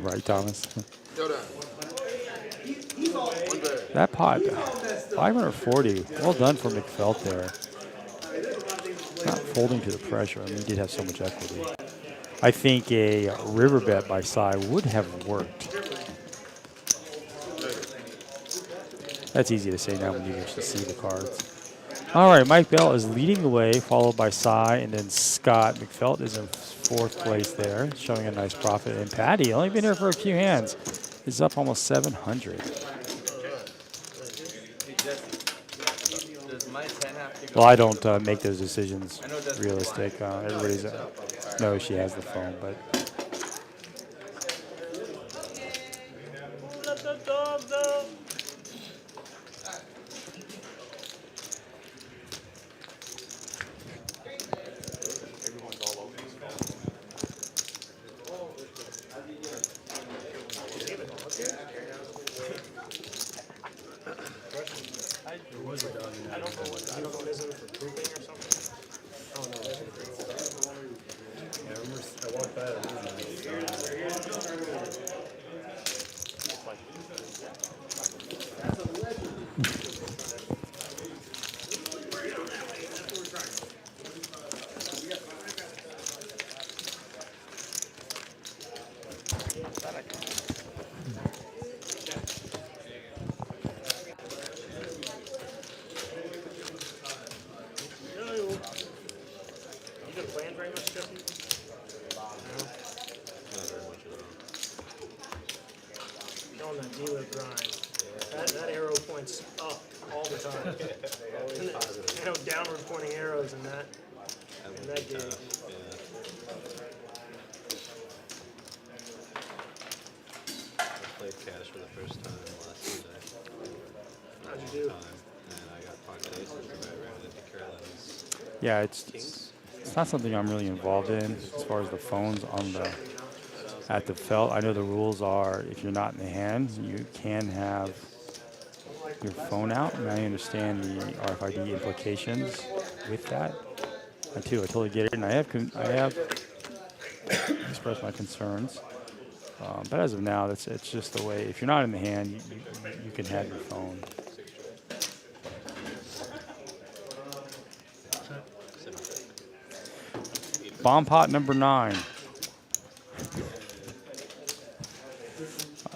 Speaker 1: Right, Thomas? That pot, 540. Well done for McFelt there. Not folding to the pressure. I mean, he did have so much equity. I think a river bet by Cy would have worked. That's easy to say now when you actually see the cards. All right, Mike Bell is leading the way, followed by Cy, and then Scott. McFelt is in 4th place there, showing a nice profit. And Patty, only been here for a few hands, is up almost 700. Well, I don't make those decisions realistic. Everybody's knows she has the phone, but.
Speaker 5: You been playing very much, Jesse? No. On that dealer grind. That arrow points up all the time. You know, downward pointing arrows in that gauge.
Speaker 3: I played cash for the first time last Sunday.
Speaker 5: How'd you do?
Speaker 3: And I got pocket aces right into Carolina's.
Speaker 1: Yeah, it's not something I'm really involved in as far as the phones on the at the felt. I know the rules are if you're not in the hand, you can have your phone out, and I understand the RFID implications with that. I totally get it, and I have expressed my concerns. But as of now, it's just the way. If you're not in the hand, you can have your phone. Bomb pot number 9.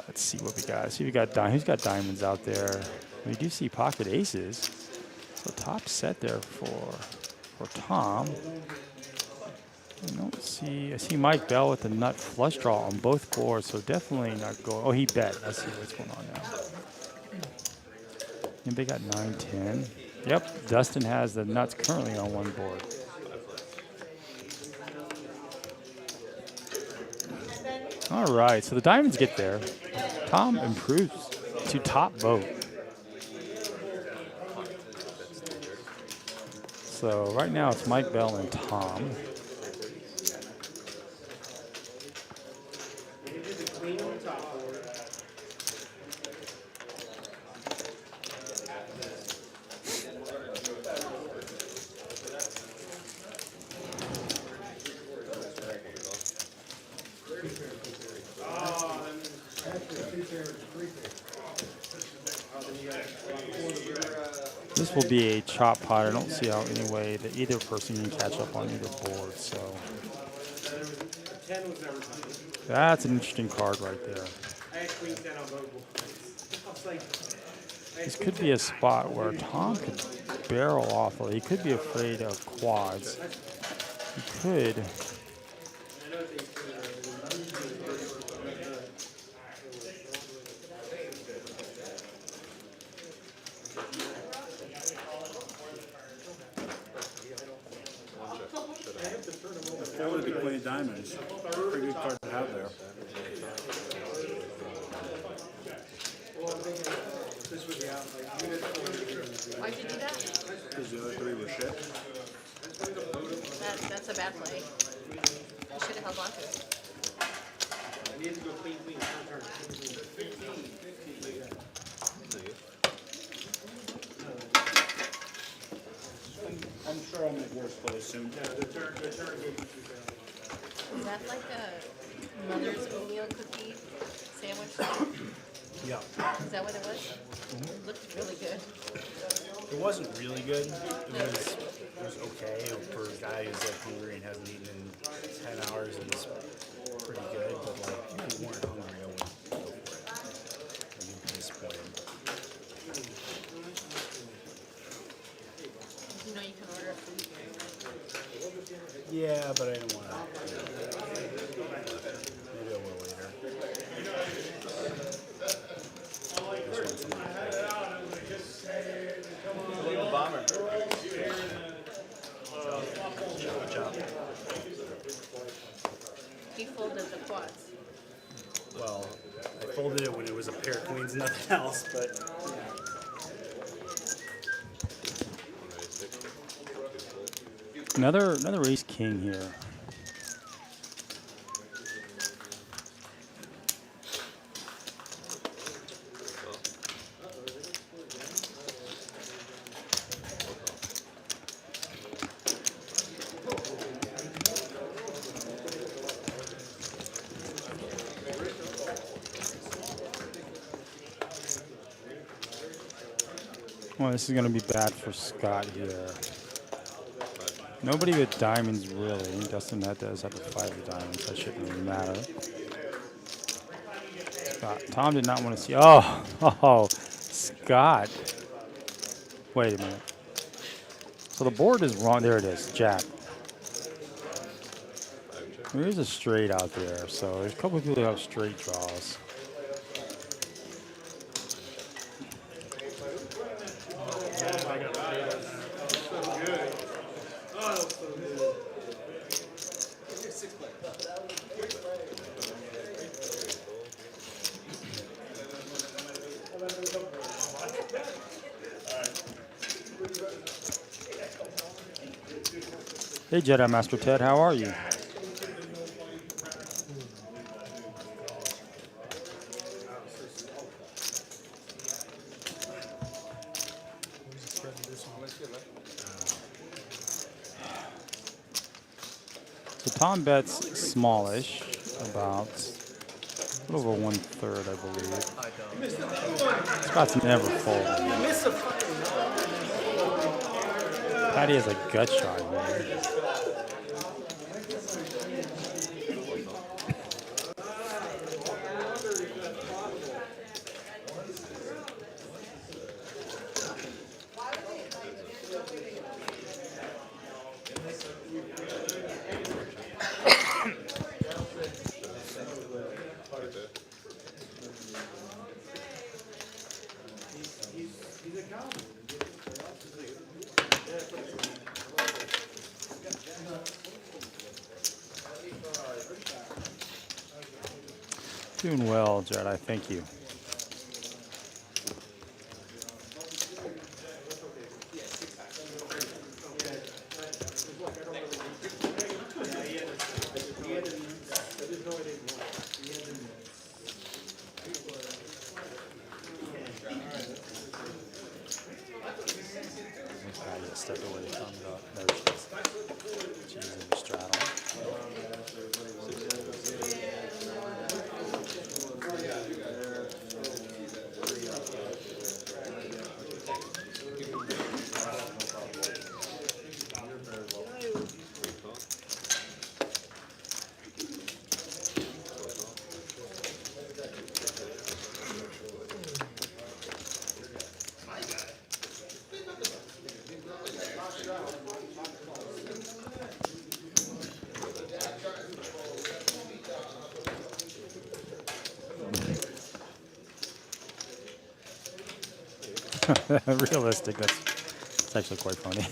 Speaker 1: Let's see what we got. See, who's got diamonds out there. We do see pocket aces. So top set there for Tom. I see Mike Bell with the nut flush draw on both boards, so definitely not going. Oh, he bet. I see what's going on now. And they got 9-10. Yep, Dustin has the nuts currently on one board. All right, so the diamonds get there. Tom improves to top both. So right now it's Mike Bell and Tom. This will be a chop pot. I don't see how any way that either person can catch up on either board. So that's an interesting card right there. This could be a spot where Tom could barrel off. He could be afraid of quads. He could.
Speaker 11: That would be Queen of Diamonds. Pretty good card to have there.
Speaker 9: Why'd you do that?
Speaker 11: Because the other 3 were shit.
Speaker 9: That's a bad play. You should have held on to it.
Speaker 7: I need to go clean, turn.
Speaker 11: I'm sure I'll make worse plays soon.
Speaker 5: Yeah, the turn gauge is
Speaker 9: Is that like a mother's oatmeal cookie sandwich thing?
Speaker 3: Yeah.
Speaker 9: Is that what it was? It looked really good.
Speaker 3: It wasn't really good. It was okay for a guy who's like hungry and hasn't eaten in 10 hours. It was pretty good, but like if you weren't hungry, I wouldn't go for it. I'd be disappointed.
Speaker 9: You know you can order food.
Speaker 3: Yeah, but I don't want to. Maybe I will later.
Speaker 8: Look the bomber.
Speaker 9: He folded the quads.
Speaker 3: Well, I folded it when it was a pair of queens and nothing else, but
Speaker 1: Another ace king here. Well, this is going to be bad for Scott here. Nobody with diamonds, really. Dustin does have a 5 of diamonds. That shouldn't really matter. Scott. Tom did not want to see. Oh, Scott. Wait a minute. So the board is wrong. There it is. Jack. There's a straight out there. So there's a couple of people who have straight draws. Hey, Jedi Master Ted, how are you? So Tom bets smallish, about a little over 1/3, I believe. Scott's never folded. Patty has a gut shot here. Doing well, Jedi. Thank you. Step away from the she's in the straddle. Realistic, that's actually quite funny.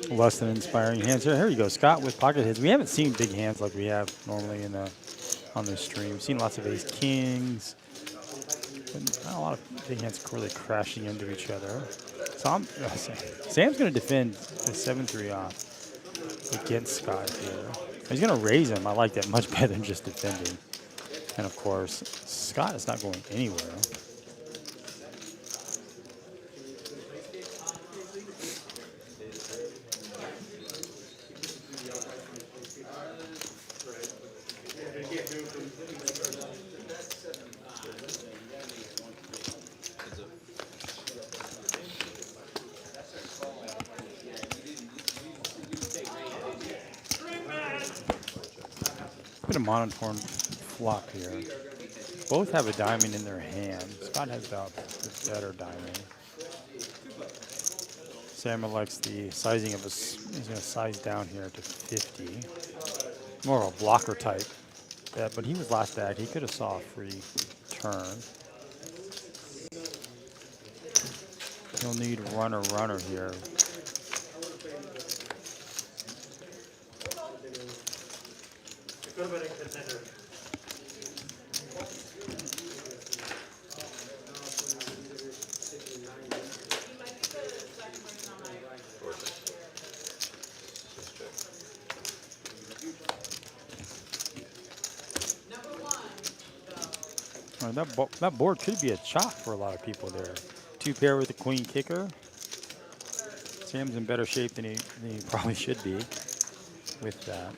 Speaker 1: Less than inspiring hands. Here you go, Scott with pocket hits. We haven't seen big hands like we have normally in the on this stream. We've seen lots of ace kings, but not a lot of big hands really crashing into each other. So Sam's going to defend the 7-3 off against Scott here. He's going to raise him. I like that much better than just defending. And of course, Scott is not going anywhere. Bit of monotone flop here. Both have a diamond in their hand. Scott has the better diamond. Sam elects the sizing of his. He's going to size down here to 50. More of a blocker type bet, but he was last back. He could have saw a free turn. You'll need runner here. That board could be a chop for a lot of people there. 2-pair with the queen kicker. Sam's in better shape than he probably should be with that.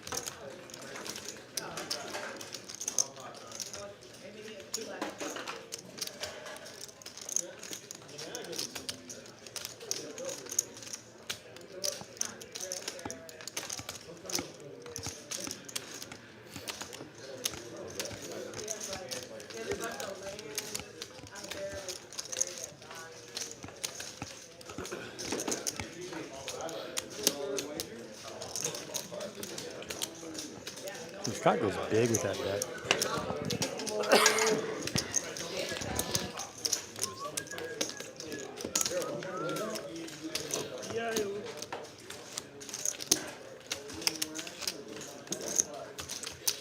Speaker 1: Scott goes big with that bet.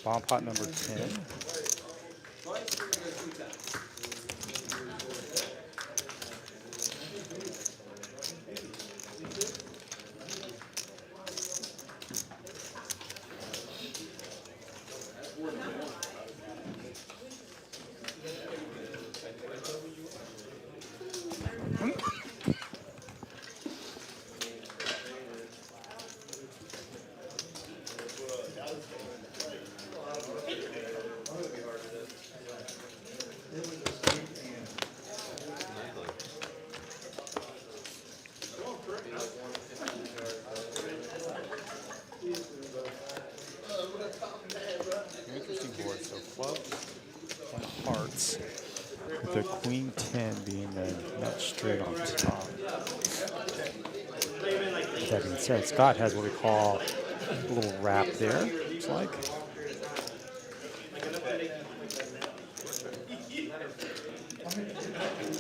Speaker 1: Bomb pot number 10. Interesting board. So clubs and hearts, with the queen 10 being the nut straight on top. With that being said, Scott has what we call a little wrap there, looks like.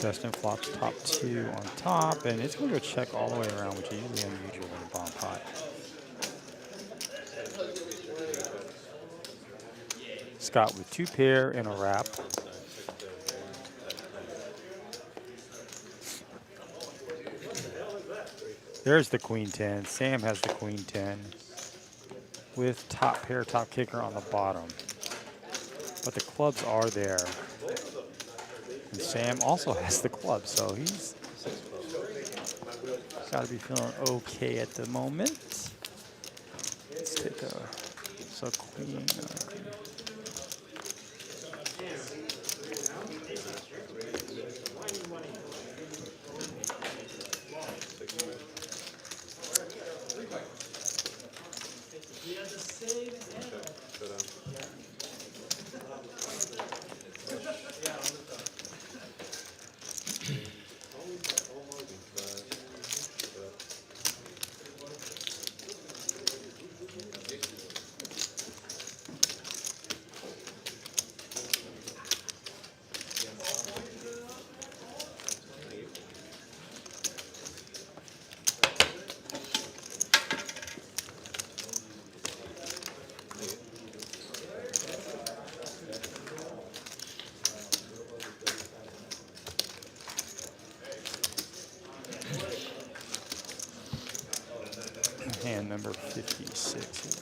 Speaker 1: Dustin flops top 2 on top, and it's going to go check all the way around, which is usually unusual in a bomb pot. Scott with 2-pair and a wrap. There's the queen 10. Sam has the queen 10 with top pair, top kicker on the bottom. But the clubs are there. And Sam also has the clubs, so he's got to be feeling okay at the moment. Let's take a, so queen. Hand number 56 here.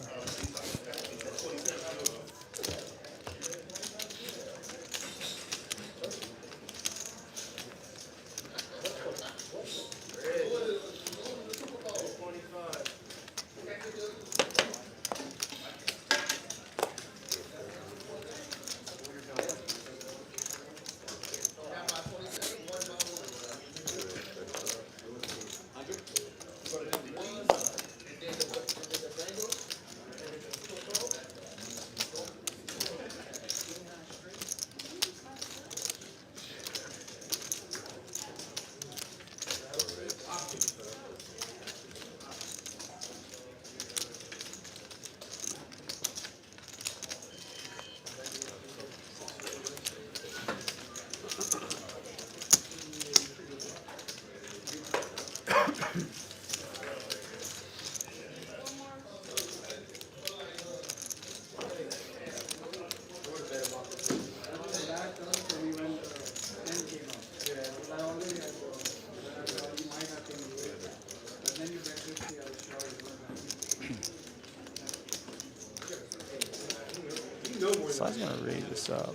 Speaker 1: was going to raise this up.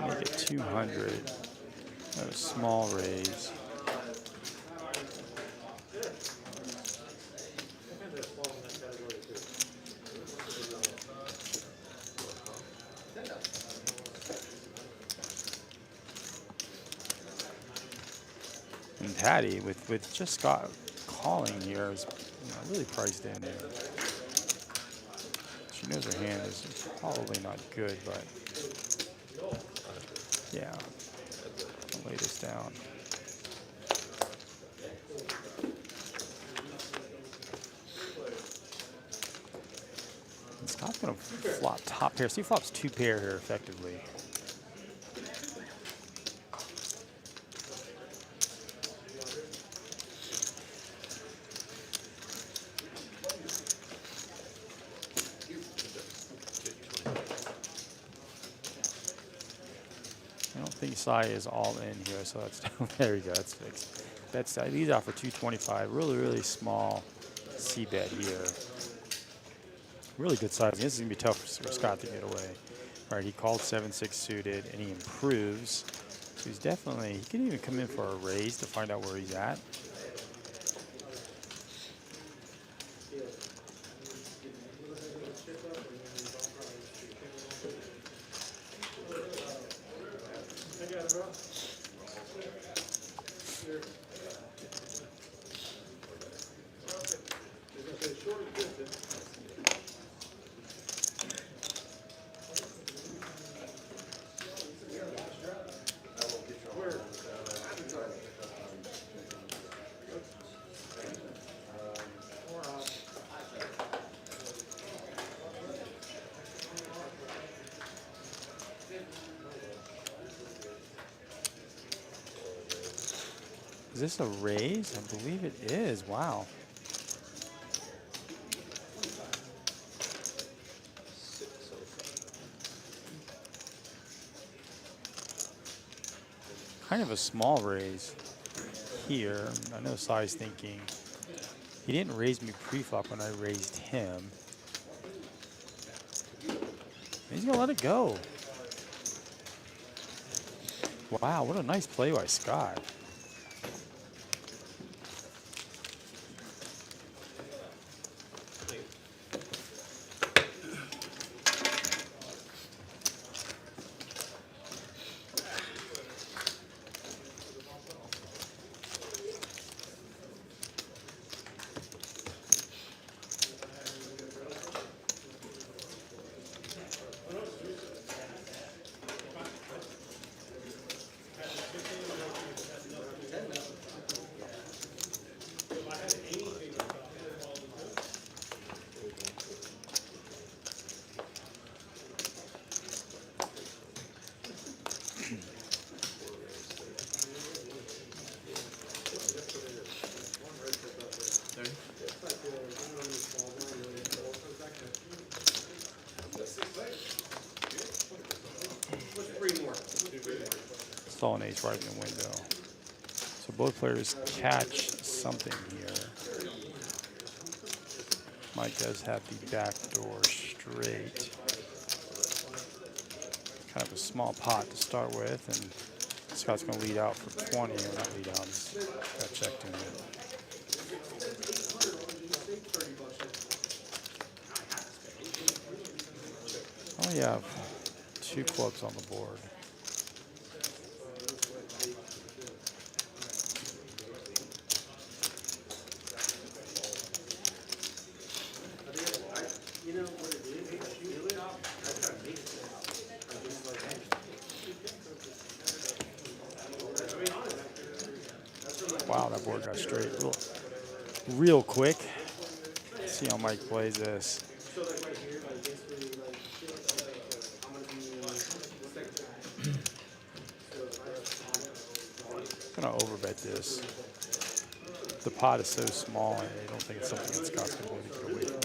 Speaker 1: Make it 200. A small raise. And Patty, with just Scott calling here, is really priced in there. She knows her hand is probably not good, but yeah, I'll lay this down. And Scott's gonna flop top pair. So he flops 2 pair here effectively. I don't think Sai is all in here, so that's there you go. That's fixed. That's these are for 225. Really small C bet here. Really good sizing. This is gonna be tough for Scott to get away. All right, he called 7-6 suited, and he improves. So he's definitely, he can even come in for a raise to find out where he's at. Is this a raise? I believe it is. Wow. Kind of a small raise here. I know Sai's thinking he didn't raise me pre-flop when I raised him. He's gonna let it go. Wow, what a nice play by Scott. Saw an ace right in the window. So both players catch something here. Mike does have the back door straight. Kind of a small pot to start with, and Scott's going to lead out for 20, or not lead out, just got checked in. Oh, yeah, 2 clubs on the board. Wow, that board got straight real quick. Let's see how Mike plays this. I'm gonna overbet this. The pot is so small, and I don't think it's something that Scott's gonna be able to get away from.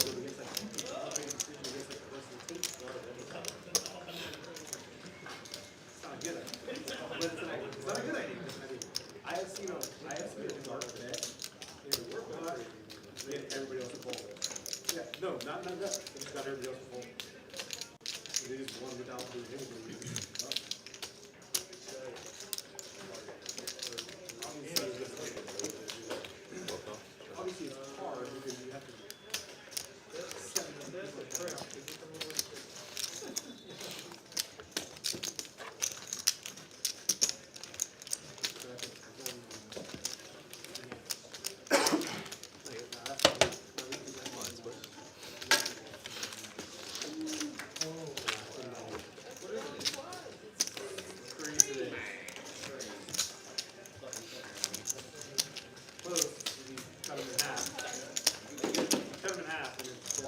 Speaker 7: No, not that. It's got everybody else to fold. They just won. without doing anything. Obviously, it's hard because you have to set the trail. Cut them in half. Cut them in half. And it's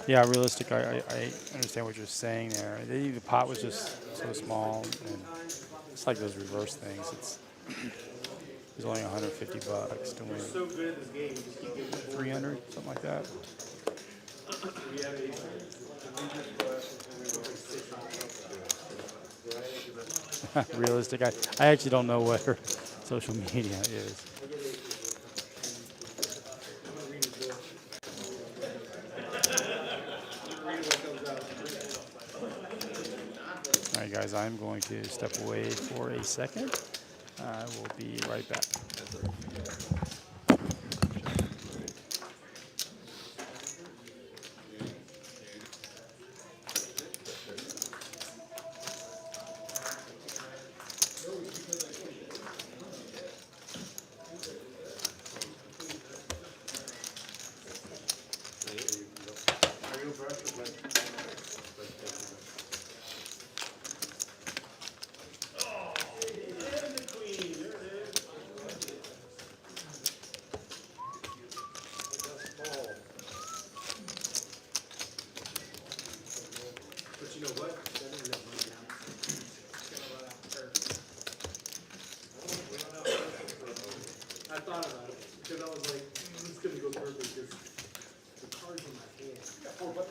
Speaker 1: Yeah, realistic. I understand what you're saying there. The pot was just so small, and it's like those reverse things. It's only 150 bucks to win
Speaker 7: so good at this game. You just keep getting
Speaker 1: 300, something like that.
Speaker 7: we have
Speaker 1: Realistic. I actually don't know what her social media is. All right, guys, I'm going to step away for a second. I will be right back.
Speaker 7: But you know what? That ended up running out. I thought about it because I was like, it's going to go perfect because the cards in my hand. Oh, what?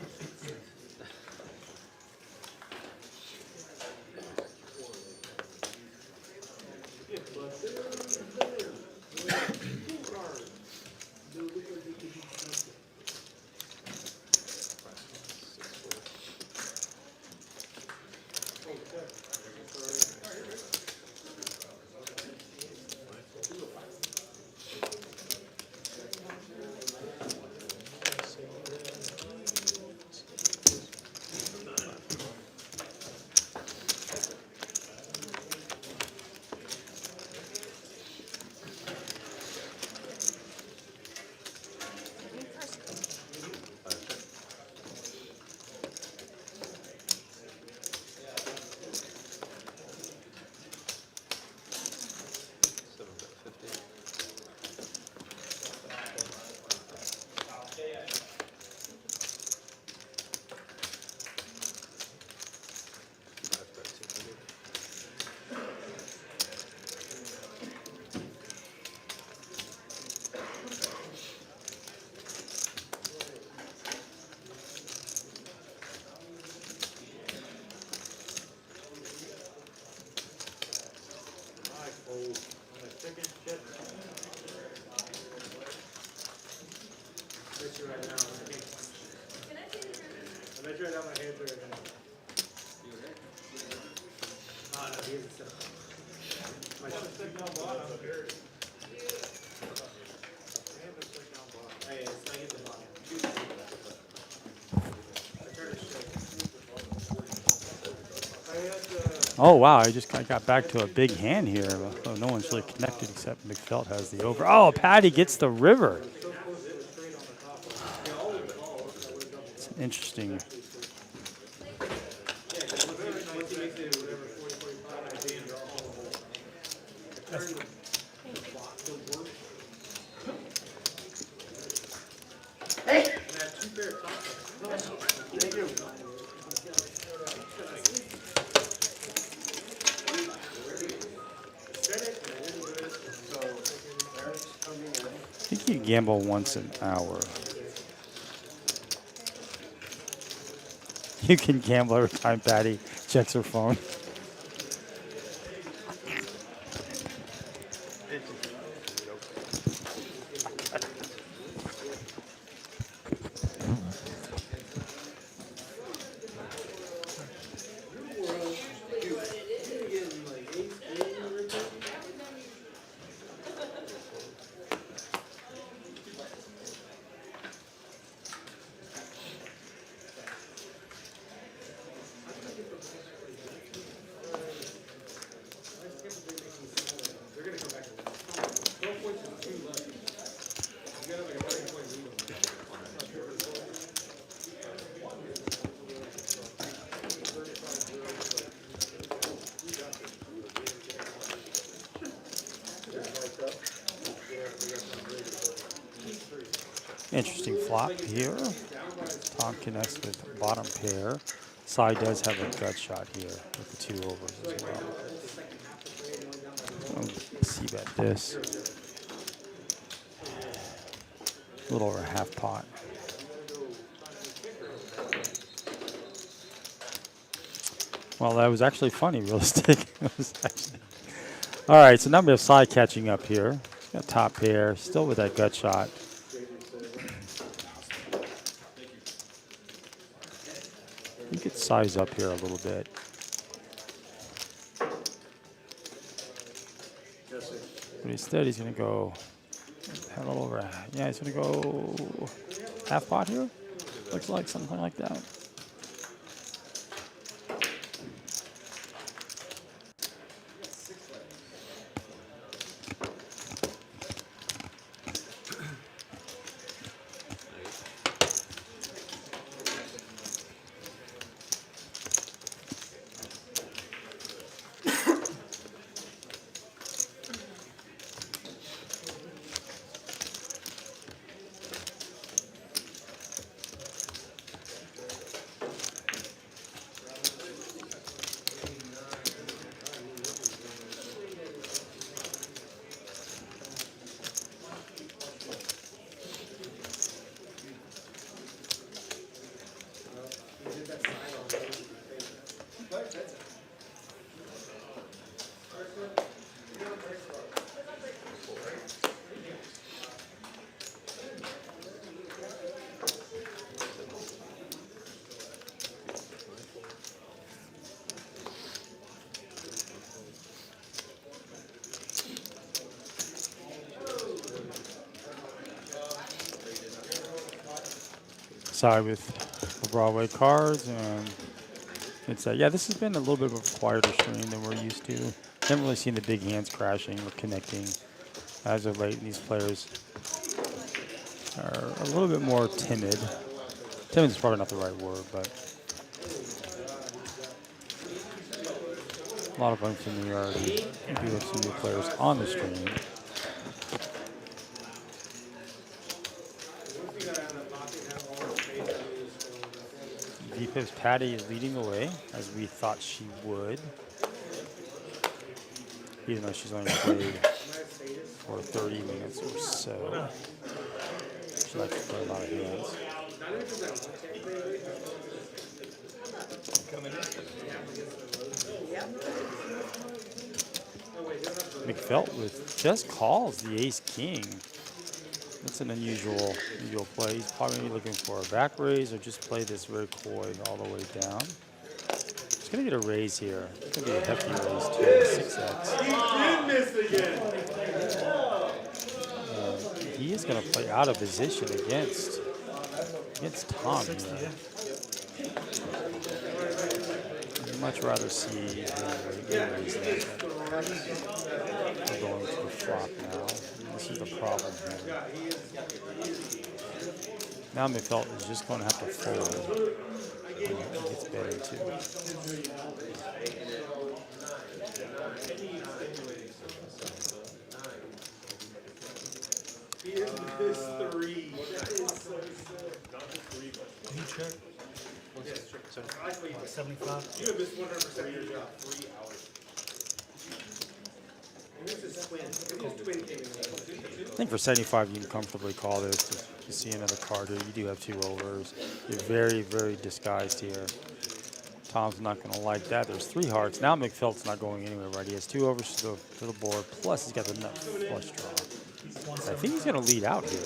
Speaker 1: Oh, wow. I just got back to a big hand here. Oh, no one's really connected except McFelt has the over. Oh, Patty gets the river. It's interesting. I think you gamble once an hour. You can gamble every time Patty checks her phone. Interesting flop here. Tom connects with bottom pair. Side does have a gut shot here with the 2 overs as well. I'll see bet this. A little over half pot. Well, that was actually funny, realistic. It was actually... All right, so now we have side catching up here. Got top pair, still with that gut shot. You could size up here a little bit. But instead, he's going to go a little over. Yeah, he's going to go half pot here. Looks like something like that. Side with the Broadway cards, and it's yeah, this has been a little bit of a quieter stream than we're used to. Haven't really seen the big hands crashing or connecting as of late. These players are a little bit more timid. Timid is probably not the right word, but a lot of unfamiliarity. We do have some new players on the stream. Deepest Patty is leading the way, as we thought she would. Even though she's only played for 30 minutes or so. She likes to play a lot of hands. McFelt with just calls the ace-king. That's an unusual play. He's probably looking for a back raise or just play this very coy all the way down. He's going to get a raise here. It's going to be a hefty raise too, 6x.
Speaker 7: He did miss again.
Speaker 1: And he is going to play out of position against Tom here. I'd much rather see him raise that. We're going to the flop now. This is the problem here. Now McFelt is just going to have to fold. He gets better too.
Speaker 7: He is missed 3. That is so sick. Not just 3, but
Speaker 3: Can you check?
Speaker 7: yes, check.
Speaker 3: 75.
Speaker 7: You have missed 100% of your job. 3 hours. And this is twin. His twin came in.
Speaker 1: I think for 75 you can comfortably call this. You see another card here. You do have 2 overs. You're very, very disguised here. Tom's not going to like that. There's 3 hearts. Now McFelt's not going anywhere, right? He has 2 overs to go to the board. Plus he's got the nut flush draw. I think he's going to lead out here.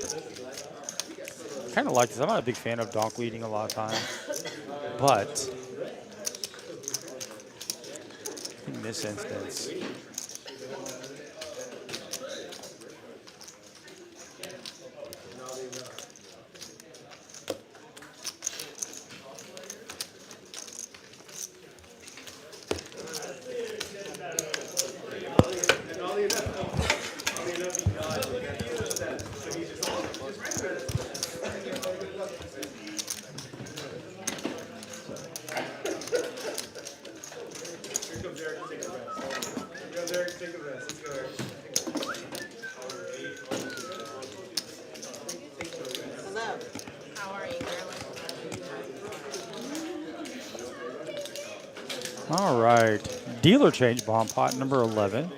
Speaker 1: Kind of like this. I'm not a big fan of donk leading a lot of times, but in this instance,
Speaker 9: How are you, Carolyn?
Speaker 1: All right. Dealer change bomb pot number 11.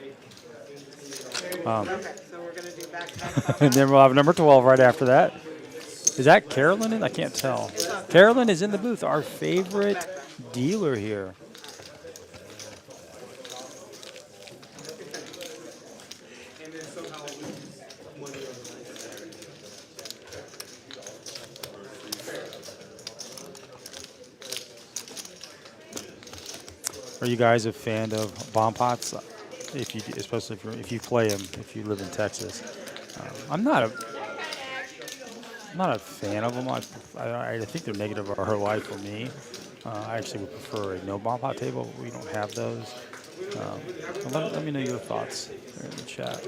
Speaker 10: Okay, so we're gonna do back.
Speaker 1: And then we'll have number 12 right after that. Is that Carolyn in? I can't tell. Carolyn is in the booth, our favorite dealer here.
Speaker 6: And then somehow lose money on the
Speaker 1: Are you guys a fan of bomb pots? If you, especially if you play them, if you live in Texas. I'm not a fan of them. I think they're negative ROI for me. I actually would prefer a no bomb pot table. We don't have those. Let me know your thoughts in the chat.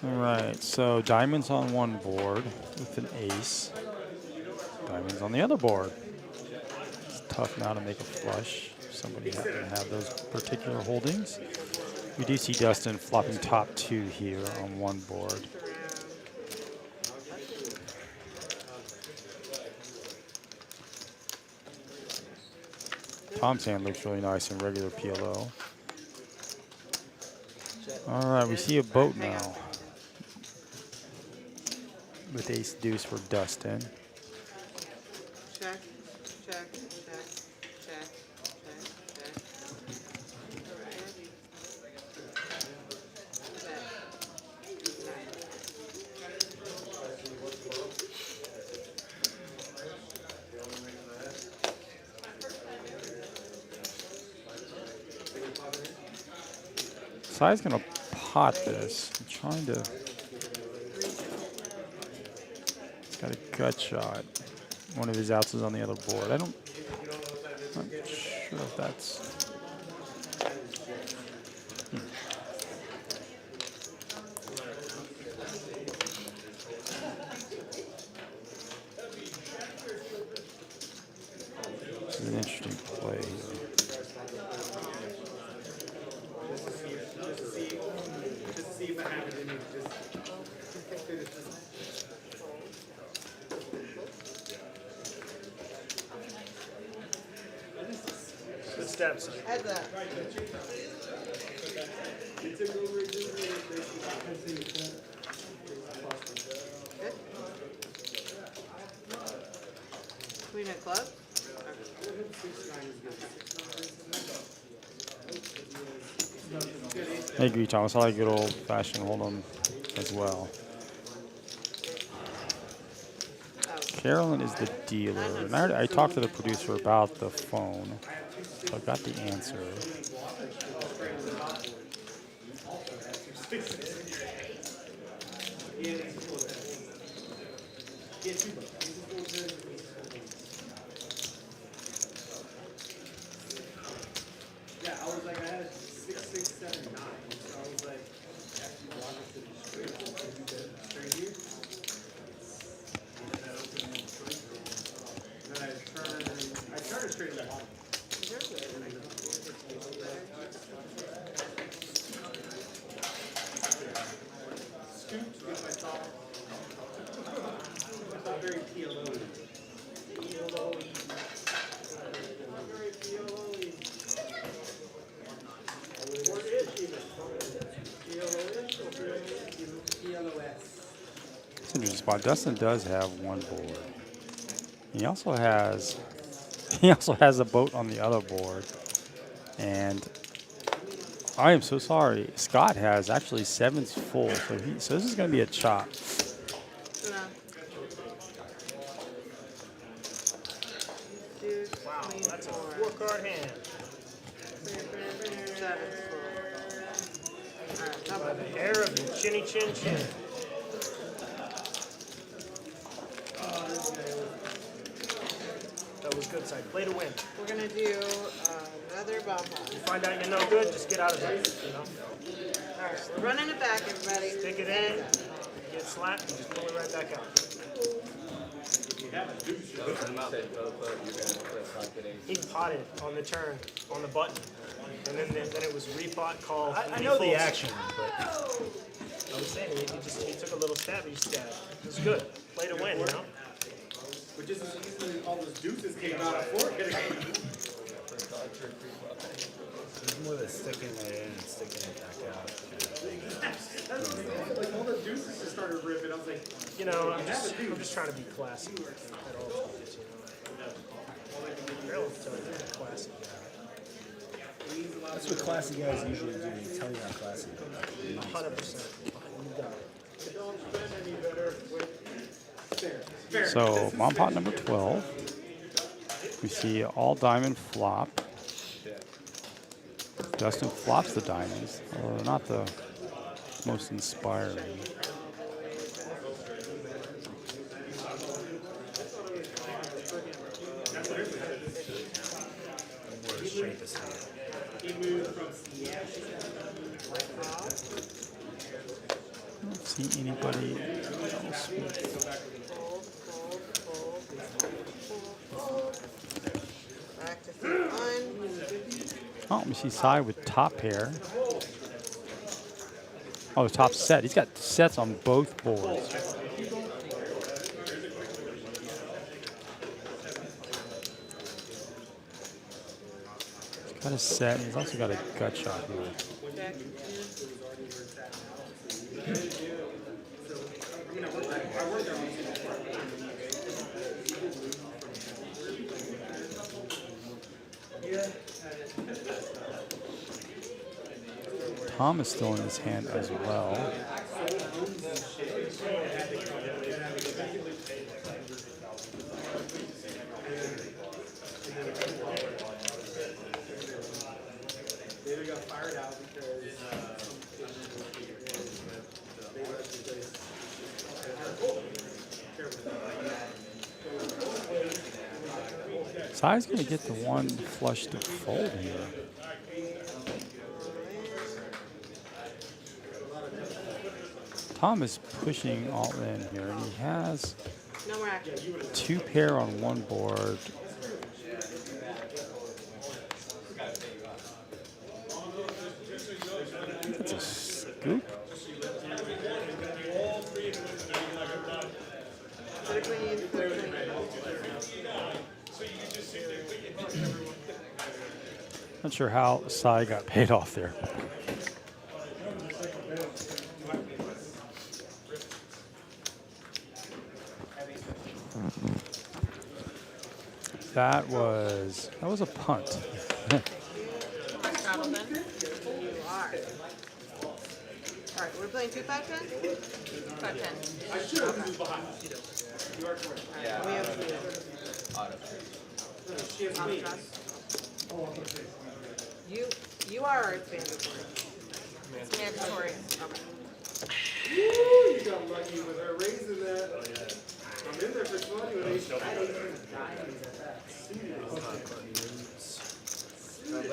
Speaker 1: All right, so diamonds on one board with an ace. Diamonds on the other board. It's tough now to make a flush. If somebody happen to have those particular holdings. We do see Dustin flopping top 2 here on one board. Tom's hand looks really nice in regular PLO. All right, we see a boat now. With ace deuce for Dustin.
Speaker 10: Check, check, check, check, check,
Speaker 1: Sai's gonna pot this. I'm trying to. He's got a gut shot. One of his outs is on the other board. I'm not sure if that's. This is an interesting play here.
Speaker 5: Good steps.
Speaker 10: Heads up. Good. Queen of clubs.
Speaker 1: I agree, Thomas. I like good old-fashioned hold'em as well. Carolyn is the dealer, and I talked to the producer about the phone, so I got the answer.
Speaker 6: Yeah, I was like, I had 6, 6, 7, 9. So I was like, actually wanted to be straight. So I do that straight here. And then I opened it straight. And then I started straight in the bottom. Scooped with my top. It's not very PLO-y.
Speaker 1: It's an interesting spot. Dustin does have one board. He also has a boat on the other board. And I am so sorry. Scott has actually 7's full, so this is going to be a chop.
Speaker 5: Wow, that's a 4-card hand. By the hair of your chinny chin chin. That was good side. Play to win.
Speaker 10: We're gonna do another bomb pot.
Speaker 5: You find out you're no good, just get out of it. You know.
Speaker 10: Alright, we're running it back, everybody.
Speaker 5: Stick it in, get slapped, and just pull it right back out. He potted on the turn, on the button. And then it was repot, call.
Speaker 3: I
Speaker 5: and
Speaker 3: know
Speaker 5: he
Speaker 3: the
Speaker 5: folds.
Speaker 3: action, but
Speaker 5: I was saying, he took a little stab, he stabbed. It was good. Play to win, you know?
Speaker 6: But just as easily all those deuces came out of fork.
Speaker 3: it's more the sticking it in and sticking it back out kind of thing.
Speaker 6: That's what I'm saying. Like all the deuces just started ripping. I was like,
Speaker 5: You know, I'm just trying to be classy at all times, you know? Barely tell you I'm a classy guy.
Speaker 3: That's what classy guys usually do. They tell you how classy they are.
Speaker 5: 100%. You got it.
Speaker 6: don't spend any better with
Speaker 1: So bomb pot number 12. We see all diamond flop. Dustin flops the diamonds, although they're not the most inspiring.
Speaker 6: He moved from TCH.
Speaker 1: I don't see anybody else with.
Speaker 10: Back to 1.
Speaker 1: Oh, let me see side with top pair. Oh, top set. He's got sets on both boards. He's got a set. And he's also got a gut shot here. Tom is still in his hand as well.
Speaker 6: They got fired out because
Speaker 1: Sai's going to get the one flush to fold here. Tom is pushing all in here, and he has
Speaker 10: No more action.
Speaker 1: two pair on one board. That's a scoop.
Speaker 10: Put a queen, put a queen.
Speaker 1: Not sure how Sai got paid off there. That was a punt.
Speaker 9: Straddle then.
Speaker 10: You are. Alright, we're playing 2-5-10?
Speaker 9: 5-10.
Speaker 10: Yeah. We have You are our advantage.
Speaker 9: It's mandatory.
Speaker 6: you got lucky with her raising that. I'm in there for 20 with ace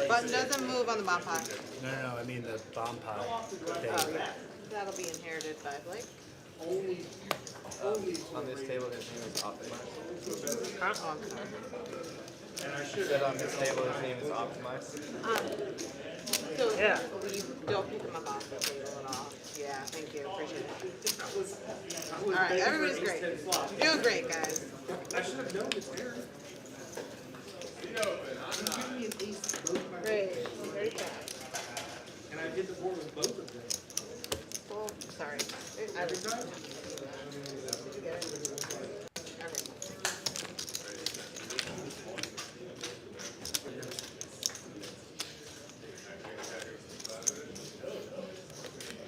Speaker 10: Button doesn't move on the bomb pot.
Speaker 3: No, I mean the bomb pot thing.
Speaker 10: Oh, yeah. That'll be inherited by Blake.
Speaker 8: On this table, his name is Optimized. He said on this table, his name is Optimized.
Speaker 10: So
Speaker 5: Yeah.
Speaker 10: you don't pick them up off the table at all. Yeah, thank you. Appreciate it. Alright, everybody's great. You're doing great, guys.
Speaker 6: I should have known it's there.
Speaker 10: Great. Very fast.
Speaker 6: And I hit the board with both of them.
Speaker 10: Oh, sorry.
Speaker 6: Every time?
Speaker 10: Did you get it? Okay.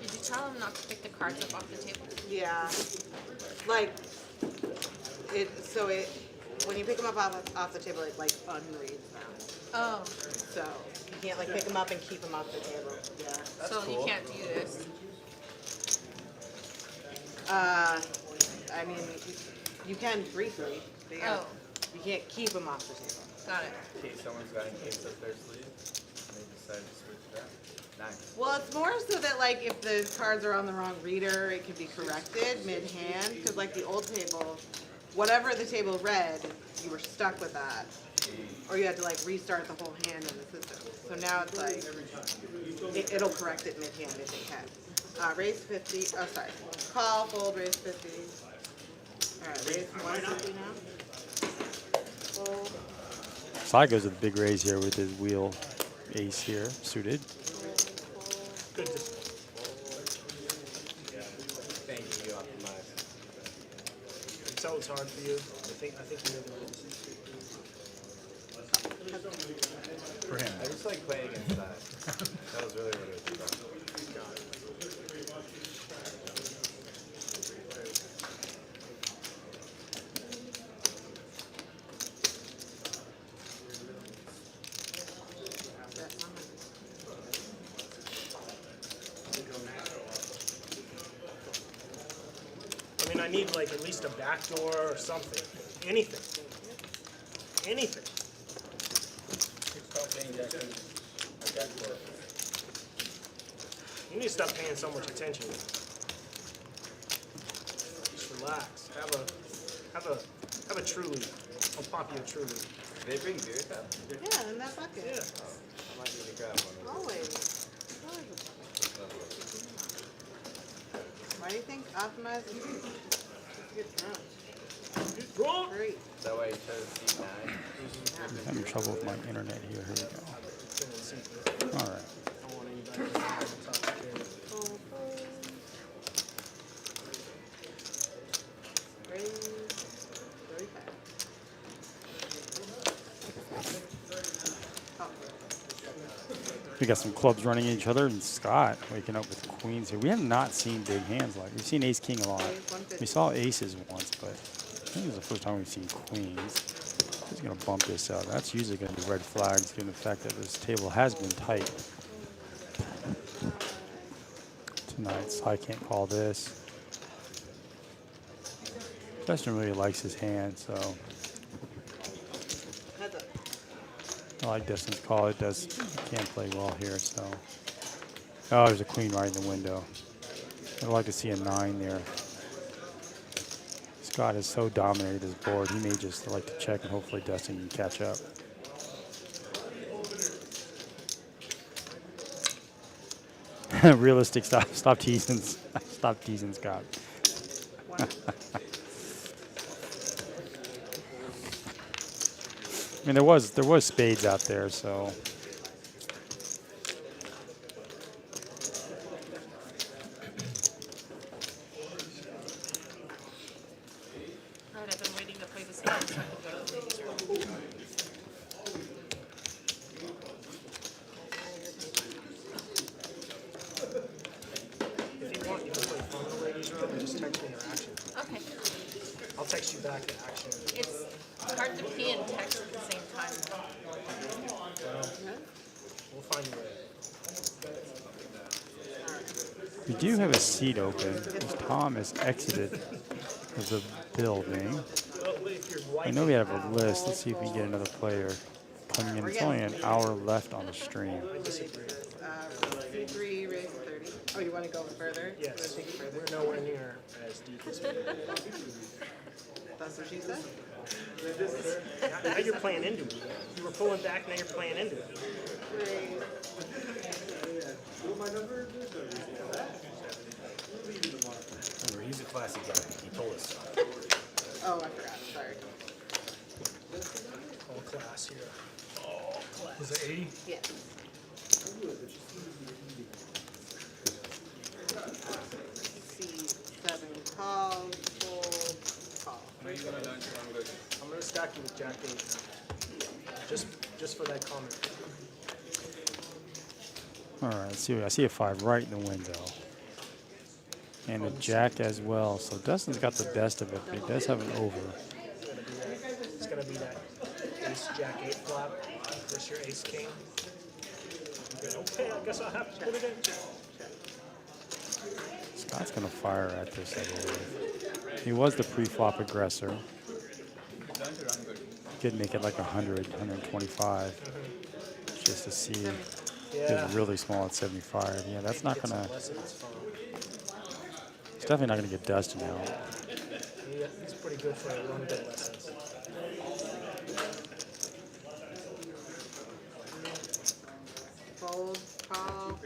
Speaker 9: Did you tell him not to pick the cards up off the table?
Speaker 10: Yeah. Like, when you pick them up off the table, it like unreads them.
Speaker 9: Oh,
Speaker 10: So you can't like pick them up and keep them off the table. Yeah.
Speaker 9: so you can't do this.
Speaker 10: I mean, you can briefly. But
Speaker 9: Oh,
Speaker 10: you can't keep them off the table.
Speaker 9: got it.
Speaker 8: In case someone's got a case up their sleeve, and they decide to switch that.
Speaker 4: Nice.
Speaker 10: Well, it's more so that like if the cards are on the wrong reader, it can be corrected mid-hand. Because like the old table, whatever the table read, you were stuck with that, or you had to like restart the whole hand in the system. So now it's like it'll correct it mid-hand if it can. Raise 50. Oh, sorry. Call, fold, raise 50. All right, raise 150 now. Fold.
Speaker 1: Side goes with a big raise here with his wheel ace here suited.
Speaker 5: Good.
Speaker 4: Thank you, Optimize.
Speaker 5: So it's hard for you. I think you know the rules.
Speaker 3: For him.
Speaker 4: I just like playing against that. That was really what it was about.
Speaker 5: I mean, I need like at least a back door or something. Anything. Anything. You need to stop paying so much attention. Just relax. Have a truly. I'll pop you a truly.
Speaker 4: Did they bring beer cups?
Speaker 10: Yeah, in that bucket.
Speaker 5: Yeah.
Speaker 4: I might need to grab one.
Speaker 10: Always. Why do you think Optimize is good drunk?
Speaker 5: Draw.
Speaker 10: Great.
Speaker 4: Is that why you chose C9?
Speaker 1: I'm having trouble with my internet here. Here we go. All right.
Speaker 5: I don't want anybody to talk to you.
Speaker 10: Fold, fold. Raise 35. Oh.
Speaker 1: We got some clubs running at each other, and Scott waking up with queens here. We have not seen big hands like we've seen ace king a lot. We saw aces once, but I think this is the first time we've seen queens. He's going to bump this out. That's usually going to be red flags, given the fact that this table has been tight tonight, so I can't call this. Dustin really likes his hand, so
Speaker 10: Heads up.
Speaker 1: I like Dustin's call. It does can't play well here, so. Oh, there's a queen right in the window. I'd like to see a 9 there. Scott has so dominated his board. He may just like to check, and hopefully Dustin can catch up. Realistic. Stop teasing. Stop teasing Scott. I mean, there was spades out there, so.
Speaker 9: All right, I've been waiting to play this game so I can go to the ladies' room.
Speaker 5: If you want, you can play phone in the ladies' room and just text me your action.
Speaker 9: Okay.
Speaker 5: I'll text you back the action.
Speaker 9: It's hard to pee and text at the same time.
Speaker 5: We'll find a way.
Speaker 1: We do have a seat open, as Tom has exited the building.
Speaker 5: Well, if your wife
Speaker 1: I know we have a list. Let's see if we can get another player coming in. It's only an hour left on the stream.
Speaker 10: C3, raise 30. Oh, you want to go further? You wanna
Speaker 5: Yes,
Speaker 10: take it further?
Speaker 5: we're nowhere near as deep as we
Speaker 10: That's what she said?
Speaker 5: now you're playing into it. You were pulling back, now you're playing into it.
Speaker 10: Raise.
Speaker 3: Remember, he's a classy guy. He told us so.
Speaker 10: Oh, I forgot. Sorry.
Speaker 5: All class here.
Speaker 3: Was it 80?
Speaker 10: Yes. C7 call, fold, call.
Speaker 5: I'm gonna stack you with Jack 8. Just for that comment.
Speaker 1: All right, let's see. I see a 5 right in the window. And a jack as well. So Dustin's got the best of it, but he does have an over.
Speaker 5: It's gonna be that ace Jack 8 flop versus your ace king. Okay, I guess I'll have to put it in.
Speaker 1: Scott's going to fire at this, I believe. He was the pre-flop aggressor. Could make it like 100, 125, just to see.
Speaker 5: Yeah.
Speaker 1: It's really small at 75. Yeah, that's not
Speaker 5: Get some
Speaker 1: gonna.
Speaker 5: lessons from him.
Speaker 1: It's definitely not gonna get Dustin out.
Speaker 5: Yeah, he's pretty good for run good lessons.
Speaker 10: Fold, call.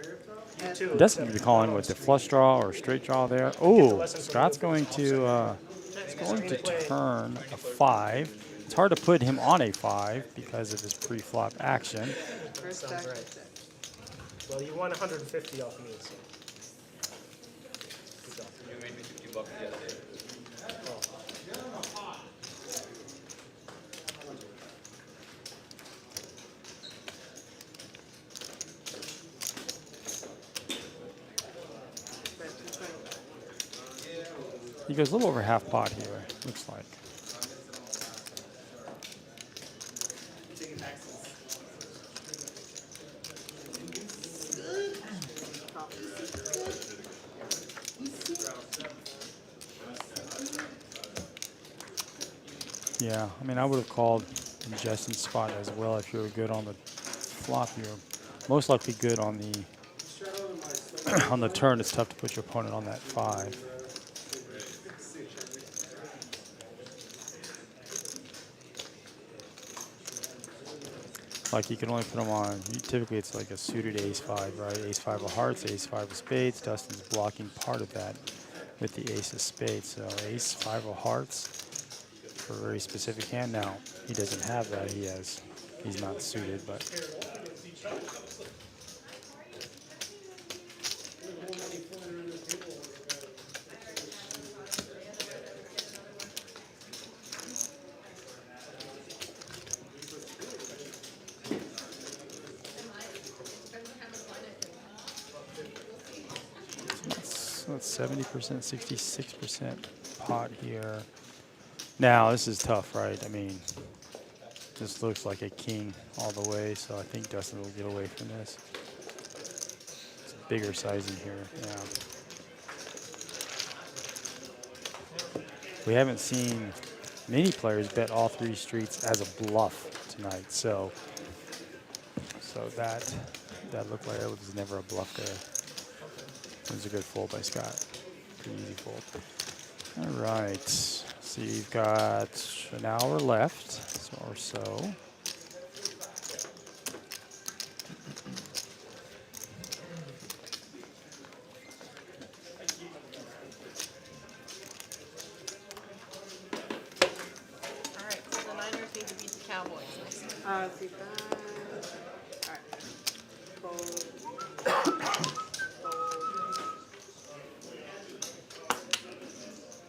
Speaker 5: You too.
Speaker 1: Dustin could be calling with the flush draw or straight draw there. Oh,
Speaker 5: lesson from
Speaker 1: Scott's
Speaker 5: you.
Speaker 1: going to turn a 5. It's hard to put him on a 5 because of his pre-flop action.
Speaker 10: First
Speaker 5: Sounds
Speaker 10: stack
Speaker 5: right.
Speaker 10: is 6.
Speaker 5: Well, you won 150 off me, so. Good job.
Speaker 4: You made me $50 the other day.
Speaker 10: But it's like,
Speaker 1: He goes a little over half pot here, looks like.
Speaker 10: call.
Speaker 1: Yeah, I mean, I would have called in Justin's spot as well if you were good on the flop. You're most likely good on the on the turn. It's tough to put your opponent on that 5. Like you can only put them on. Typically, it's like a suited ace-5, right? Ace-5 of hearts, ace-5 of spades. Dustin's blocking part of that with the ace of spades. So ace-5 of hearts for a very specific hand. Now he doesn't have that. He's not suited, but. So that's 70%, 66% pot here. Now this is tough, right? I mean, this looks like a king all the way, so I think Dustin will get away from this. It's bigger sizing here, yeah. We haven't seen many players bet all 3 streets as a bluff tonight, so that looked like it was never a bluff there. It was a good fold by Scott. Pretty easy fold. All right. So you've got an hour left or so.
Speaker 9: All right, so the Niners need to beat the Cowboys next time.
Speaker 10: See that. Alright. Fold.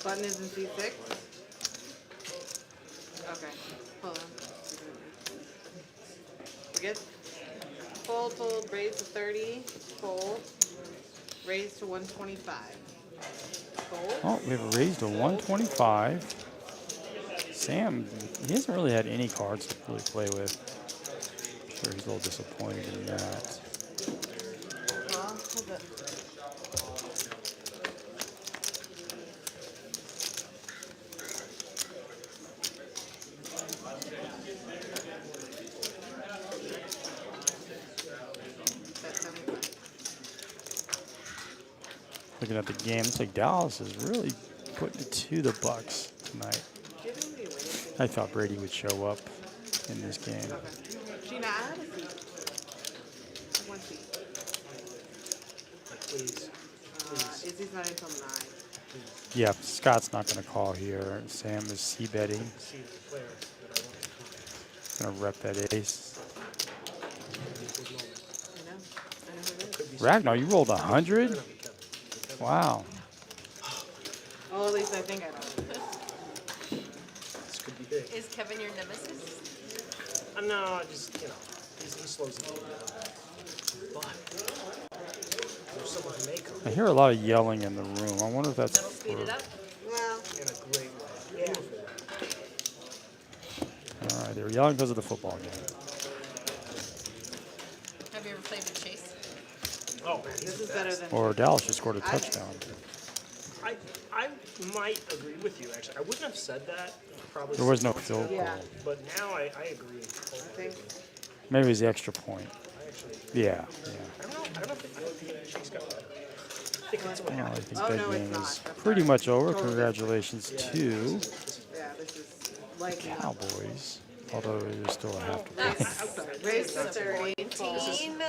Speaker 10: Button is in C6. Okay, hold on. We good? Fold, fold, raise to 30. Fold. Raise to 125. Fold.
Speaker 1: Oh, we have a raise to 125. Sam, he hasn't really had any cards to really play with. I'm sure he's a little disappointed in that.
Speaker 10: Hold it.
Speaker 1: Looking at the game, looks like Dallas is really putting it to the Bucks tonight. I thought Brady would show up in this game.
Speaker 10: Gina, I have a seat. One seat.
Speaker 5: Please.
Speaker 10: Izzy's not until 9.
Speaker 1: Yeah, Scott's not going to call here. Sam is c-betting.
Speaker 5: See the player that I want to
Speaker 1: Going to rep that ace.
Speaker 10: I know. I know who it is.
Speaker 1: Ragnar, you rolled 100? Wow.
Speaker 10: Oh, at least I think I know.
Speaker 5: This could be big.
Speaker 9: Is Kevin your nemesis?
Speaker 5: No, just, he slows the game down. But there's someone who may come
Speaker 1: I hear a lot of yelling in the room. I wonder if that's
Speaker 9: That'll speed it up.
Speaker 10: Well,
Speaker 5: in a great way. Beautiful way.
Speaker 1: All right, they were yelling because of the football game.
Speaker 9: Have you ever played with Chase?
Speaker 5: Oh, man,
Speaker 10: this is better than.
Speaker 1: Or Dallas just scored a touchdown.
Speaker 5: I might agree with you, actually. I wouldn't have said that probably.
Speaker 1: There was
Speaker 5: 6
Speaker 1: no
Speaker 5: months ago,
Speaker 1: field goal.
Speaker 10: Yeah.
Speaker 5: But now I agree.
Speaker 10: I think.
Speaker 1: Maybe it was the extra point.
Speaker 5: I agree. actually.
Speaker 1: Yeah.
Speaker 5: I don't think Chase got better. I think that's what
Speaker 1: Well, I
Speaker 5: happened.
Speaker 1: think
Speaker 10: Oh,
Speaker 1: that
Speaker 10: no, it's
Speaker 1: game
Speaker 10: not.
Speaker 1: is
Speaker 10: That's
Speaker 1: pretty
Speaker 10: not.
Speaker 1: much over.
Speaker 10: Totally
Speaker 1: Congratulations to
Speaker 10: Yeah, this is like
Speaker 1: Cowboys. Although there's still a half to play.
Speaker 9: That's
Speaker 10: race to 30.
Speaker 9: disappointing.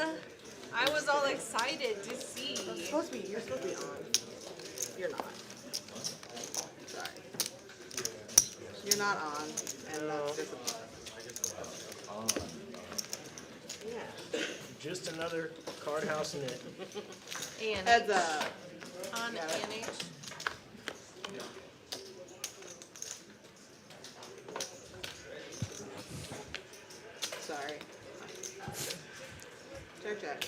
Speaker 9: I was all excited to see.
Speaker 10: You're supposed to be on. You're not. Sorry. You're not on, and that's disappointing.
Speaker 5: Just another card house in it.
Speaker 9: And
Speaker 10: Heads up.
Speaker 9: on NH.
Speaker 10: Sorry. Check.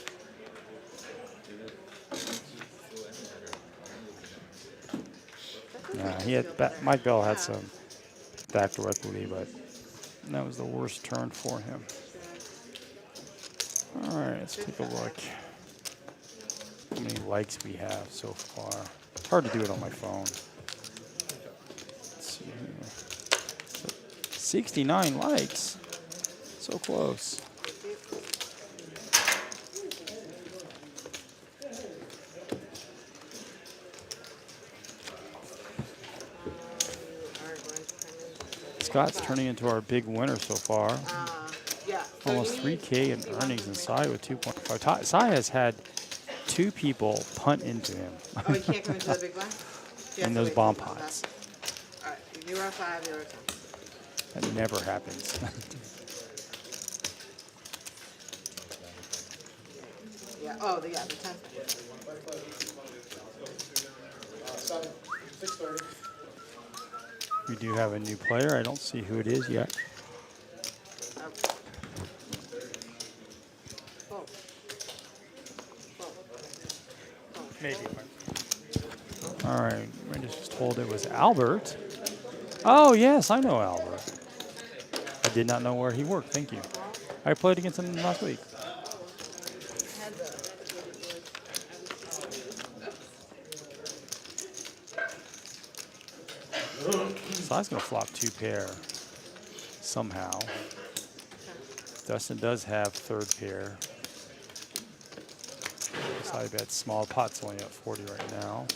Speaker 1: Yeah, Mike Bell had some backdoor equity, but that was the worst turn for him. All right, let's take a look. How many likes we have so far? It's hard to do it on my phone. Let's see here. 69 likes. So close. Scott's turning into our big winner so far.
Speaker 10: Yeah.
Speaker 1: Almost 3K in earnings inside with 2.5. Sai has had 2 people punt into him
Speaker 10: Oh, you can't come into the big blind?
Speaker 1: in those bomb pots.
Speaker 10: Alright, 0-5, 0-10.
Speaker 1: That never happens.
Speaker 10: Yeah, oh, the 10.
Speaker 7: 6:30.
Speaker 1: We do have a new player. I don't see who it is yet.
Speaker 5: Maybe.
Speaker 1: All right, I just was told it was Albert. Oh, yes, I know Albert. I did not know where he worked. Thank you. I played against him last week. Sai's going to flop 2 pair somehow. Dustin does have 3rd pair. Sai bet small pot's only at 40 right now.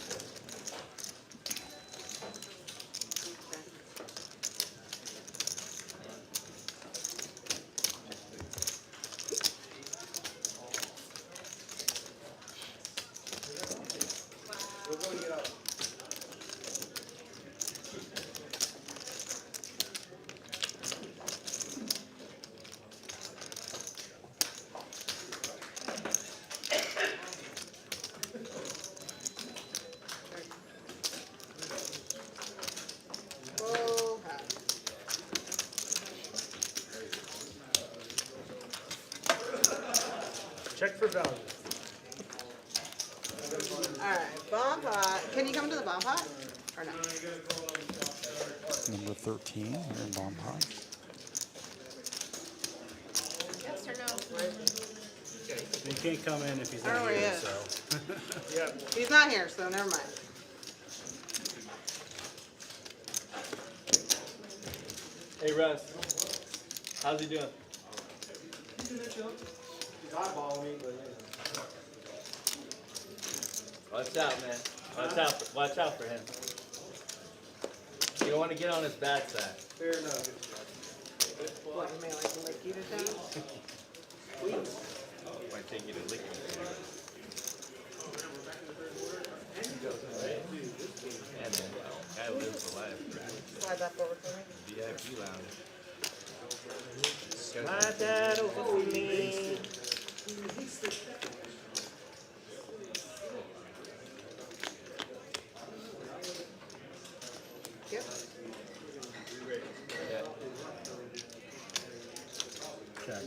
Speaker 5: Check for value.
Speaker 10: Alright, bomb pot. Can you come to the bomb pot? Or no?
Speaker 1: Number 13 here in Bomb Pot.
Speaker 9: Yes or no?
Speaker 3: He can't come in if he's
Speaker 10: I don't
Speaker 3: not
Speaker 10: know where he
Speaker 3: here,
Speaker 10: is.
Speaker 3: so.
Speaker 5: Yeah.
Speaker 10: He's not here, so never mind.
Speaker 8: Hey Russ, how's he doing?
Speaker 7: He's eyeballing me, but
Speaker 8: Watch out, man. Watch out for him. You don't want to get on his bad side.
Speaker 7: fair enough.
Speaker 10: What, you may like lick you to death?
Speaker 8: Might take you to lick him. Yeah, man. Guy lives a life.
Speaker 10: Slide that forward for me.
Speaker 8: VIP lounge.
Speaker 5: Slide that over for me.
Speaker 10: Yep.
Speaker 3: Check.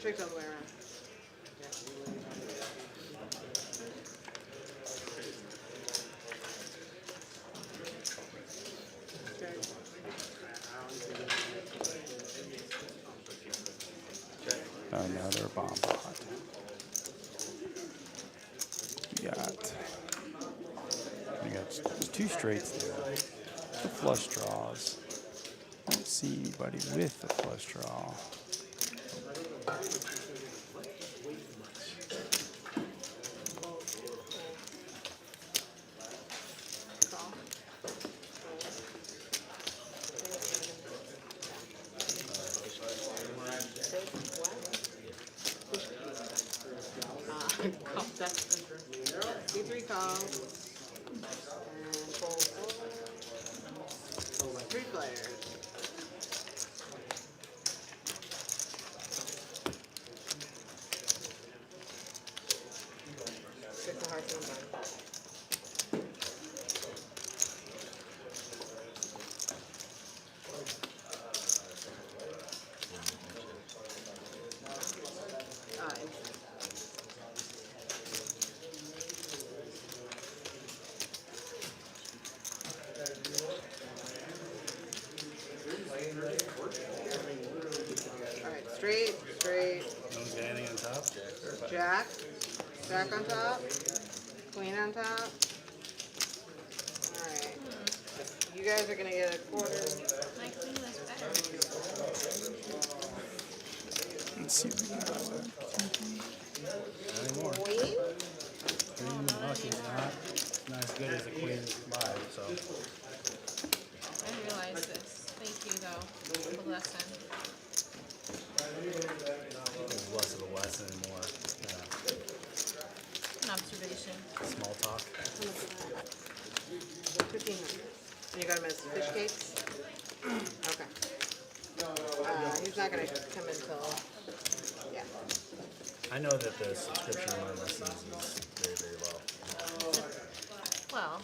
Speaker 10: Trick's all the way around.
Speaker 1: Another Bomb Pot. We got 2 straights there. The flush draws. I don't see anybody with the flush draw.
Speaker 10: C3 call. And fold. Three players. Six of hearts and a nine. Alright, straight.
Speaker 3: No one's got anything on top?
Speaker 10: Jack. Jack on top. Queen on top. Alright. You guys are gonna get a quarter.
Speaker 9: My queen was better.
Speaker 1: Let's see if we can go there.
Speaker 3: Not anymore.
Speaker 10: Queen?
Speaker 3: Queen Lucky's not as good as the Queen live, so.
Speaker 9: I realize this. Thank you, though, for the lesson.
Speaker 3: There's less of a lesson and more
Speaker 9: An observation.
Speaker 3: small talk.
Speaker 10: 1,500. And you got him as fish cakes? Okay. He's not gonna come until, yeah.
Speaker 3: I know that the subscription on my lessons is very, very low.
Speaker 9: Well,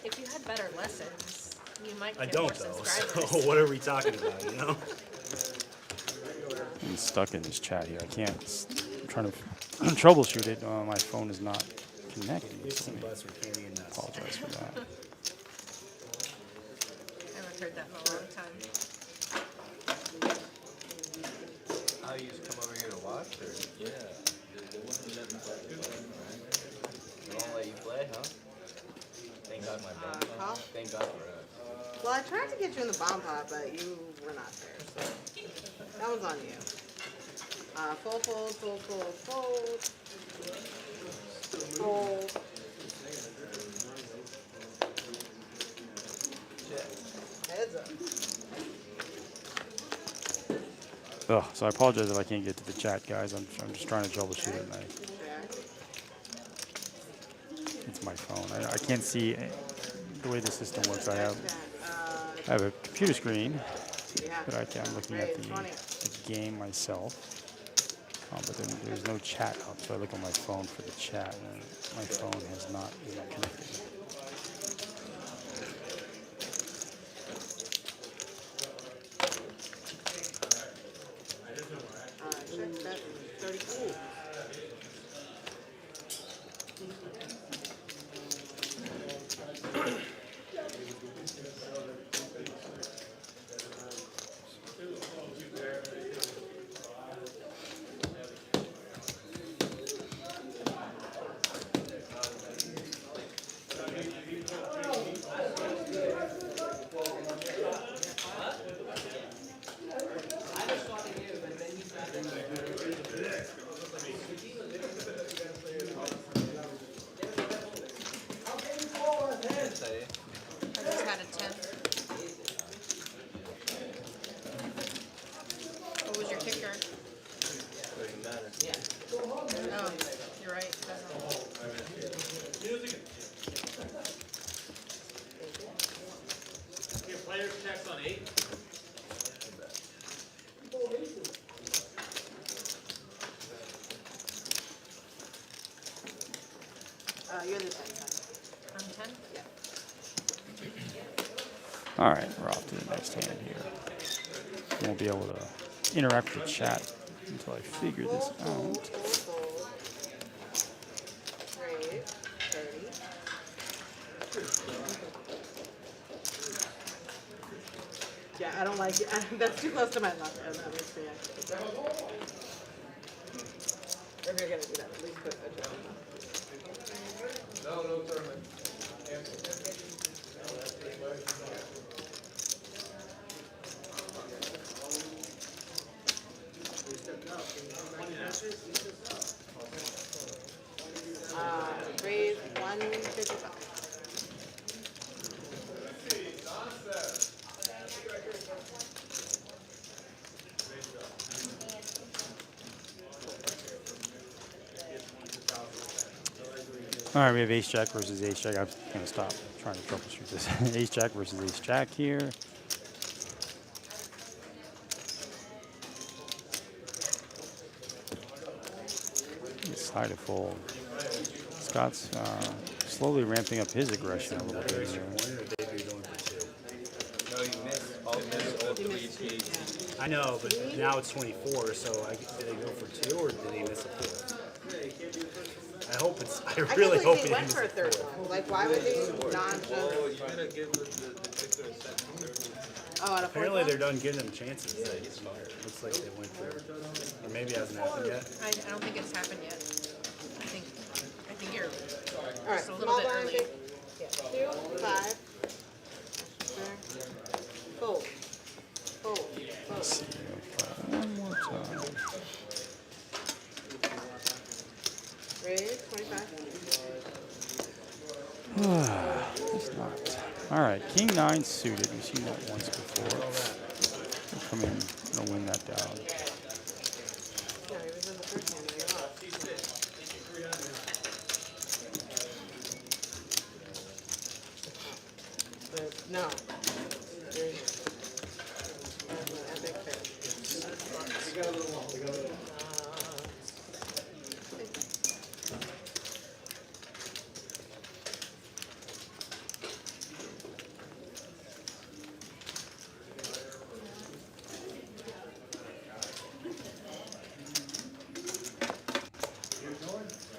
Speaker 9: if you had better lessons, you might
Speaker 3: I
Speaker 9: get more
Speaker 3: don't though,
Speaker 9: subscribers.
Speaker 3: so what are we talking about, you know?
Speaker 1: I'm stuck in this chat here. I can't. I'm trying to troubleshoot it. My phone is not connecting.
Speaker 3: Here's
Speaker 1: So
Speaker 3: some
Speaker 1: let me
Speaker 3: butts for candy and nuts.
Speaker 1: apologize for that.
Speaker 9: I haven't heard that in a long time.
Speaker 8: How you just come over here to watch, or? Yeah. They won't let you play, huh? Thank God my bomb.
Speaker 10: Call?
Speaker 8: Thank God for us.
Speaker 10: Well, I tried to get you in the bomb pot, but you were not there, so that was on you. Fold. Fold. Heads up.
Speaker 1: Oh, so I apologize if I can't get to the chat, guys. I'm just trying to troubleshoot it. And
Speaker 10: Jack.
Speaker 1: it's my phone. I can't see the way the system works. I have a computer screen,
Speaker 10: Yeah.
Speaker 1: but I'm looking at the game myself. But then there's no chat up, so I look on my phone for the chat, and my phone has not been connected.
Speaker 10: Check that. 30. Ooh.
Speaker 9: I just had a 10. What was your kicker?
Speaker 8: Doesn't matter.
Speaker 9: Oh, you're right. It doesn't.
Speaker 7: Your players checks on 8.
Speaker 10: You're the same.
Speaker 9: On 10?
Speaker 10: Yeah.
Speaker 1: All right, we're off to the next hand here. Won't be able to interact with the chat until I figure this out.
Speaker 10: Fold. Great. 30. Yeah, I don't like it. That's too close to my luck. That makes me actually. If you're gonna do that, at least put a joke.
Speaker 7: No tournament.
Speaker 10: Raise 155.
Speaker 1: All right, we have ace jack versus ace jack. I'm going to stop trying to troubleshoot this. Ace jack versus ace jack here. Decided fold. Scott's slowly ramping up his aggression a little bit here.
Speaker 8: No, you missed all three THC.
Speaker 3: I know, but now it's 24, so did they go for 2 or did they miss a 4? I hope it's, I really hope
Speaker 10: they
Speaker 3: it
Speaker 10: went
Speaker 3: is
Speaker 10: for a third one. Like, why would they not just?
Speaker 8: Oh, you gotta give the particular set the third one.
Speaker 10: Oh, out of
Speaker 3: Apparently they're done giving them chances. Looks like they went for, or maybe it hasn't happened yet.
Speaker 9: I don't think it's happened yet. I think you're
Speaker 10: All right,
Speaker 9: just a little bit early.
Speaker 10: Yeah. 2, 5. Fold. Fold.
Speaker 1: Let's see. One more time.
Speaker 10: Raise 25.
Speaker 1: It's not. All right, king 9 suited. We've seen that once before. We'll come in. Gonna win that down.
Speaker 10: No, he was in the first hand. He lost. But no. There's an epic fail.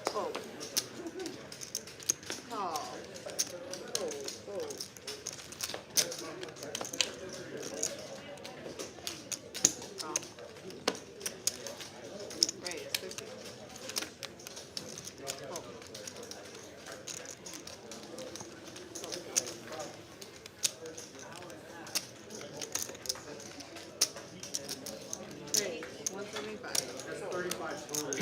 Speaker 10: Fold. Call. Fold. Fold. Call. Raise 50. Fold. Raise 175.
Speaker 6: That's 35 total.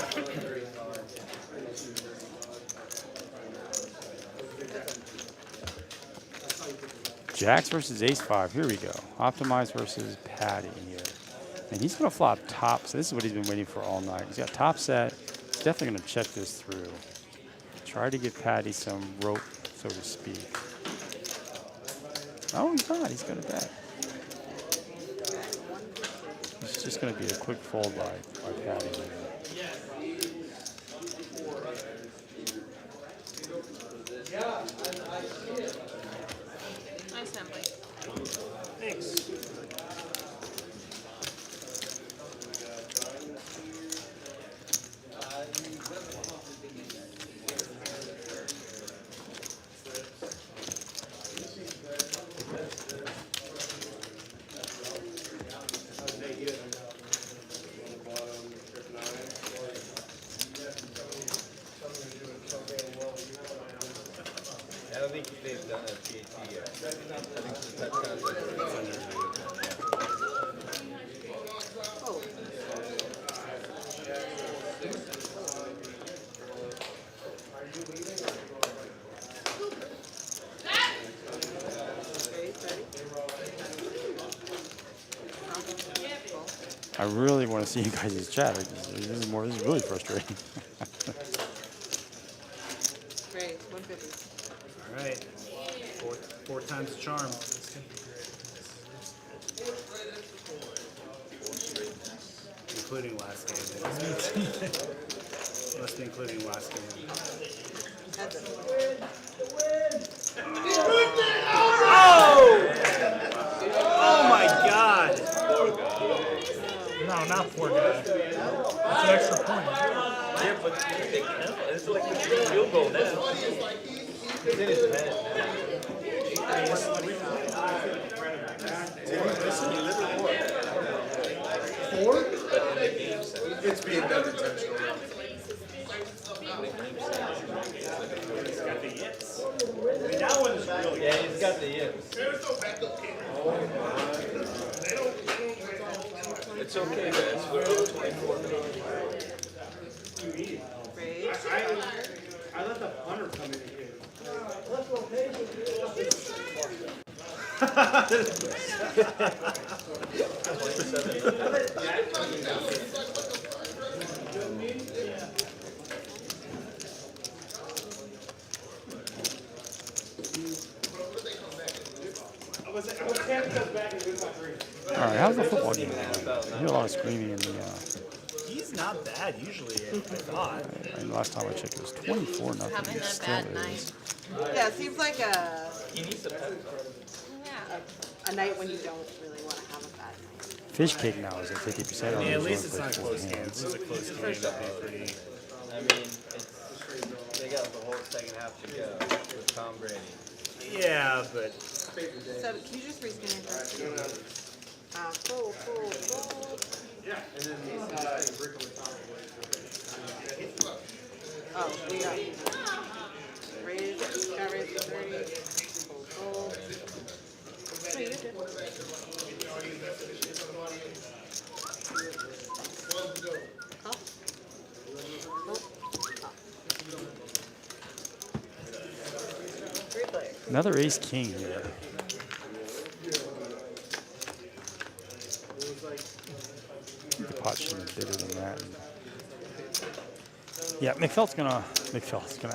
Speaker 1: Jacks versus ace 5. Here we go. Optimize versus Patty here. And he's going to flop top. So this is what he's been waiting for all night. He's got top set. He's definitely going to check this through. Try to give Patty some rope, so to speak. Oh, he's not. He's going to bet. It's just going to be a quick fold by Patty here.
Speaker 9: Nice hand, Blake.
Speaker 5: Thanks.
Speaker 8: I don't think they've done a PhD yet. I think that's kind of
Speaker 10: Fold.
Speaker 1: I really want to see you guys' chat. This is really frustrating.
Speaker 10: Raise 150.
Speaker 3: All right. Four times the charm. Including last game. Must be including last game.
Speaker 10: That's it.
Speaker 3: Oh my god!
Speaker 5: No, not poor guy. That's an extra point.
Speaker 8: Yeah, but they count. It's like the field goal now. It's in his head now.
Speaker 6: Four?
Speaker 8: But in the game sense.
Speaker 6: It's being done intentionally.
Speaker 3: That one's really
Speaker 8: Yeah, he's got the yips. It's okay, guys. We're on 24 minutes.
Speaker 10: Raise.
Speaker 6: I let the punter come in here.
Speaker 1: All right, how's the football game going? I hear a lot of screaming in the.
Speaker 3: He's not bad usually, I thought.
Speaker 1: And last time I checked, it was 24 nothing.
Speaker 9: Having
Speaker 1: It
Speaker 9: a
Speaker 1: still
Speaker 9: bad
Speaker 1: is.
Speaker 9: night.
Speaker 10: Yeah, it seems like
Speaker 8: He needs to
Speaker 9: Yeah.
Speaker 10: a night when you don't really want to have a bad night.
Speaker 1: Fish cake now is at 50%.
Speaker 3: I mean, at
Speaker 1: Only
Speaker 3: least it's
Speaker 1: play
Speaker 3: not a
Speaker 1: four
Speaker 3: close game. If
Speaker 1: hands.
Speaker 3: it was a close game, that'd be pretty.
Speaker 4: I mean, it's, they got the whole second half to go with Tom Brady.
Speaker 3: Yeah, but
Speaker 10: So can you just rescan it first? Cool.
Speaker 7: Yeah, and then
Speaker 10: Oh, we got raised to 30. Cool. No, you're good. Huh? Nope. Three players.
Speaker 1: Another ace king here. The pot should have been bigger than that. Yeah, McFelt's gonna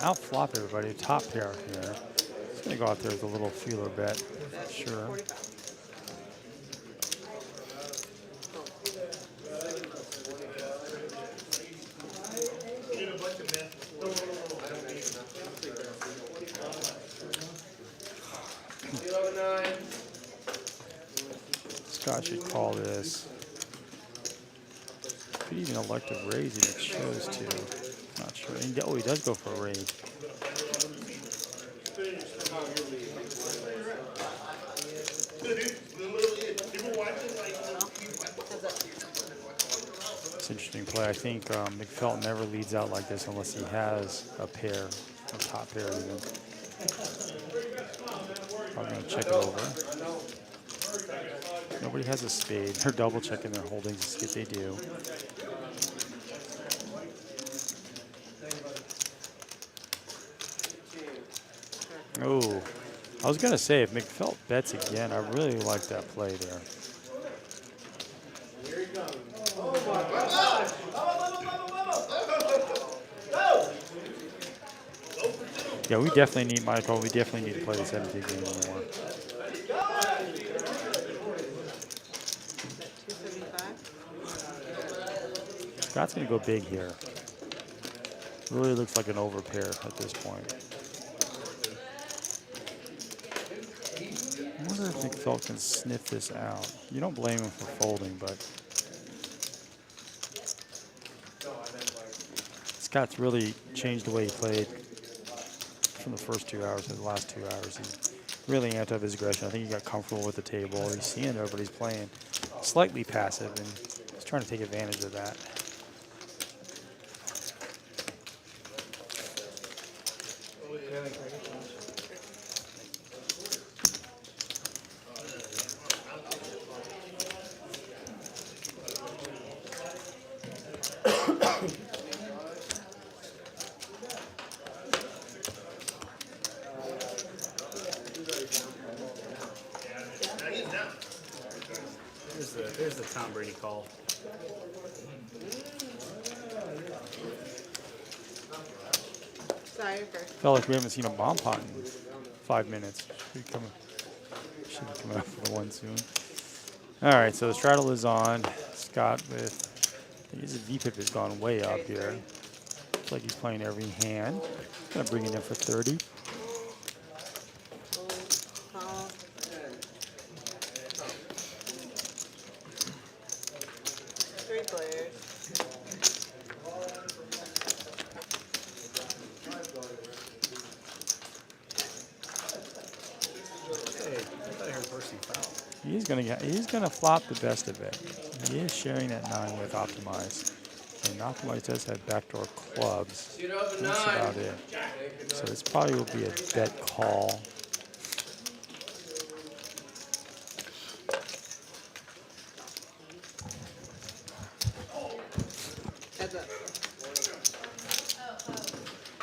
Speaker 1: outflop everybody. Top pair here. He's gonna go out there with a little feeler bet. Sure.
Speaker 10: 45.
Speaker 1: Scott should call this. Could even elect to raise if it chose to. Not sure. Oh, he does go for a raise. It's an interesting play. I think McFelt never leads out like this unless he has a pair, a top pair even. I'm going to check it over. Nobody has a spade. They're double checking their holdings to see if they do. Oh, I was going to say, if McFelt bets again, I really like that play there. Yeah, we definitely need, Michael, we definitely need to play the 17 game more.
Speaker 10: 275.
Speaker 1: Scott's going to go big here. Really looks like an overpair at this point. I wonder if McFelt can sniff this out. You don't blame him for folding, but Scott's really changed the way he played from the first 2 hours to the last 2 hours. He's really amped up his aggression. I think he got comfortable with the table. He's seeing everybody's playing slightly passive, and he's trying to take advantage of that.
Speaker 3: There's the Tom Brady call.
Speaker 10: Sorry, first.
Speaker 1: Felt like we haven't seen a bomb pot in 5 minutes. Should be coming up for the one soon. All right, so the straddle is on. Scott with, his VPIP has gone way up here. Looks like he's playing every hand. Gonna bring it in for 30.
Speaker 10: Call. Three players.
Speaker 3: Hey, I thought I heard Percy foul.
Speaker 1: He's gonna flop the best of it. He is sharing that 9 with Optimize. And Optimize does have backdoor clubs. That's about it. So this probably will be a bet call.
Speaker 10: Heads up.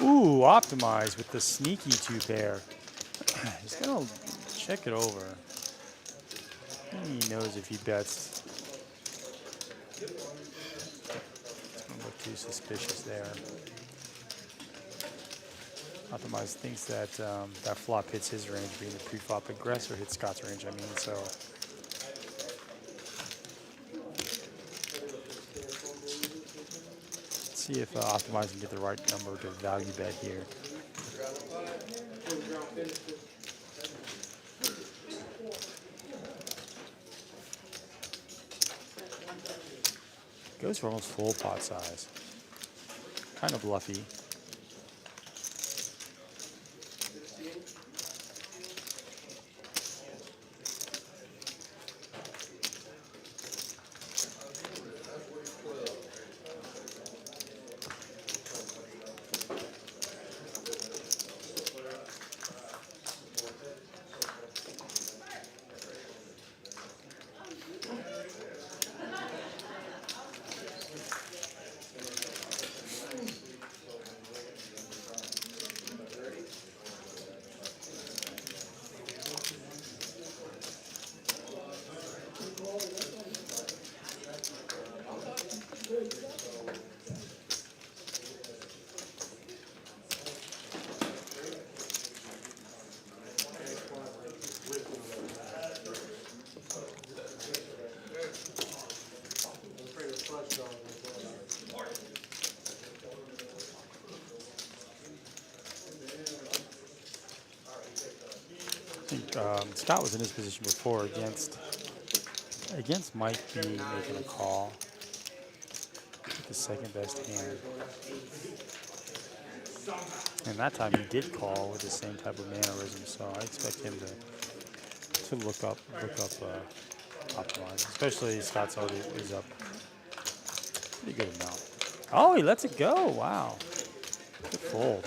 Speaker 1: Ooh, Optimize with the sneaky 2 pair. He's gonna check it over. He knows if he bets. It's gonna look too suspicious there. Optimize thinks that that flop hits his range, being the pre-flop aggressor hits Scott's range. I mean, so let's see if Optimize can get the right number to value bet here. Goes for almost full pot size. Kind of bluffy. I think Scott was in his position before against Mike B making a call with the second best hand. And that time he did call with the same type of mannerism, so I expect him to look up Optimize. Especially Scott's already is up pretty good amount. Oh, he lets it go. Wow. Good fold.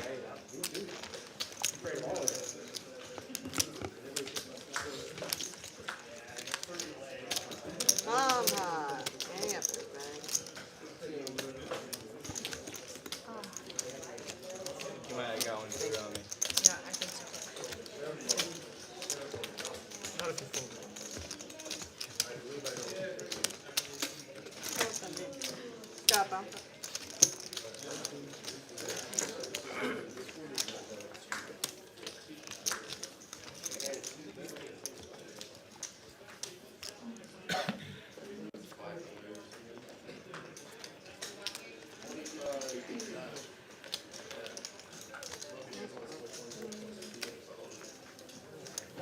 Speaker 10: Hang up there, bang.
Speaker 4: You might have got one too on me.
Speaker 9: Yeah, I think so.
Speaker 5: Not if you fold.
Speaker 10: Stop, bump.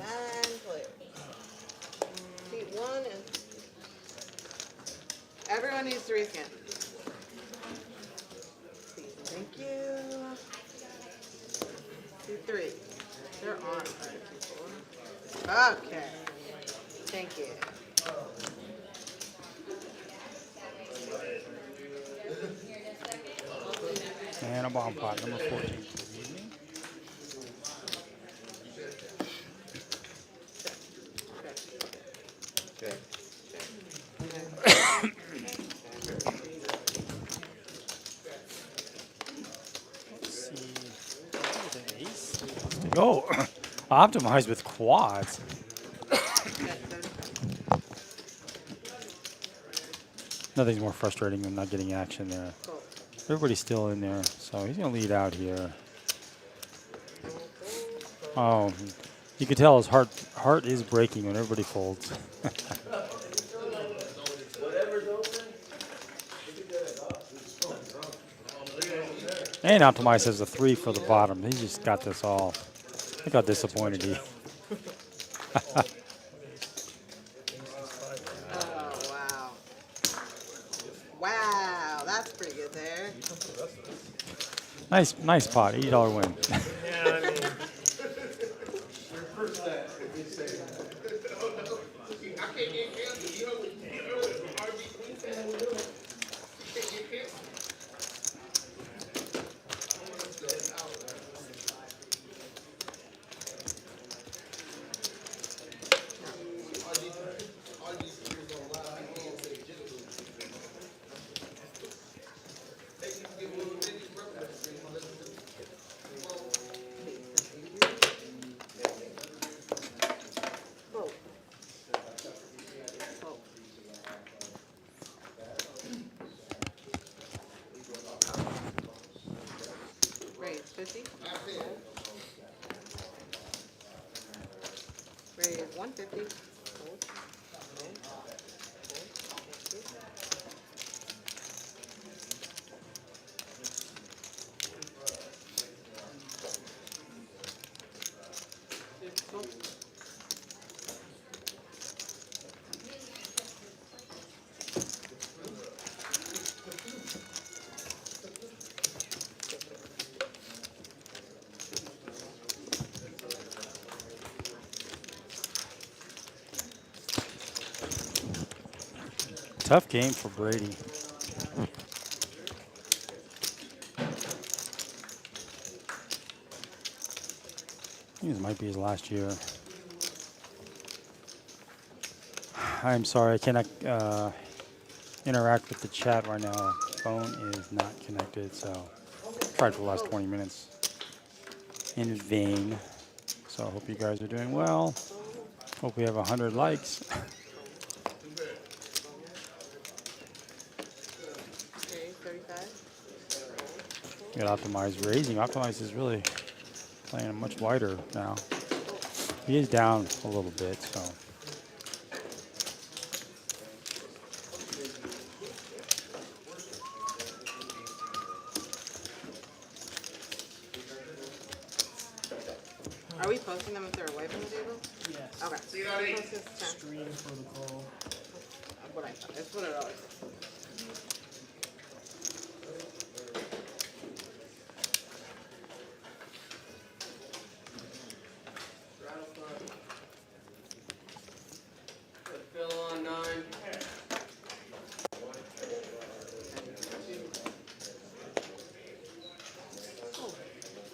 Speaker 10: And clear. Seat one and everyone needs to rescan. Thank you. Seat three. They're on right, people. Okay. Thank you.
Speaker 1: And a bomb pot, number 14. Good evening.
Speaker 4: Okay.
Speaker 1: Let's see. With an ace. Oh, Optimize with quads. Nothing's more frustrating than not getting action there. Everybody's still in there, so he's going to lead out here. Oh, you can tell his heart is breaking when everybody folds. And Optimize has a 3 for the bottom. He just got this all. Look how disappointed he.
Speaker 10: Oh, wow. Wow, that's pretty good there.
Speaker 1: Nice pot, $80 win.
Speaker 5: Yeah, I mean,
Speaker 10: 150.
Speaker 1: Tough game for Brady. I think this might be his last year. I'm sorry, I cannot interact with the chat right now. Phone is not connected, so tried for the last 20 minutes in vain. So I hope you guys are doing well. Hope we have 100 likes.
Speaker 10: Okay, 35.
Speaker 1: We got Optimize raising. Optimize is really playing much wider now. He is down a little bit, so.
Speaker 10: Are we posting them if they're away from the table?
Speaker 5: Yes.
Speaker 10: Okay.
Speaker 2: See you, Daddy.
Speaker 10: Post this 10.
Speaker 5: Stream protocol.
Speaker 10: What I thought. That's what it always is.
Speaker 8: Fill on 9.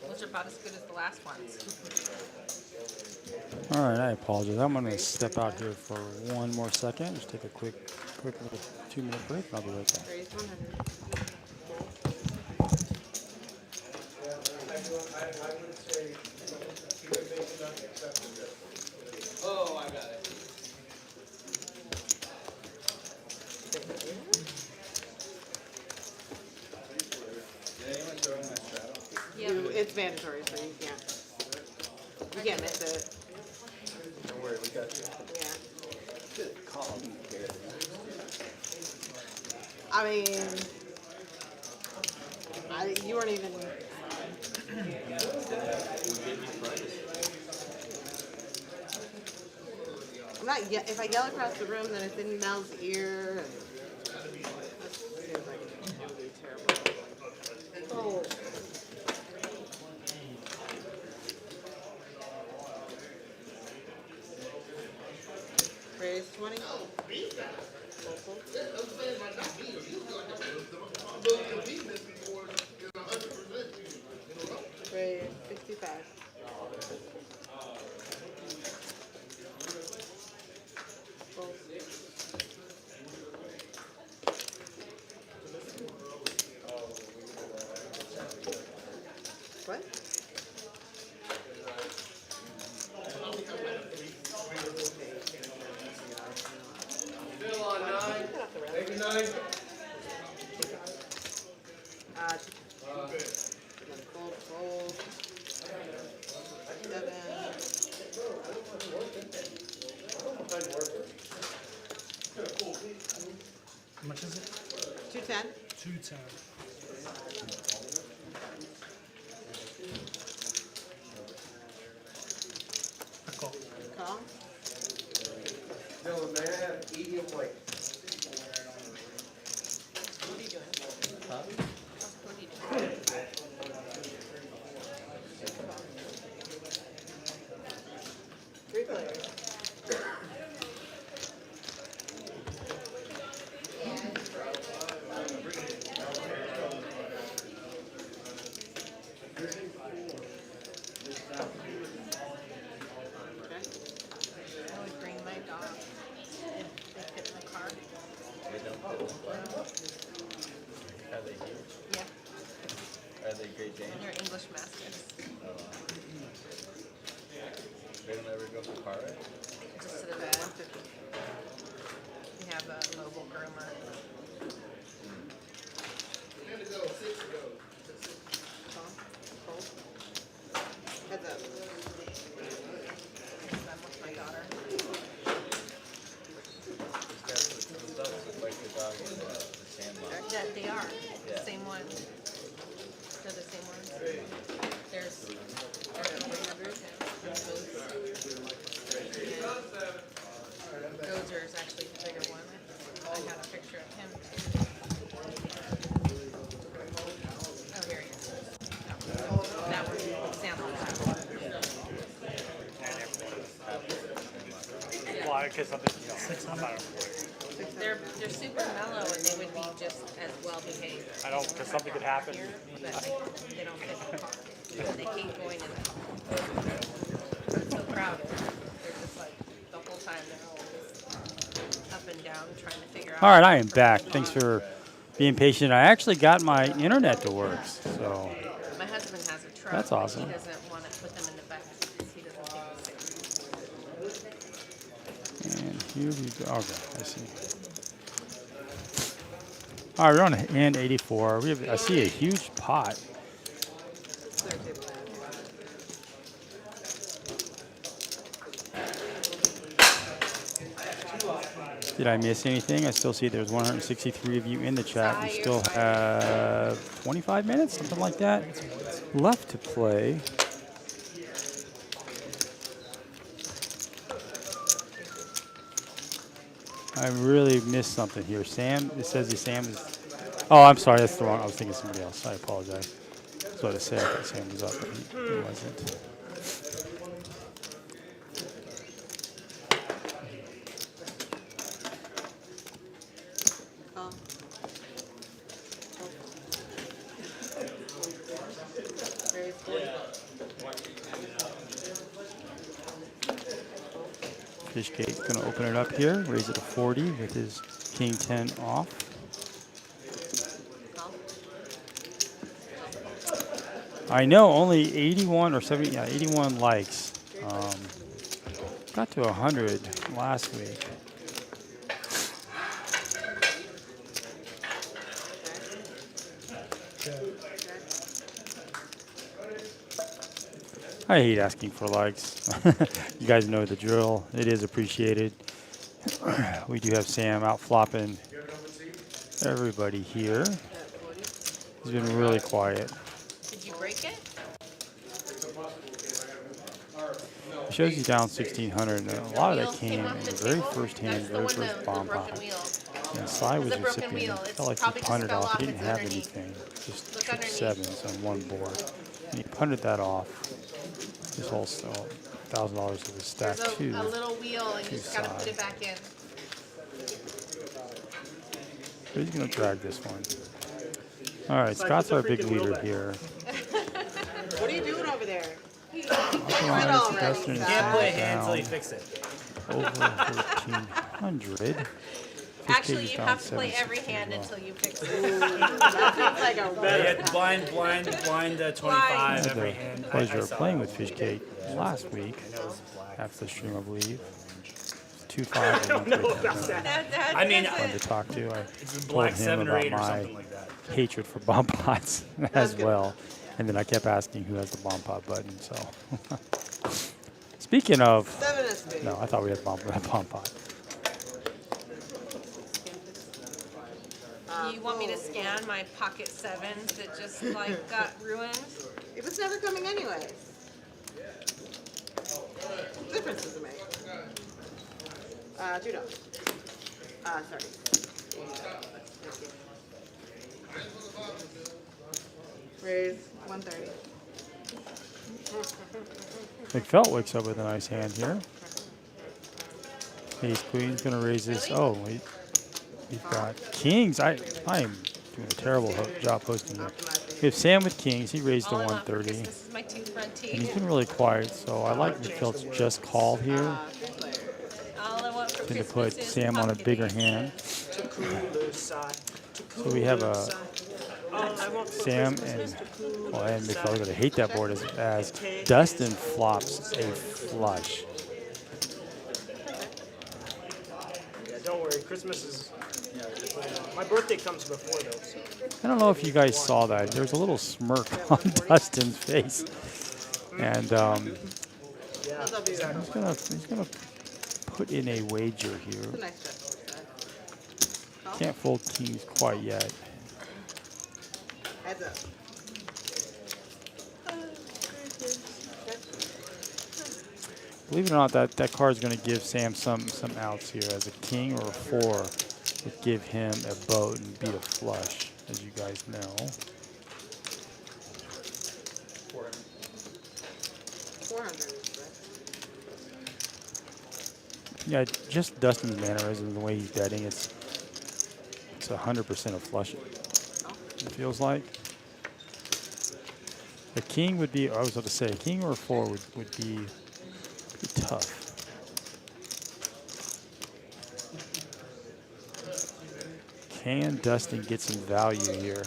Speaker 9: Those are about as good as the last ones.
Speaker 1: All right, I apologize. I'm going to step out here for one more second. Just take a quick little 2-minute break. I'll be right back.
Speaker 10: Raise 100.
Speaker 8: Oh, I got it.
Speaker 9: Yeah.
Speaker 10: It's mandatory, so you can't. You can't miss it.
Speaker 4: Don't worry, we got you.
Speaker 10: Yeah.
Speaker 4: Good call.
Speaker 10: I mean, you weren't even. I'm not. If I yell across the room, then it's in Mel's ear. And that seems like it would be terrible. Oh. Raise 20. Raise 65. What?
Speaker 8: Fill on 9. Maybe 9.
Speaker 10: Fold. 7.
Speaker 5: How much is it?
Speaker 10: 210.
Speaker 5: 210. Call.
Speaker 10: Call.
Speaker 8: Dylan, man, I have medium white.
Speaker 9: What are you doing?
Speaker 4: Huh?
Speaker 9: What are you doing?
Speaker 10: Three players.
Speaker 9: I would bring my dog if they fit in the car.
Speaker 4: They don't fit in the car. Are they huge?
Speaker 9: Yeah,
Speaker 4: Are they Great Danes?
Speaker 9: they're English Mastiffs.
Speaker 4: They don't ever go for car ride?
Speaker 9: Just to the bed. We have a mobile groomer.
Speaker 10: Call. Fold. Heads up.
Speaker 9: I'm with my daughter.
Speaker 1: Because something, you know, I'm not a player.
Speaker 9: They're super mellow and they would be just as well behaved.
Speaker 1: I don't, because something could happen.
Speaker 9: Here, but they don't fit. And they keep going in the It's so crowded. They're just like the whole time they're always up and down trying to figure out.
Speaker 1: All right, I am back. Thanks for being patient. I actually got my internet to work, so
Speaker 9: My husband has a truck.
Speaker 1: That's
Speaker 9: but
Speaker 1: awesome.
Speaker 9: He doesn't want to put them in the back because he doesn't think it's safe.
Speaker 1: and here we go. Okay, I see. All right, we're on hand 84. We have, I see a huge pot. Did I miss anything? I still see there's 163 of you in the chat. We still have 25 minutes, something like that, left to play. I really missed something here. Sam, it says that Sam is. Oh, I'm sorry, that's the wrong. I was thinking somebody else. I apologize. That's what I said. I thought Sam was up, but he wasn't. Fishgate's going to open it up here, raise it to 40 with his king 10 off. I know only 81 or 70, yeah, 81 likes. Got to 100 last week. I hate asking for likes. You guys know the drill. It is appreciated. We do have Sam out flopping everybody here. He's been really quiet.
Speaker 9: Did you break it?
Speaker 1: It shows you down 1,600, and a lot of that came in the very first hand, very first bomb pot. And Sly was recipient. It felt like he punted off. He didn't have anything, just took sevens on one board. And he punted that off. His whole $1,000 of his stack
Speaker 9: There's
Speaker 1: too.
Speaker 9: a little wheel and you just gotta put it back in.
Speaker 1: So he's gonna drag this one. All right, Scott's our big leader here.
Speaker 10: What are you doing over there?
Speaker 1: Authorized Dustin
Speaker 3: Can't play a hand
Speaker 1: down
Speaker 3: until you fix it.
Speaker 1: over 1,300.
Speaker 9: Actually,
Speaker 1: Fishgate is
Speaker 9: you
Speaker 1: down
Speaker 9: have to play
Speaker 1: 760
Speaker 9: every hand
Speaker 1: well.
Speaker 9: until you fix it.
Speaker 10: That sounds like a
Speaker 3: Yeah, blind 25
Speaker 1: I had
Speaker 3: every
Speaker 1: the
Speaker 3: hand.
Speaker 1: pleasure
Speaker 3: I
Speaker 1: of
Speaker 3: saw
Speaker 1: playing
Speaker 3: that.
Speaker 1: with Fishgate last week
Speaker 3: I know it was black.
Speaker 1: after the stream, I believe. 2-5. I don't know about that.
Speaker 3: I mean,
Speaker 1: Fun to talk to. I
Speaker 3: it's a
Speaker 1: told
Speaker 3: black
Speaker 1: him
Speaker 3: 7 or 8
Speaker 1: about
Speaker 3: or
Speaker 1: my
Speaker 3: something like that.
Speaker 1: hatred for bomb pots as well. And then I kept asking who has the bomb pot button. So, speaking of,
Speaker 10: 7 SB.
Speaker 1: no, I thought we had bomb pot.
Speaker 9: You want me to scan my pocket sevens that just like got ruined?
Speaker 10: It was never coming anyways. What difference does it make? $2. Sorry. Raise 130.
Speaker 1: McFelt wakes up with a nice hand here. Ace Queen's gonna raise this. Oh, wait. We've got kings. I am doing a terrible job hosting here. We have Sam with kings. He raised to
Speaker 9: All I want for
Speaker 1: 130.
Speaker 9: Christmas is my two front
Speaker 1: And
Speaker 9: teeth.
Speaker 1: he's been really quiet, so I like McFelt's just call here.
Speaker 9: All I want for
Speaker 1: Going to
Speaker 9: Christmas
Speaker 1: put
Speaker 9: is
Speaker 1: Sam on a
Speaker 9: pocket
Speaker 1: bigger
Speaker 9: ace.
Speaker 1: hand.
Speaker 5: So
Speaker 1: we have a
Speaker 5: Sam
Speaker 1: Sam and McFell going to hate that board as Dustin flops a flush.
Speaker 5: Yeah, don't worry. Christmas is. My birthday comes before though. So.
Speaker 1: I don't know if you guys saw that. There's a little smirk on Dustin's face, and
Speaker 5: Yeah.
Speaker 1: he's gonna put in a wager here.
Speaker 10: It's a nice check.
Speaker 1: Can't fold kings quite yet.
Speaker 10: Heads up.
Speaker 1: Believe it or not, that card's going to give Sam some outs here. As a king or a 4 would give him a boat and beat a flush, as you guys know.
Speaker 10: 400.
Speaker 1: Yeah, just Dustin's mannerism, the way he's betting, it's 100% a flush. It feels like. A king would be, I was about to say, a king or a 4 would be tough. Can Dustin get some value here?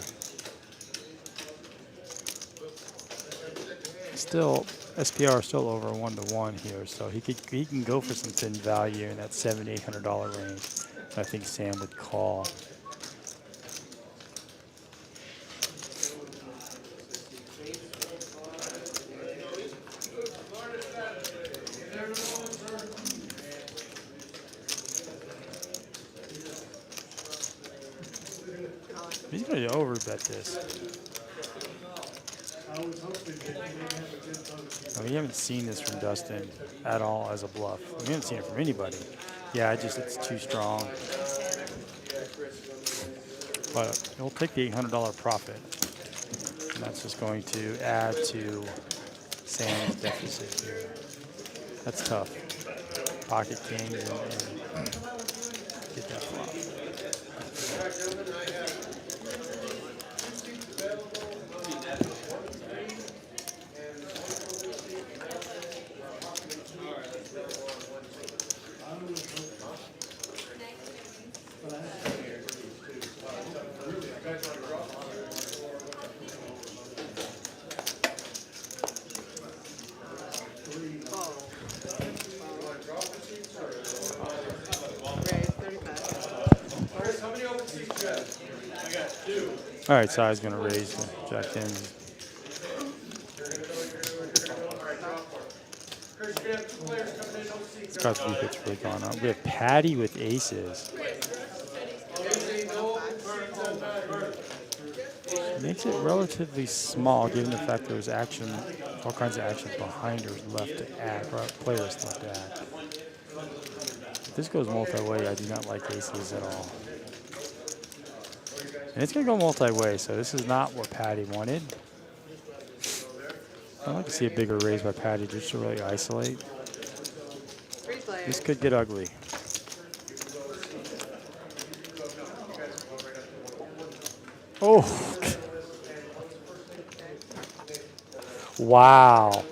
Speaker 1: Still, SPR still over 1-1 here, so he can go for some thin value in that $700 to $800 range. I think Sam would call. He's going to overbet this. We haven't seen this from Dustin at all as a bluff. We haven't seen it from anybody. Yeah, it's too strong. But he'll take the $800 profit. And that's just going to add to Sam's deficit here. That's tough. Pocket kings and get that flop. All right, so I was going to raise the Jack 10. Scott's defense really gone up. We have Patty with aces. Makes it relatively small, given the fact there was action, all kinds of action behind her left to add, players left to add. If this goes multi-way, I do not like aces at all. And it's going to go multi-way, so this is not what Patty wanted. I'd like to see a bigger raise by Patty just to really isolate. This could get ugly. Oh. Wow.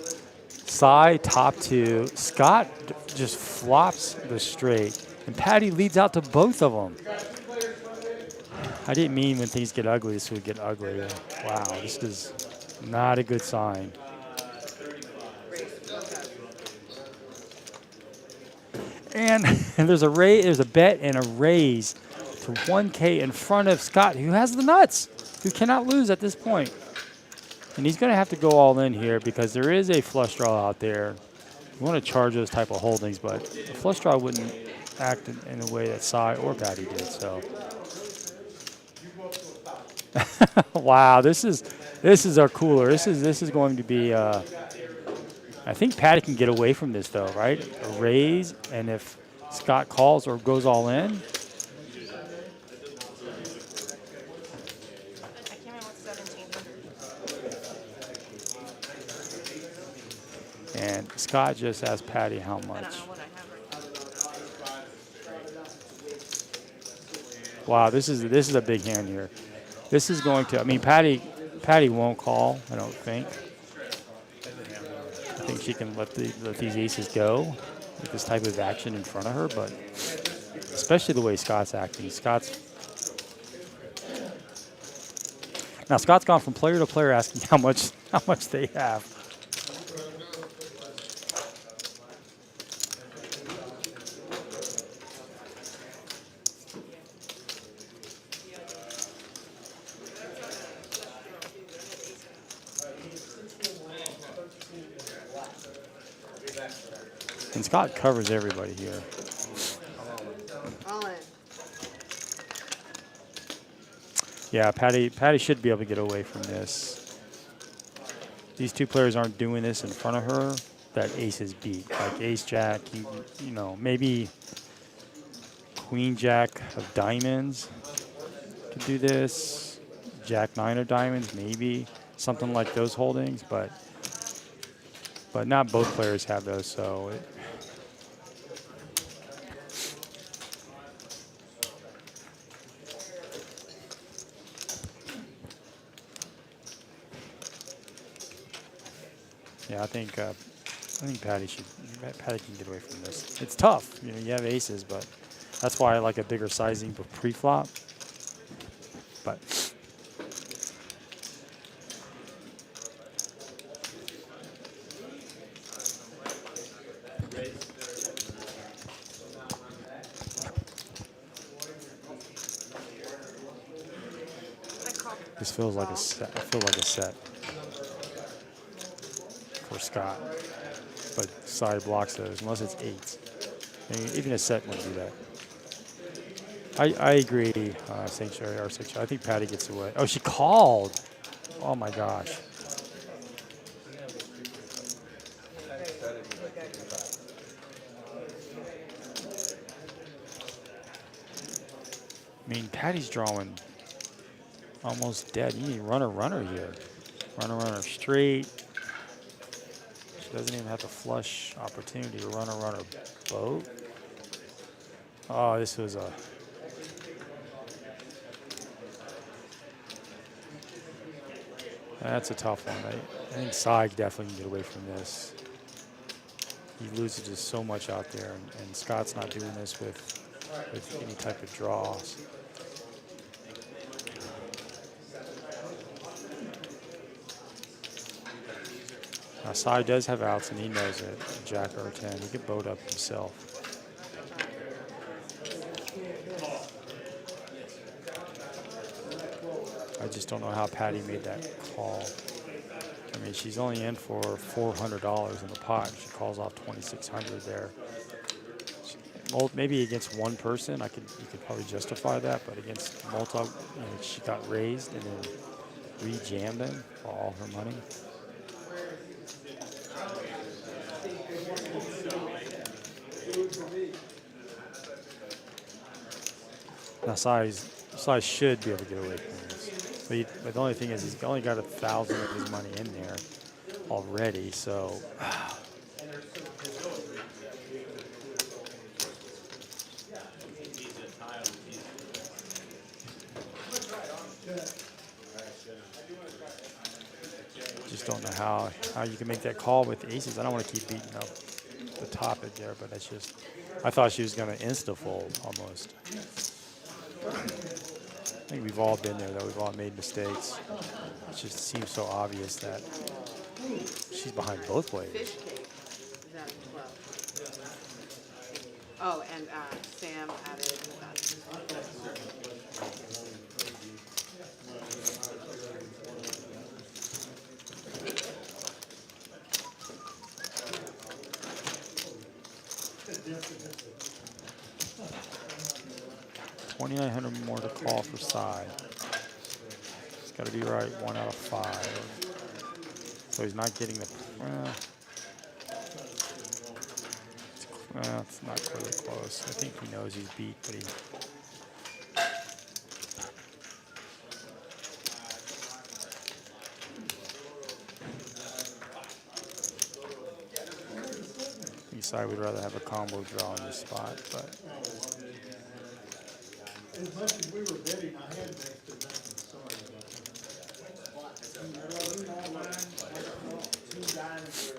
Speaker 1: Side top 2. Scott just flops the straight, and Patty leads out to both of them. I didn't mean when things get ugly, this would get ugly. Wow, this is not a good sign. And there's a bet and a raise to 1K in front of Scott, who has the nuts, who cannot lose at this point. And he's going to have to go all in here because there is a flush draw out there. You want to charge those type of holdings, but a flush draw wouldn't act in the way that Cy or Patty did. So, wow, this is our cooler. This is going to be. I think Patty can get away from this though, right? A raise, and if Scott calls or goes all in. And Scott just asked Patty how much. Wow, this is a big hand here. This is going to. I mean, Patty won't call. I don't think. I think she can let these aces go with this type of action in front of her, but especially the way Scott's acting. Scott's gone from player to player asking how much they have. And Scott covers everybody here.
Speaker 10: All in.
Speaker 1: Yeah, Patty should be able to get away from this. These two players aren't doing this in front of her. That ace is beat. Like ace jack, you know, maybe queen jack of diamonds could do this. Jack 9 of diamonds, maybe something like those holdings, but not both players have those. So Yeah, I think Patty can get away from this. It's tough. You know, you have aces, but that's why I like a bigger sizing for pre-flop. But
Speaker 9: I call.
Speaker 1: this feels like a set. I feel like a set for Scott. But side blocks those unless it's eights. I mean, even a set wouldn't do that. I agree, Sanctuary or Sanctuary. I think Patty gets away. Oh, she called. Oh my gosh. I mean, Patty's drawing almost dead. You need runner here. Runner straight. She doesn't even have the flush opportunity. Runner boat. Oh, this was a. That's a tough one. I think Sai definitely can get away from this. He loses just so much out there, and Scott's not doing this with any type of draws. Now, Sai does have outs, and he knows it. Jack or 10. He could boat up himself. I just don't know how Patty made that call. I mean, she's only in for $400 in the pot. She calls off 2,600 there. Well, maybe against one person, you could probably justify that, but against multi, she got raised and then re-jammed in for all her money. Now, Sai should be able to get away from this. But the only thing is, he's only got 1,000 of his money in there already, so. Just don't know how you can make that call with aces. I don't want to keep beating up the top edge there, but that's just. I thought she was going to insta-fold almost. I think we've all been there, though. We've all made mistakes. It just seems so obvious that she's behind both ways.
Speaker 10: Fish cake is at 12. Oh, and Sam added that.
Speaker 1: 2,900 more to call for side. It's got to be right 1 out of 5. So he's not getting the. It's not really close. I think he knows he's beat, but he. Decide we'd rather have a combo draw in this spot, but.
Speaker 6: As much as we were betting, I had next to nothing. Sorry about that. Two diamonds.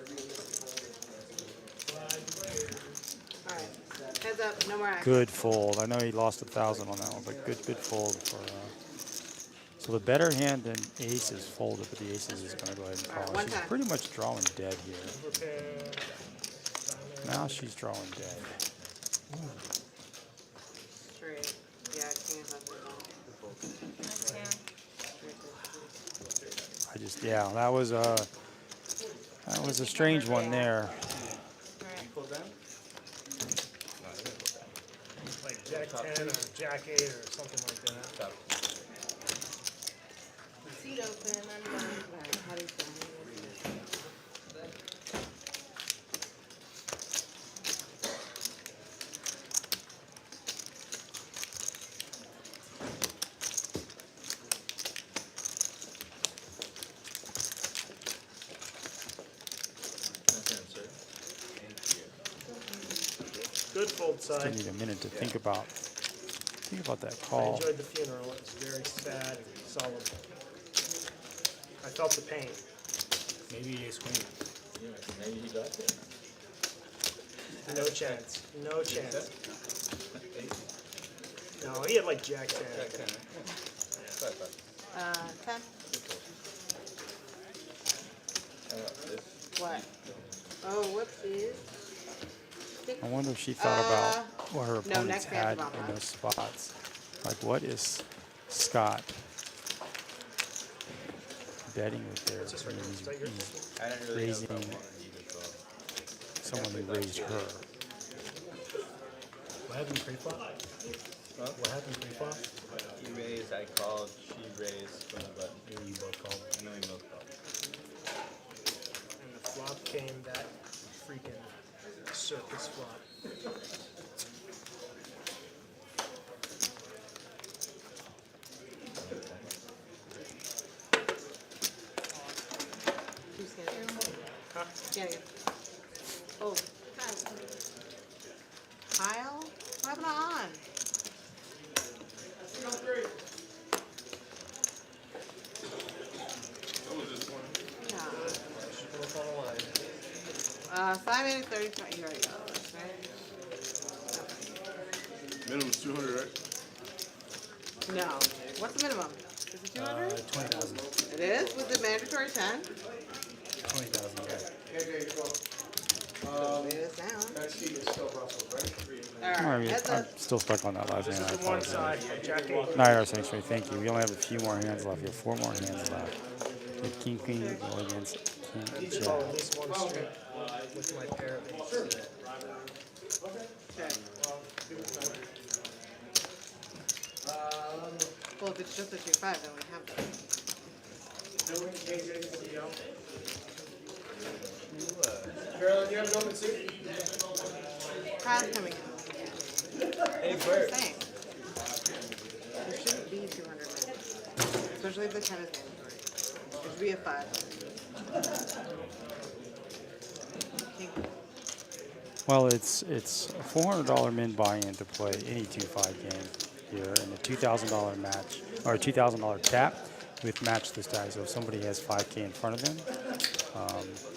Speaker 10: All right, heads up, no more action.
Speaker 1: Good fold. I know he lost 1,000 on that one, but good fold for. So the better hand than ace is folded, but the aces is going to go ahead and call.
Speaker 10: One
Speaker 1: She's
Speaker 10: time.
Speaker 1: pretty much drawing dead here. Now she's drawing dead.
Speaker 10: Straight. Yeah, king is up with
Speaker 1: that was a strange one there.
Speaker 5: Like Jack 10 or Jack 8 or something like that.
Speaker 9: Seat open, I'm done.
Speaker 10: All right, how do you feel?
Speaker 5: Good fold
Speaker 1: Still
Speaker 5: side.
Speaker 1: need a minute to think about that
Speaker 5: I
Speaker 1: call.
Speaker 5: enjoyed the funeral. It was very sad and solemn. I felt the pain.
Speaker 3: Maybe ace queen.
Speaker 8: Maybe he got it.
Speaker 5: No chance. No chance. No, he had like Jack 10.
Speaker 8: Jack 10. Sorry, bud.
Speaker 10: 10.
Speaker 8: This.
Speaker 10: What? Oh, whoopsies.
Speaker 1: I wonder if she thought about what her
Speaker 10: no,
Speaker 1: opponents
Speaker 10: next hand's
Speaker 1: had
Speaker 10: a bomb
Speaker 1: in
Speaker 10: pot.
Speaker 1: those spots. Like, what is Scott betting with there?
Speaker 5: What's this right here? Is that yours?
Speaker 4: I didn't really
Speaker 1: Raising
Speaker 4: know if I wanted either, so
Speaker 1: someone who raised her.
Speaker 3: What happened pre-flop? What happened pre-flop?
Speaker 4: he raised, I called, she raised from the button.
Speaker 3: You both called.
Speaker 4: I know we both called.
Speaker 5: And the flop came that freaking circus flop.
Speaker 10: Who's scanning?
Speaker 5: Huh?
Speaker 10: Scanning. Oh. Kyle? What happened to on? Yeah. 5 minutes, 30 seconds. You already got this, right?
Speaker 2: Minimum's 200, right?
Speaker 10: No. What's the minimum? Is it 200?
Speaker 3: 20,000.
Speaker 10: It is? Was it mandatory 10?
Speaker 3: 20,000, yeah.
Speaker 10: It is now.
Speaker 7: That sheet is still Russell, right?
Speaker 10: All
Speaker 1: I'm
Speaker 10: right. Heads up.
Speaker 1: still stuck on that last
Speaker 5: This
Speaker 1: hand.
Speaker 5: is
Speaker 1: I
Speaker 5: the one
Speaker 1: apologize.
Speaker 5: side. Jack 8.
Speaker 1: Night our sanctuary, thank you. We only have a few more hands left. We have 4 more hands left. We have King Queen go against King
Speaker 5: Each call at
Speaker 1: Jack.
Speaker 5: least one street with my pair of eights.
Speaker 10: Okay. Well, if it's just a 2-5, then we have that.
Speaker 7: Carolyn, you have an open suit?
Speaker 10: Kyle's coming in.
Speaker 8: Hey,
Speaker 10: That's what I'm
Speaker 8: Bert.
Speaker 10: saying. There shouldn't be 200 minutes. Especially if the 10 is mandatory. There should be a 5. King.
Speaker 1: Well, it's a $400 min buy-in to play any 2-5 game here, and a $2,000 match or a $2,000 cap with match the stack. So if somebody has 5K in front of them,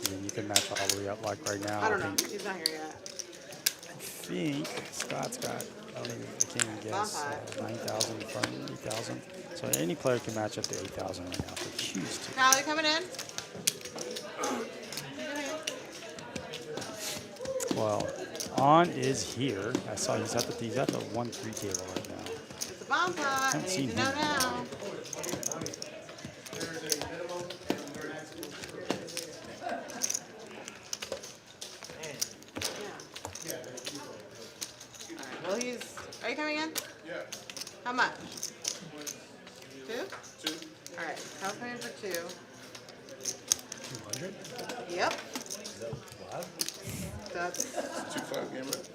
Speaker 1: then you can match all the way up. Like right now,
Speaker 10: I don't know. He's not here yet.
Speaker 1: I think Scott's got, I don't even, I can't even guess, 9,000 in front, 8,000. So any player can match up to 8,000 right now if they choose to.
Speaker 10: Kyle, you coming in?
Speaker 1: Well, On is here. I saw he's at the 1-3 table right now.
Speaker 10: It's a bomb pot. I
Speaker 1: Haven't
Speaker 10: need
Speaker 1: seen
Speaker 10: to know
Speaker 1: him.
Speaker 10: now. Yeah. Alright, well he's, are you coming in?
Speaker 2: Yeah.
Speaker 10: How much? 2?
Speaker 2: 2.
Speaker 10: Alright, Kyle's coming in for 2.
Speaker 3: 200?
Speaker 10: Yep.
Speaker 3: Is that wild?
Speaker 10: That's,
Speaker 2: 2-5 game, right?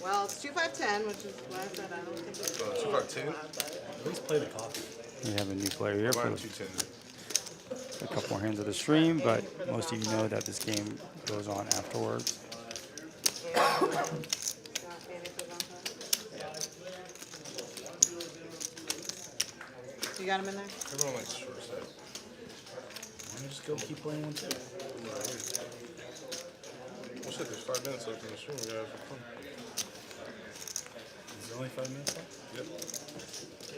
Speaker 10: well, it's 2-5-10, which is what I said. I don't think it's
Speaker 2: 2-5-10.
Speaker 3: At least play the coffee.
Speaker 1: We have a new player here
Speaker 2: Mine
Speaker 1: for
Speaker 2: 2-10.
Speaker 1: a couple more hands of the stream, but most of you know that this game goes on afterwards.
Speaker 10: You got him in there?
Speaker 2: Everyone likes short set.
Speaker 3: Why don't you just go keep playing one too?
Speaker 2: Well, shit, there's 5 minutes left in the stream. We gotta have fun.
Speaker 3: Is there only 5 minutes left?
Speaker 2: Yep.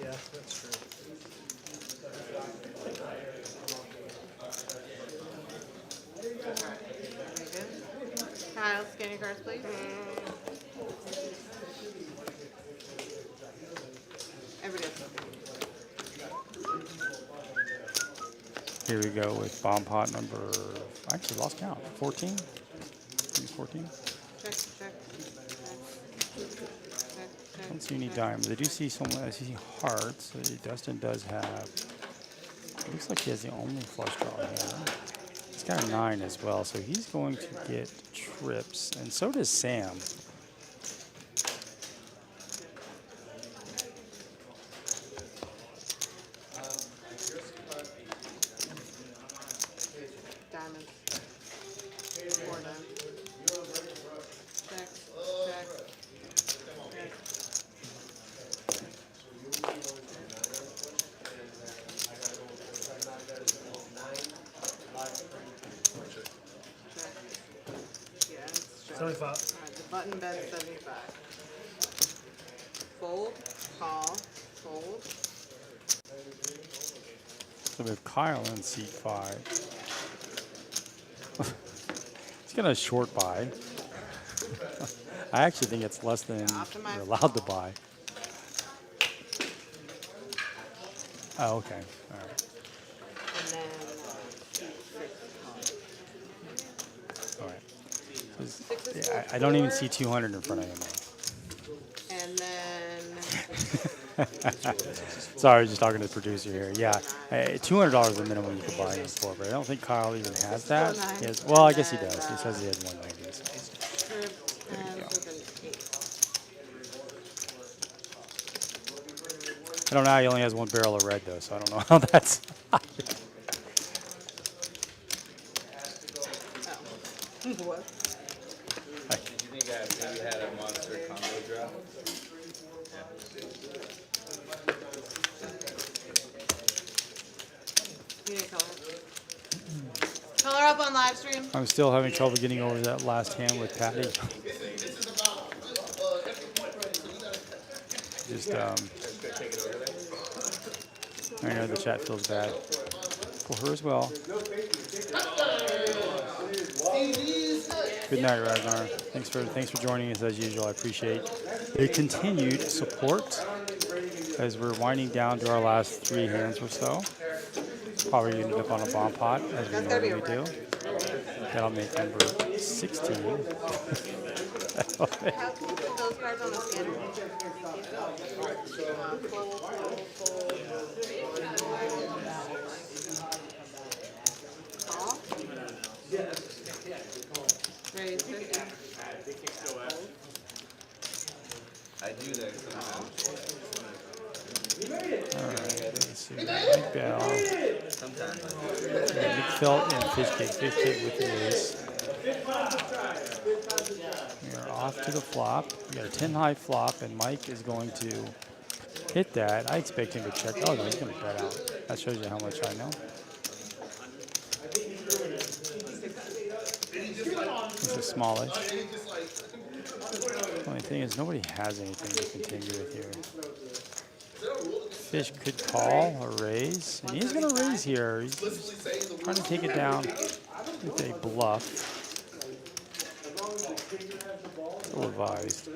Speaker 5: Yeah, that's true.
Speaker 10: Very good. Kyle, scan your cards, please. Everybody else.
Speaker 1: Here we go with bomb pot number, I actually lost count, 14? Maybe 14?
Speaker 10: Check, check.
Speaker 1: I don't see any diamonds. I do see someone, I see hearts. Dustin does have, it looks like he has the only flush draw here. He's got a 9 as well, so he's going to get trips, and so does Sam.
Speaker 10: Diamonds. 4 diamonds. Check, check. Check.
Speaker 5: 75.
Speaker 10: Alright, the button bet 75. Fold, call, fold.
Speaker 1: So we have Kyle in seat 5. He's gonna short buy. I actually think it's less than
Speaker 10: Optimize
Speaker 1: you're allowed to buy. Oh, okay. All right.
Speaker 10: And then
Speaker 1: All right.
Speaker 10: six is
Speaker 1: Yeah,
Speaker 10: fold
Speaker 1: I don't even
Speaker 10: four,
Speaker 1: see 200 in front of him.
Speaker 10: and then
Speaker 1: Sorry, just talking to the producer here. Yeah, $200 is the minimum you could buy him for, but I don't think Kyle even has that. He has, well, I guess he does. He says he has 190. So.
Speaker 10: trip ends with an 8.
Speaker 1: I don't know how he only has one barrel of red, though, so I don't know how that's.
Speaker 10: Oh. What?
Speaker 4: You think I maybe had a monster combo drop?
Speaker 10: You need color. Color up on live stream.
Speaker 1: I'm still having trouble getting over that last hand with Patty. Just, I know the chat feels bad for her as well. Good night, Ragnar. Thanks for joining us as usual. I appreciate the continued support as we're winding down to our last 3 hands or so. Probably going to end up on a bomb pot as we normally do. That'll make number 16.
Speaker 10: How can you put those cards on the scanner? Fold, fold. Call. Raise 50.
Speaker 4: I do that sometimes.
Speaker 1: All right, let's see. Big Bell.
Speaker 4: Sometimes.
Speaker 1: McFelt and Fish Cake with the ace. We are off to the flop. We got a 10 high flop, and Mike is going to hit that. I expect him to check. Oh, no, he's going to bet out. That shows you how much I know. This is smallish. The only thing is nobody has anything to continue with here. Fish could call or raise, and he's going to raise here. He's trying to take it down with a bluff. Ill advised.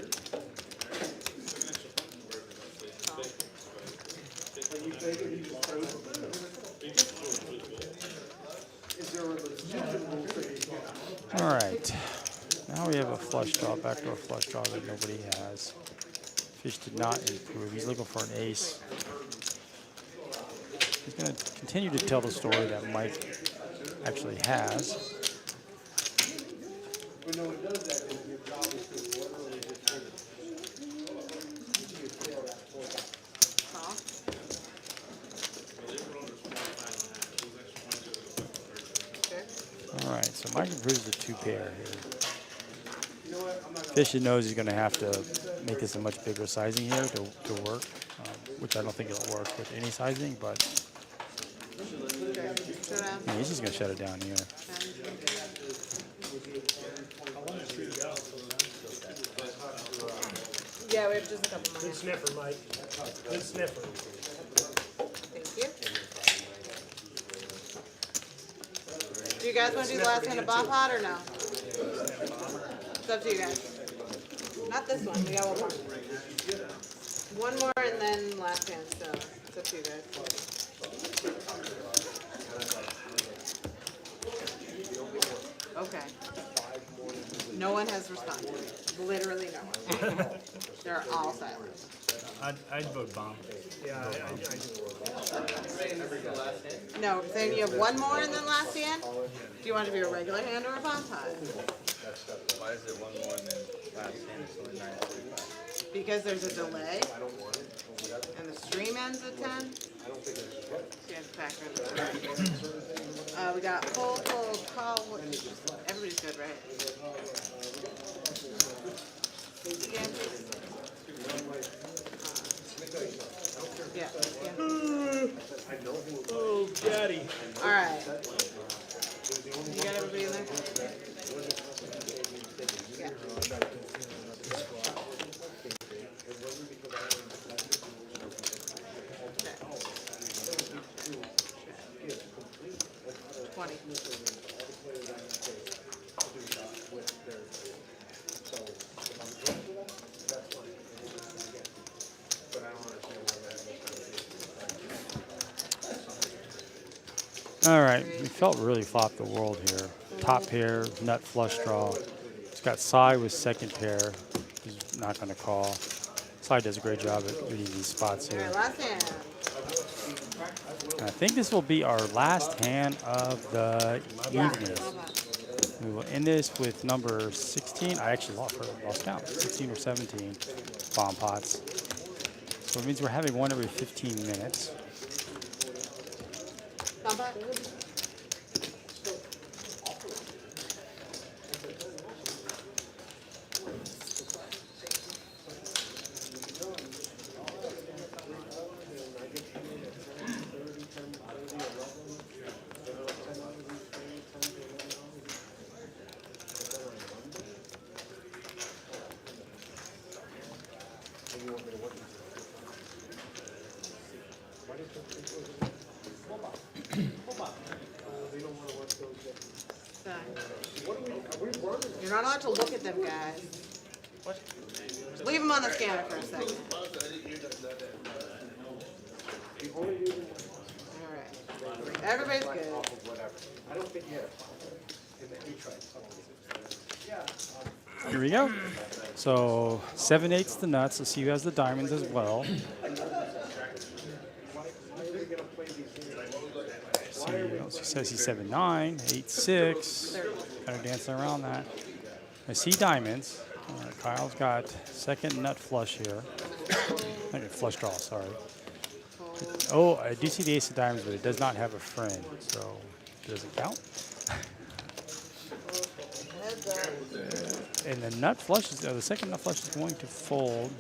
Speaker 1: All right. Now we have a flush draw, backdoor flush draw that nobody has. Fish did not improve. He's looking for an ace. He's going to continue to tell the story that Mike actually has. All right, so Mike improves the 2 pair here. Fish knows he's going to have to make this a much bigger sizing here to work, which I don't think it'll work with any sizing, but yeah, he's just going to shut it down here.
Speaker 10: Yeah, we have just a couple more.
Speaker 5: Good sniffer, Mike. Good sniffer.
Speaker 10: Thank you. Do you guys want to do the last hand of bomb pot or no? It's up to you guys. Not this one. We got one more. One more and then last hand. So it's up to you guys. Okay. No one has responded. Literally no one. They're all silent.
Speaker 3: I'd vote bomb.
Speaker 5: Yeah, I do.
Speaker 10: No, saying you have one more and then last hand? Do you want it to be a regular hand or a bomb pot?
Speaker 4: Why is it one more than last hand? It's only 9.35.
Speaker 10: Because there's a delay. And the stream ends at 10. So you have to factor in the we got full, call. Everybody's good, right? Scan. Yeah. Scan.
Speaker 5: Oh, daddy.
Speaker 10: All right. You got everybody in there? Yeah.
Speaker 1: All right, we felt really flopped the world here. Top pair, nut flush draw. It's got side with second pair. He's not going to call. Side does a great job at reading these spots
Speaker 10: All
Speaker 1: here.
Speaker 10: right, last hand.
Speaker 1: And I think this will be our last hand of the
Speaker 10: Yeah.
Speaker 1: evening. We will end this with number 16. I actually lost count. 16 or 17 bomb pots. So it means we're having one every 15 minutes.
Speaker 10: Bump. You're not allowed to look at them, guys. What? Leave them on the scanner for a second. All right. Everybody's good.
Speaker 1: Here we go. So 7/8's the nuts. Let's see who has the diamonds as well. See who else says he's 7/9, 8/6. Kind of dancing around that. I see diamonds. All right, Kyle's got second nut flush here. I mean, flush draw, sorry. Oh, I do see the ace of diamonds, but it does not have a friend, so it doesn't count. And the nut flush is, the second nut flush is going to fold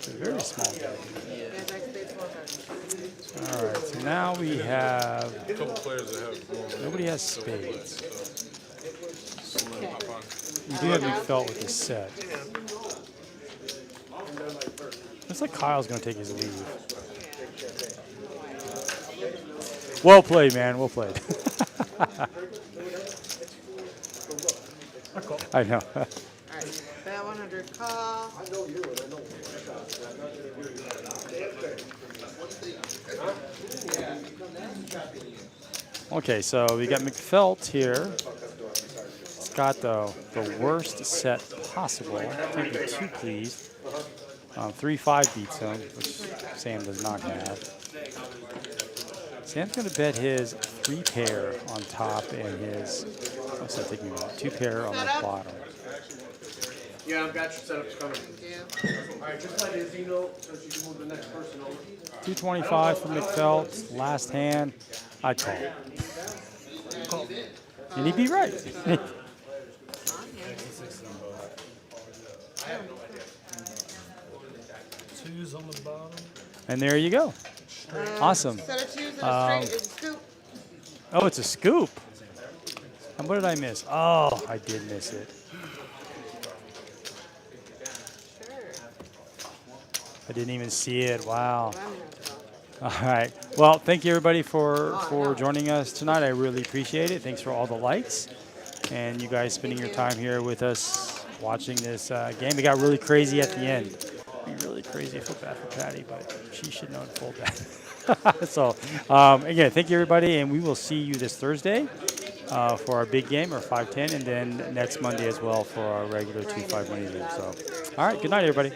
Speaker 1: to a very small bet. All right, so now we have
Speaker 7: A couple players that have more.
Speaker 1: nobody has spades. We do have McFelt with his set. Looks like Kyle's going to take his lead. Well played, man. Well played. I know.
Speaker 10: All right. Bet 100 call.
Speaker 1: Okay, so we got McFelt here. He's got the worst set possible. Take the 2, please. 3-5 beats him, which Sam does not have. Sam's going to bet his 3 pair on top and his, what's that taking me about? 2 pair on the bottom.
Speaker 6: Yeah, I've got your setups coming. All right, just let Izzy know so she can move the next person over.
Speaker 1: 225 for McFelt. Last hand, I call. And he'd be right.
Speaker 3: Twos on the bottom.
Speaker 1: And there you go. Awesome.
Speaker 10: Set of twos and a straight. It's a scoop.
Speaker 1: Oh, it's a scoop. And what did I miss? Oh, I did miss it. I didn't even see it. Wow. All right. Well, thank you everybody for joining us tonight. I really appreciate it. Thanks for all the likes and you guys spending your time here with us watching this game. It got really crazy at the end. Really crazy. I feel bad for Patty, but she should know to fold that. So, again, thank you everybody, and we will see you this Thursday for our big game, our 5-10, and then next Monday as well for our regular 2-5 money game. So, all right. Good night, everybody.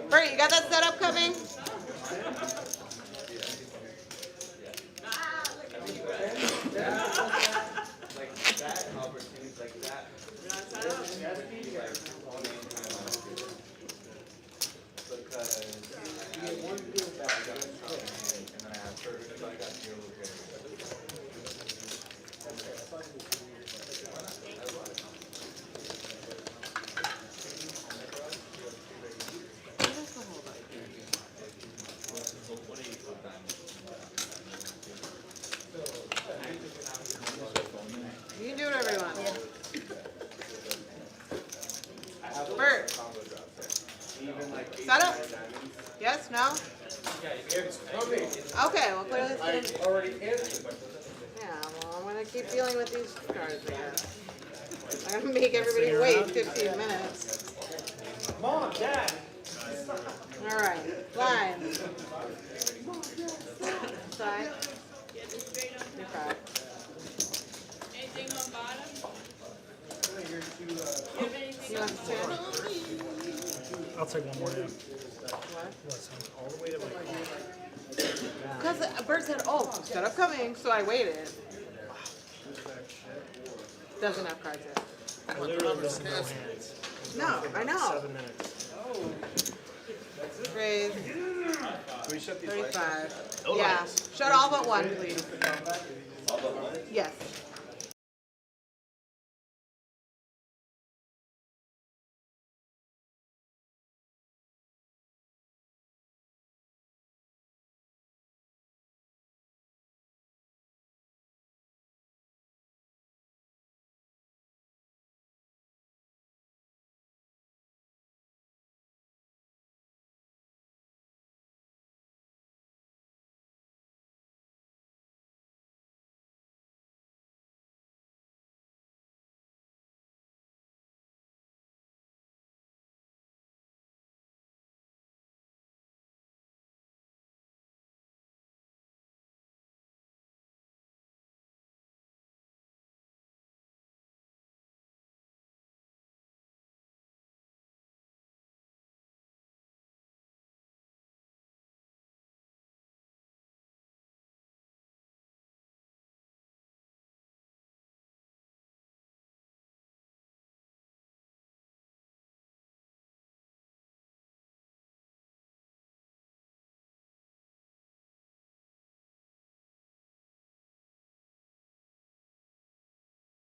Speaker 10: Bert, you got that setup coming? You can do whatever you want. Bert. Setup? Yes? No? Okay, well clearly it's gonna...
Speaker 6: Already answered.
Speaker 10: Yeah, well, I'm gonna keep dealing with these cards again. I'm gonna make everybody wait 15 minutes.
Speaker 6: Come on, Dad.
Speaker 10: All right, line. Side. You're fine.
Speaker 12: Anything on bottom?
Speaker 10: You want to stand?
Speaker 5: I'll take one more. Yeah.
Speaker 10: What?
Speaker 5: Listen, all the way to my car.
Speaker 10: Because Bert said, oh, shut up coming, so I waited. Doesn't have cards yet.
Speaker 5: I literally just no hands.
Speaker 10: No, I know.
Speaker 5: 7 minutes.
Speaker 10: Raise
Speaker 8: Can we shut these lights?
Speaker 10: 35.
Speaker 2: No
Speaker 10: Yeah,
Speaker 2: lights.
Speaker 10: shut all but one, please. Yes.